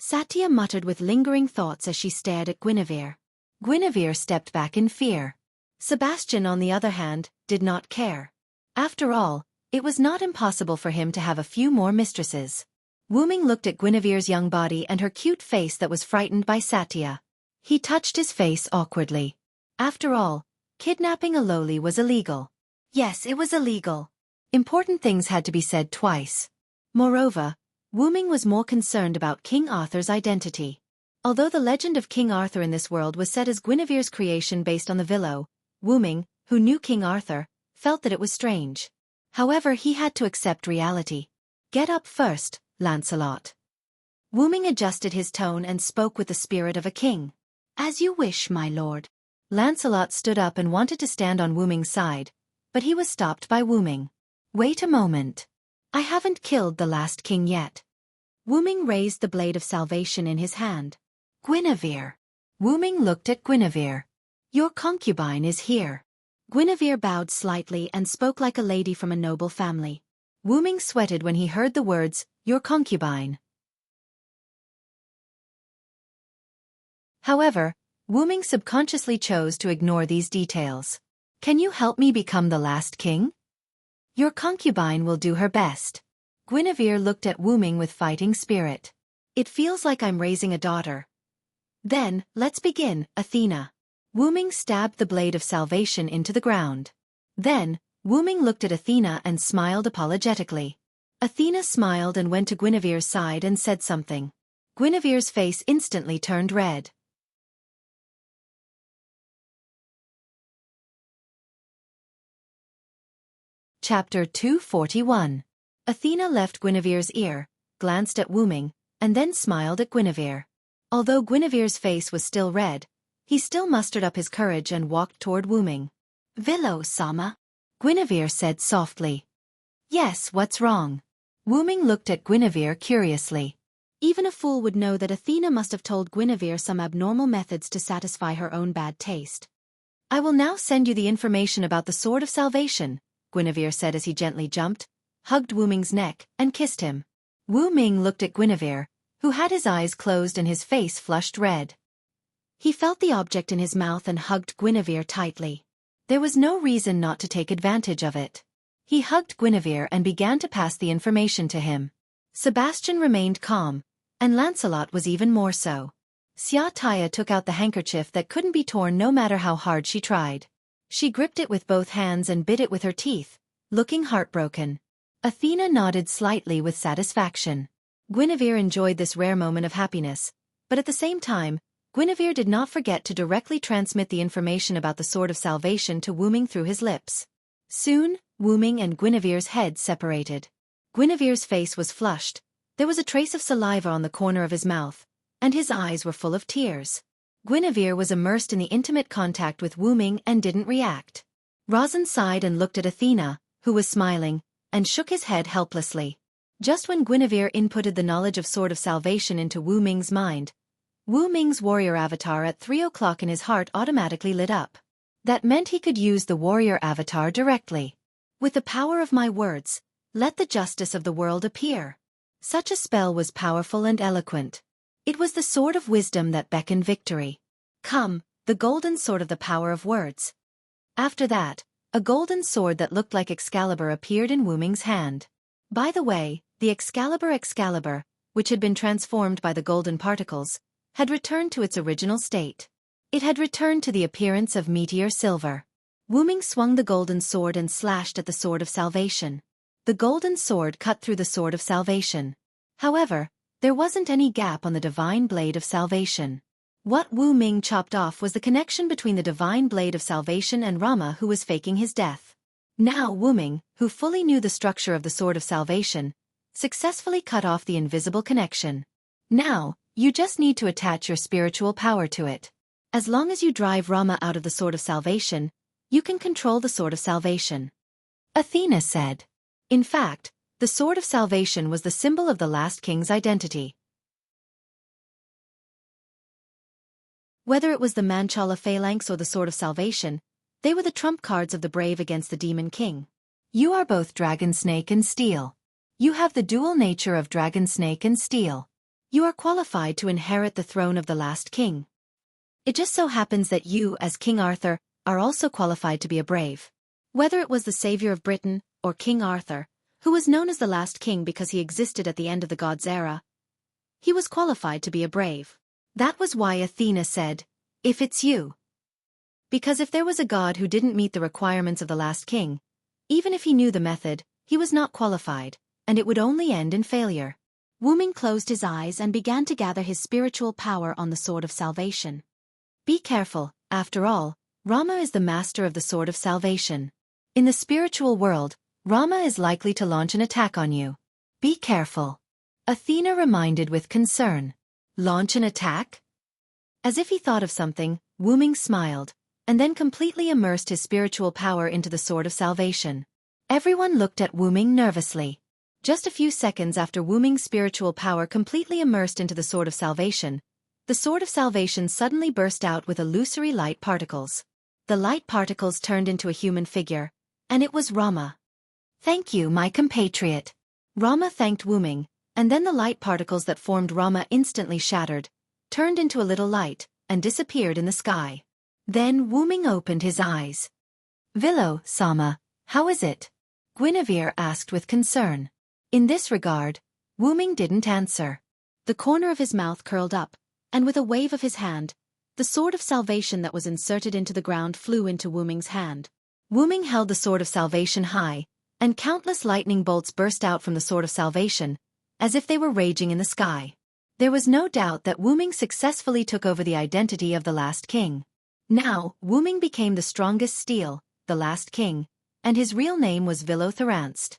Satya muttered with lingering thoughts as she stared at Guinevere. Guinevere stepped back in fear. Sebastian, on the other hand, did not care. After all, it was not impossible for him to have a few more mistresses. Wu Ming looked at Guinevere's young body and her cute face that was frightened by Satya. He touched his face awkwardly. After all, kidnapping a lowly was illegal. Yes, it was illegal. Important things had to be said twice. Moreover, Wu Ming was more concerned about King Arthur's identity. Although the legend of King Arthur in this world was set as Guinevere's creation based on the Villo, Wu Ming, who knew King Arthur, felt that it was strange. However, he had to accept reality. Get up first, Lancelot. Wu Ming adjusted his tone and spoke with the spirit of a king. As you wish, my lord. Lancelot stood up and wanted to stand on Wu Ming's side, but he was stopped by Wu Ming. Wait a moment. I haven't killed the last king yet. Wu Ming raised the blade of salvation in his hand. Guinevere. Wu Ming looked at Guinevere. Your concubine is here. Guinevere bowed slightly and spoke like a lady from a noble family. Wu Ming sweated when he heard the words, your concubine. However, Wu Ming subconsciously chose to ignore these details. Can you help me become the last king? Your concubine will do her best. Guinevere looked at Wu Ming with fighting spirit. It feels like I'm raising a daughter. Then, let's begin, Athena. Wu Ming stabbed the blade of salvation into the ground. Then, Wu Ming looked at Athena and smiled apologetically. Athena smiled and went to Guinevere's side and said something. Guinevere's face instantly turned red. Chapter 241. Athena left Guinevere's ear, glanced at Wu Ming, and then smiled at Guinevere. Although Guinevere's face was still red, he still mustered up his courage and walked toward Wu Ming. Villo-sama, Guinevere said softly. Yes, what's wrong? Wu Ming looked at Guinevere curiously. Even a fool would know that Athena must have told Guinevere some abnormal methods to satisfy her own bad taste. I will now send you the information about the Sword of Salvation, Guinevere said as he gently jumped, hugged Wu Ming's neck, and kissed him. Wu Ming looked at Guinevere, who had his eyes closed and his face flushed red. He felt the object in his mouth and hugged Guinevere tightly. There was no reason not to take advantage of it. He hugged Guinevere and began to pass the information to him. Sebastian remained calm, and Lancelot was even more so. Xiaofan took out the handkerchief that couldn't be torn no matter how hard she tried. She gripped it with both hands and bit it with her teeth, looking heartbroken. Athena nodded slightly with satisfaction. Guinevere enjoyed this rare moment of happiness, but at the same time, Guinevere did not forget to directly transmit the information about the Sword of Salvation to Wu Ming through his lips. Soon, Wu Ming and Guinevere's heads separated. Guinevere's face was flushed, there was a trace of saliva on the corner of his mouth, and his eyes were full of tears. Guinevere was immersed in the intimate contact with Wu Ming and didn't react. Razan sighed and looked at Athena, who was smiling, and shook his head helplessly. Just when Guinevere inputted the knowledge of Sword of Salvation into Wu Ming's mind, Wu Ming's warrior avatar at 3 o'clock in his heart automatically lit up. That meant he could use the warrior avatar directly. With the power of my words, let the justice of the world appear. Such a spell was powerful and eloquent. It was the sword of wisdom that beckoned victory. Come, the golden sword of the power of words. After that, a golden sword that looked like Excalibur appeared in Wu Ming's hand. By the way, the Excalibur, which had been transformed by the golden particles, had returned to its original state. It had returned to the appearance of meteor silver. Wu Ming swung the golden sword and slashed at the Sword of Salvation. The golden sword cut through the Sword of Salvation. However, there wasn't any gap on the divine blade of salvation. What Wu Ming chopped off was the connection between the divine blade of salvation and Rama, who was faking his death. Now Wu Ming, who fully knew the structure of the Sword of Salvation, successfully cut off the invisible connection. Now, you just need to attach your spiritual power to it. As long as you drive Rama out of the Sword of Salvation, you can control the Sword of Salvation. Athena said. In fact, the Sword of Salvation was the symbol of the last king's identity. Whether it was the Manchala phalanx or the Sword of Salvation, they were the trump cards of the brave against the Demon King. You are both Dragon Snake and Steel. You have the dual nature of Dragon Snake and Steel. You are qualified to inherit the throne of the last king. It just so happens that you, as King Arthur, are also qualified to be a brave. Whether it was the savior of Britain, or King Arthur, who was known as the last king because he existed at the end of the gods' era, he was qualified to be a brave. That was why Athena said, if it's you. Because if there was a god who didn't meet the requirements of the last king, even if he knew the method, he was not qualified, and it would only end in failure. Wu Ming closed his eyes and began to gather his spiritual power on the Sword of Salvation. Be careful, after all, Rama is the master of the Sword of Salvation. In the spiritual world, Rama is likely to launch an attack on you. Be careful. Athena reminded with concern. Launch an attack? As if he thought of something, Wu Ming smiled, and then completely immersed his spiritual power into the Sword of Salvation. Everyone looked at Wu Ming nervously. Just a few seconds after Wu Ming's spiritual power completely immersed into the Sword of Salvation, the Sword of Salvation suddenly burst out with illusory light particles. The light particles turned into a human figure, and it was Rama. Thank you, my compatriot. Rama thanked Wu Ming, and then the light particles that formed Rama instantly shattered, turned into a little light, and disappeared in the sky. Then Wu Ming opened his eyes. Vilo, Sama, how is it? Guinevere asked with concern. In this regard, Wu Ming didn't answer. The corner of his mouth curled up, and with a wave of his hand, the Sword of Salvation that was inserted into the ground flew into Wu Ming's hand. Wu Ming held the Sword of Salvation high, and countless lightning bolts burst out from the Sword of Salvation, as if they were raging in the sky. There was no doubt that Wu Ming successfully took over the identity of the last king. Now, Wu Ming became the strongest steel, the last king, and his real name was Tyrant.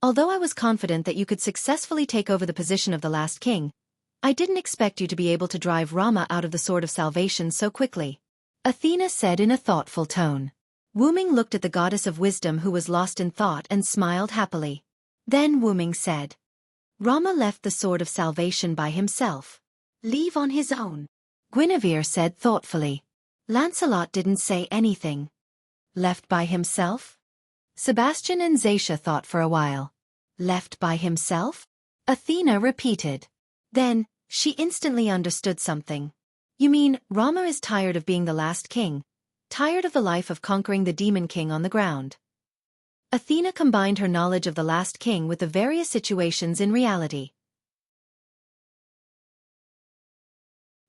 Although I was confident that you could successfully take over the position of the last king, I didn't expect you to be able to drive Rama out of the Sword of Salvation so quickly. Athena said in a thoughtful tone. Wu Ming looked at the goddess of wisdom who was lost in thought and smiled happily. Then Wu Ming said, Rama left the Sword of Salvation by himself. Leave on his own. Guinevere said thoughtfully. Lancelot didn't say anything. Left by himself? Sebastian and Zacia thought for a while. Left by himself? Athena repeated. Then, she instantly understood something. You mean, Rama is tired of being the last king, tired of the life of conquering the Demon King on the ground. Athena combined her knowledge of the last king with the various situations in reality.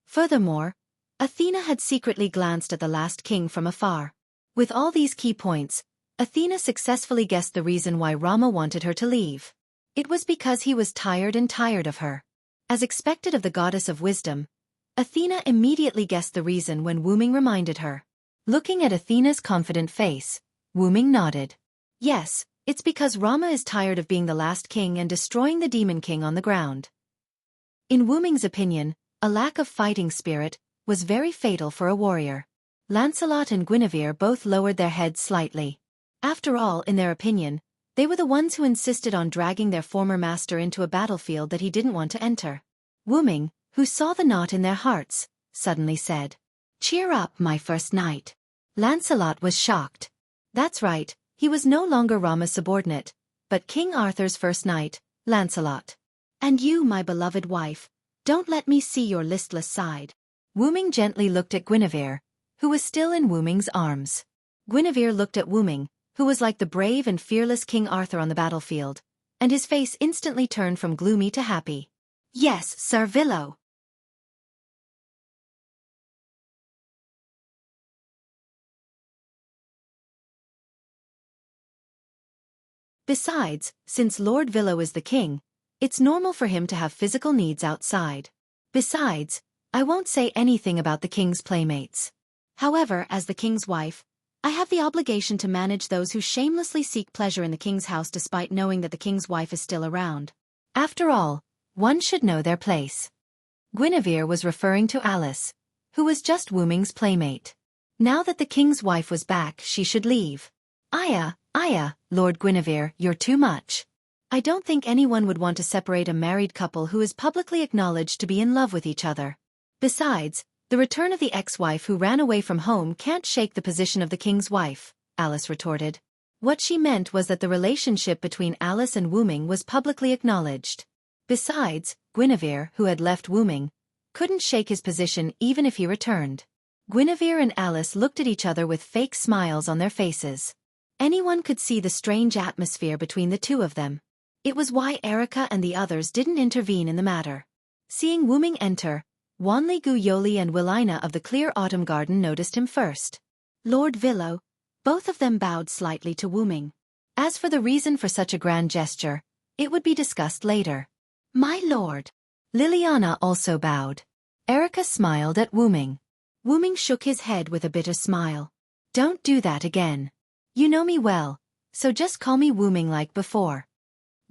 Furthermore, Athena had secretly glanced at the last king from afar. With all these key points, Athena successfully guessed the reason why Rama wanted her to leave. It was because he was tired of her. As expected of the goddess of wisdom, Athena immediately guessed the reason when Wu Ming reminded her. Looking at Athena's confident face, Wu Ming nodded. Yes, it's because Rama is tired of being the last king and destroying the Demon King on the ground. In Wu Ming's opinion, a lack of fighting spirit was very fatal for a warrior. Lancelot and Guinevere both lowered their heads slightly. After all, in their opinion, They were the ones who insisted on dragging their former master into a battlefield that he didn't want to enter. Wu Ming, who saw the knot in their hearts, suddenly said, "Cheer up, my first knight." Lancelot was shocked. That's right, he was no longer Rama's subordinate, but King Arthur's first knight, Lancelot. "And you, my beloved wife, don't let me see your listless side." Wu Ming gently looked at Guinevere, who was still in Wu Ming's arms. Guinevere looked at Wu Ming, who was like the brave and fearless King Arthur on the battlefield, and his face instantly turned from gloomy to happy. "Yes, Sir Villo." Besides, since Lord Villo is the king, it's normal for him to have physical needs outside. Besides, I won't say anything about the king's playmates. However, as the king's wife, I have the obligation to manage those who shamelessly seek pleasure in the king's house despite knowing that the king's wife is still around. After all, one should know their place. Guinevere was referring to Alice, who was just Wu Ming's playmate. Now that the king's wife was back, she should leave. Aya, Lord Guinevere, you're too much. I don't think anyone would want to separate a married couple who is publicly acknowledged to be in love with each other. Besides, the return of the ex-wife who ran away from home can't shake the position of the king's wife, Alice retorted. What she meant was that the relationship between Alice and Wu Ming was publicly acknowledged. Besides, Guinevere, who had left Wu Ming, couldn't shake his position even if he returned. Guinevere and Alice looked at each other with fake smiles on their faces. Anyone could see the strange atmosphere between the two of them. It was why Erica and the others didn't intervene in the matter. Seeing Wu Ming enter, Wanli Guyoli and Willina of the Clear Autumn Garden noticed him first. Lord Villo, both of them bowed slightly to Wu Ming. As for the reason for such a grand gesture, it would be discussed later. My lord. Liliana also bowed. Erica smiled at Wu Ming. Wu Ming shook his head with a bitter smile. Don't do that again. You know me well, so just call me Wu Ming like before.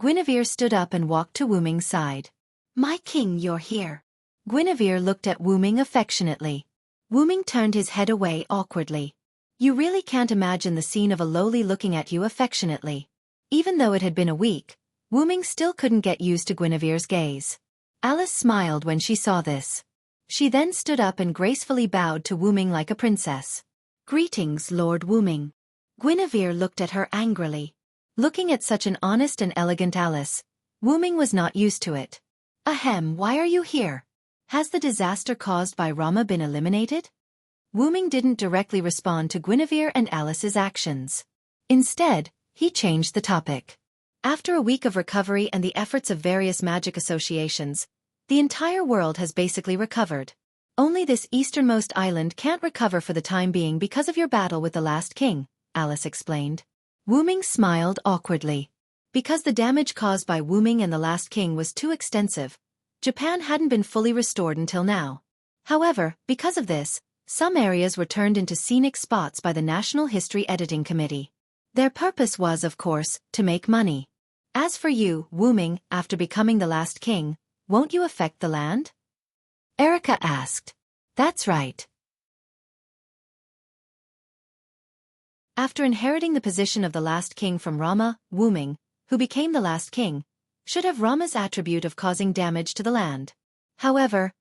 Guinevere stood up and walked to Wu Ming's side. My king, you're here. Guinevere looked at Wu Ming affectionately. Wu Ming turned his head away awkwardly. You really can't imagine the scene of a lowly looking at you affectionately. Even though it had been a week, Wu Ming still couldn't get used to Guinevere's gaze. Alice smiled when she saw this. She then stood up and gracefully bowed to Wu Ming like a princess. Greetings, Lord Wu Ming. Guinevere looked at her angrily. Looking at such an honest and elegant Alice, Wu Ming was not used to it. Ahem, why are you here? Has the disaster caused by Rama been eliminated? Wu Ming didn't directly respond to Guinevere and Alice's actions. Instead, he changed the topic. After a week of recovery and the efforts of various magic associations, the entire world has basically recovered. Only this easternmost island can't recover for the time being because of your battle with the last king, Alice explained. Wu Ming smiled awkwardly. Because the damage caused by Wu Ming and the last king was too extensive, Japan hadn't been fully restored until now. However, because of this, some areas were turned into scenic spots by the National History Editing Committee. Their purpose was, of course, to make money. As for you, Wu Ming, after becoming the last king, won't you affect the land? Erica asked. That's right. After inheriting the position of the last king from Rama, Wu Ming, who became the last king, should have Rama's attribute of causing damage to the land. However,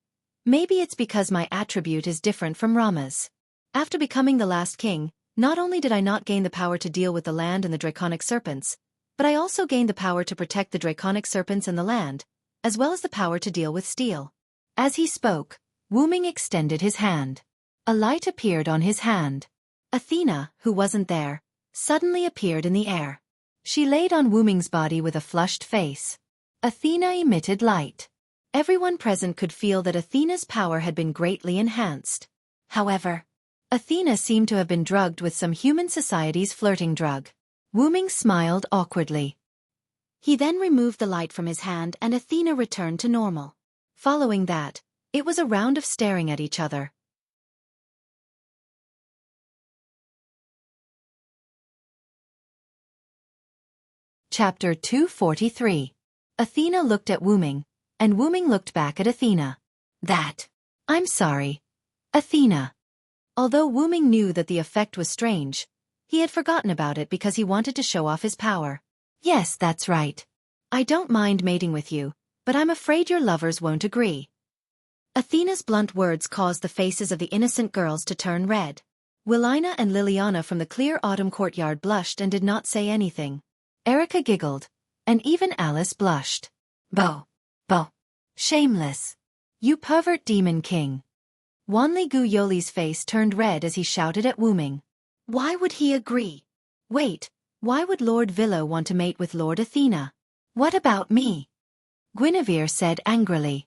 maybe it's because my attribute is different from Rama's. After becoming the last king, not only did I not gain the power to deal with the land and the draconic serpents, but I also gained the power to protect the draconic serpents and the land, as well as the power to deal with steel. As he spoke, Wu Ming extended his hand. A light appeared on his hand. Athena, who wasn't there, suddenly appeared in the air. She laid on Wu Ming's body with a flushed face. Athena emitted light. Everyone present could feel that Athena's power had been greatly enhanced. However, Athena seemed to have been drugged with some human society's flirting drug. Wu Ming smiled awkwardly. He then removed the light from his hand and Athena returned to normal. Following that, it was a round of staring at each other. Chapter 243. Athena looked at Wu Ming, and Wu Ming looked back at Athena. I'm sorry. Athena. Although Wu Ming knew that the effect was strange, he had forgotten about it because he wanted to show off his power. Yes, that's right. I don't mind mating with you, but I'm afraid your lovers won't agree. Athena's blunt words caused the faces of the innocent girls to turn red. Willina and Liliana from the clear autumn courtyard blushed and did not say anything. Erica giggled, and even Alice blushed. Bo. Shameless. You pervert demon king. Wanli Gu Yoli's face turned red as he shouted at Wu Ming. Why would he agree? Wait, why would Lord Villo want to mate with Lord Athena? What about me? Guinevere said angrily.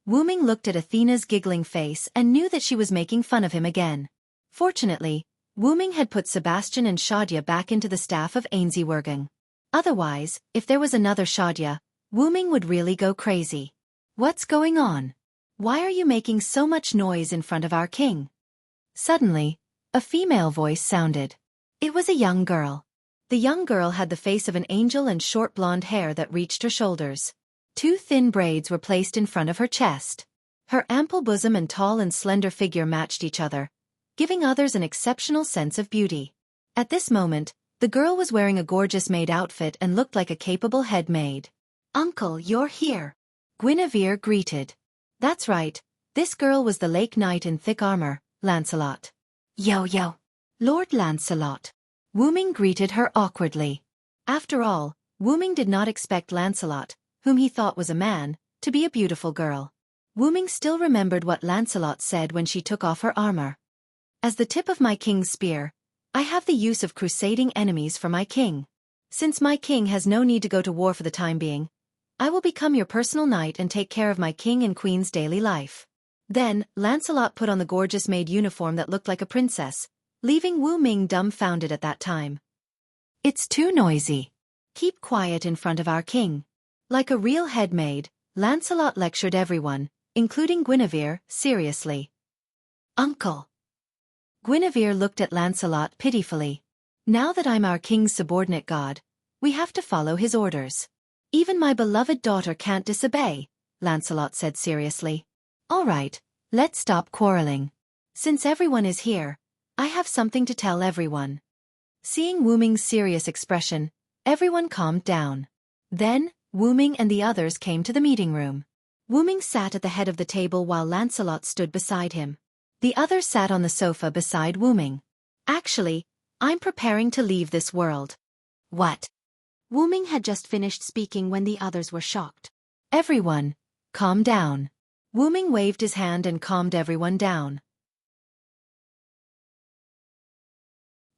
Wu Ming looked at Athena's giggling face and knew that she was making fun of him again. Fortunately, Wu Ming had put Sebastian and Shadia back into the staff of Ainsiewergang. Otherwise, if there was another Shadia, Wu Ming would really go crazy. What's going on? Why are you making so much noise in front of our king? Suddenly, a female voice sounded. It was a young girl. The young girl had the face of an angel and short blonde hair that reached her shoulders. 2 thin braids were placed in front of her chest. Her ample bosom and tall and slender figure matched each other, giving others an exceptional sense of beauty. At this moment, the girl was wearing a gorgeous maid outfit and looked like a capable head maid. Uncle, you're here. Guinevere greeted. That's right, this girl was the Lake Knight in thick armor, Lancelot. Yo. Lord Lancelot. Wu Ming greeted her awkwardly. After all, Wu Ming did not expect Lancelot, whom he thought was a man, to be a beautiful girl. Wu Ming still remembered what Lancelot said when she took off her armor. As the tip of my king's spear, I have the use of crusading enemies for my king. Since my king has no need to go to war for the time being, I will become your personal knight and take care of my king and queen's daily life. Then, Lancelot put on the gorgeous maid uniform that looked like a princess, leaving Wu Ming dumbfounded at that time. It's too noisy. Keep quiet in front of our king. Like a real head maid, Lancelot lectured everyone, including Guinevere, seriously. Uncle. Guinevere looked at Lancelot pitifully. Now that I'm our king's subordinate god, we have to follow his orders. Even my beloved daughter can't disobey, Lancelot said seriously. All right, let's stop quarreling. Since everyone is here, I have something to tell everyone. Seeing Wu Ming's serious expression, everyone calmed down. Then, Wu Ming and the others came to the meeting room. Wu Ming sat at the head of the table while Lancelot stood beside him. The others sat on the sofa beside Wu Ming. Actually, I'm preparing to leave this world. What? Wu Ming had just finished speaking when the others were shocked. Everyone, calm down. Wu Ming waved his hand and calmed everyone down.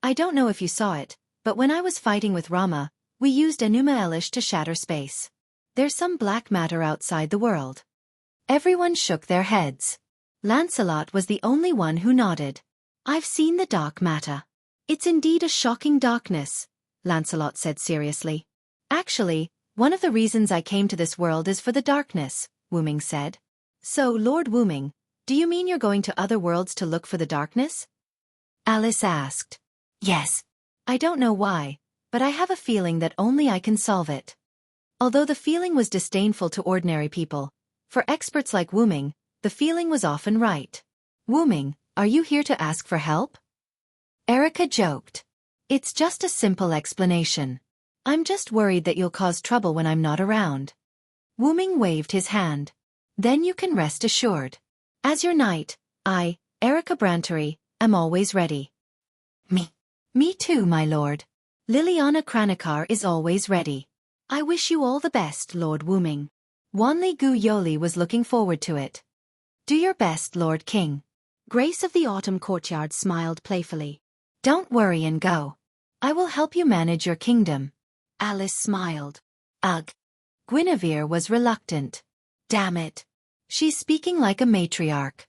I don't know if you saw it, but when I was fighting with Rama, we used Enuma Elish to shatter space. There's some black matter outside the world. Everyone shook their heads. Lancelot was the only one who nodded. I've seen the dark matter. It's indeed a shocking darkness, Lancelot said seriously. Actually, one of the reasons I came to this world is for the darkness, Wu Ming said. So, Lord Wu Ming, do you mean you're going to other worlds to look for the darkness? Alice asked. Yes. I don't know why, but I have a feeling that only I can solve it. Although the feeling was disdainful to ordinary people, for experts like Wu Ming, the feeling was often right. Wu Ming, are you here to ask for help? Erica joked. It's just a simple explanation. I'm just worried that you'll cause trouble when I'm not around. Wu Ming waved his hand. Then you can rest assured. As your knight, I, Erica Brantery, am always ready. Me too, my lord. Liliana Kranikar is always ready. I wish you all the best, Lord Wu Ming. Wanli Gu Yoli was looking forward to it. Do your best, Lord King. Grace of the Autumn Courtyard smiled playfully. Don't worry and go. I will help you manage your kingdom. Alice smiled. Ugh. Guinevere was reluctant. Damn it. She's speaking like a matriarch.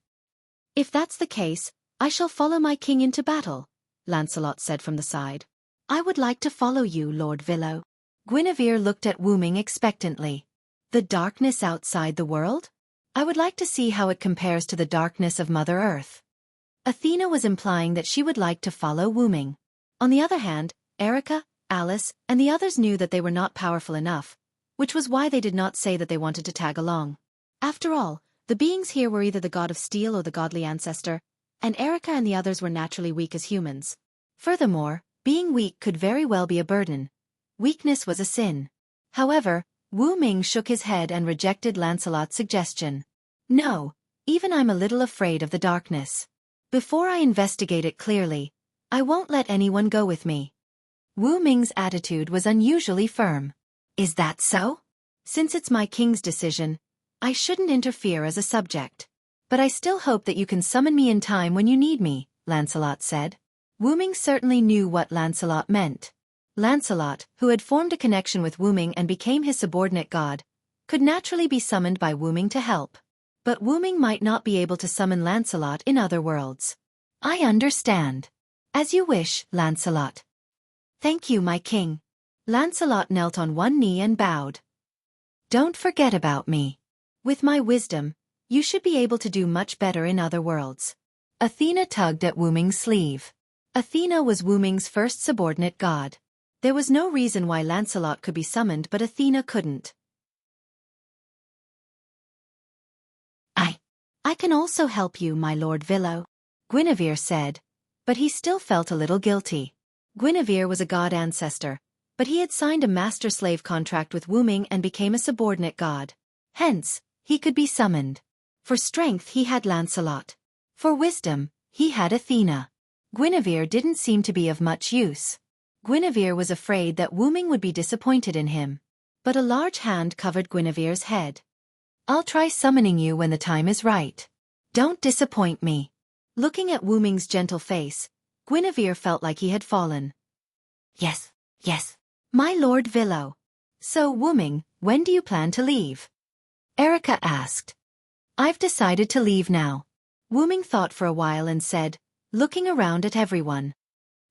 If that's the case, I shall follow my king into battle, Lancelot said from the side. I would like to follow you, Lord Villo. Guinevere looked at Wu Ming expectantly. The darkness outside the world? I would like to see how it compares to the darkness of Mother Earth. Athena was implying that she would like to follow Wu Ming. On the other hand, Erica, Alice, and the others knew that they were not powerful enough, which was why they did not say that they wanted to tag along. After all, the beings here were either the god of steel or the godly ancestor, and Erica and the others were naturally weak as humans. Furthermore, being weak could very well be a burden, Weakness was a sin. However, Wu Ming shook his head and rejected Lancelot's suggestion. No, even I'm a little afraid of the darkness. Before I investigate it clearly, I won't let anyone go with me. Wu Ming's attitude was unusually firm. Is that so? Since it's my king's decision, I shouldn't interfere as a subject. But I still hope that you can summon me in time when you need me, Lancelot said. Wu Ming certainly knew what Lancelot meant. Lancelot, who had formed a connection with Wu Ming and became his subordinate god, could naturally be summoned by Wu Ming to help. But Wu Ming might not be able to summon Lancelot in other worlds. I understand. As you wish, Lancelot. Thank you, my king. Lancelot knelt on one knee and bowed. Don't forget about me. With my wisdom, you should be able to do much better in other worlds. Athena tugged at Wu Ming's sleeve. Athena was Wu Ming's first subordinate god. There was no reason why Lancelot could be summoned but Athena couldn't. I can also help you, my Lord Villo, Guinevere said, but he still felt a little guilty. Guinevere was a god ancestor, but he had signed a master-slave contract with Wu Ming and became a subordinate god. Hence, he could be summoned. For strength he had Lancelot. For wisdom, he had Athena. Guinevere didn't seem to be of much use. Guinevere was afraid that Wu Ming would be disappointed in him. But a large hand covered Guinevere's head. I'll try summoning you when the time is right. Don't disappoint me. Looking at Wu Ming's gentle face, Guinevere felt like he had fallen. Yes. My Lord Villo. So, Wu Ming, when do you plan to leave? Erica asked. I've decided to leave now. Wu Ming thought for a while and said, looking around at everyone.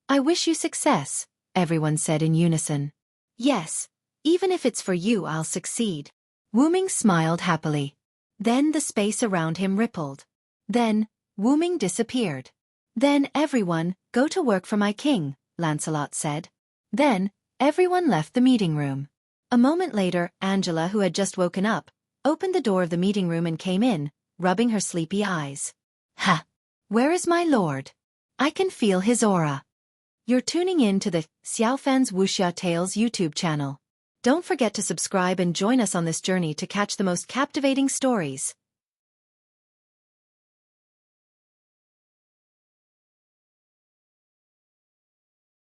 I wish you success, everyone said in unison. Yes, even if it's for you, I'll succeed. Wu Ming smiled happily. Then the space around him rippled. Then, Wu Ming disappeared. Then everyone, go to work for my king, Lancelot said. Then, everyone left the meeting room. A moment later, Angela, who had just woken up, opened the door of the meeting room and came in, rubbing her sleepy eyes. Ha! Where is my lord? I can feel his aura. You're tuning in to the Xiaofan's Wuxia Tales YouTube channel. Don't forget to subscribe and join us on this journey to catch the most captivating stories.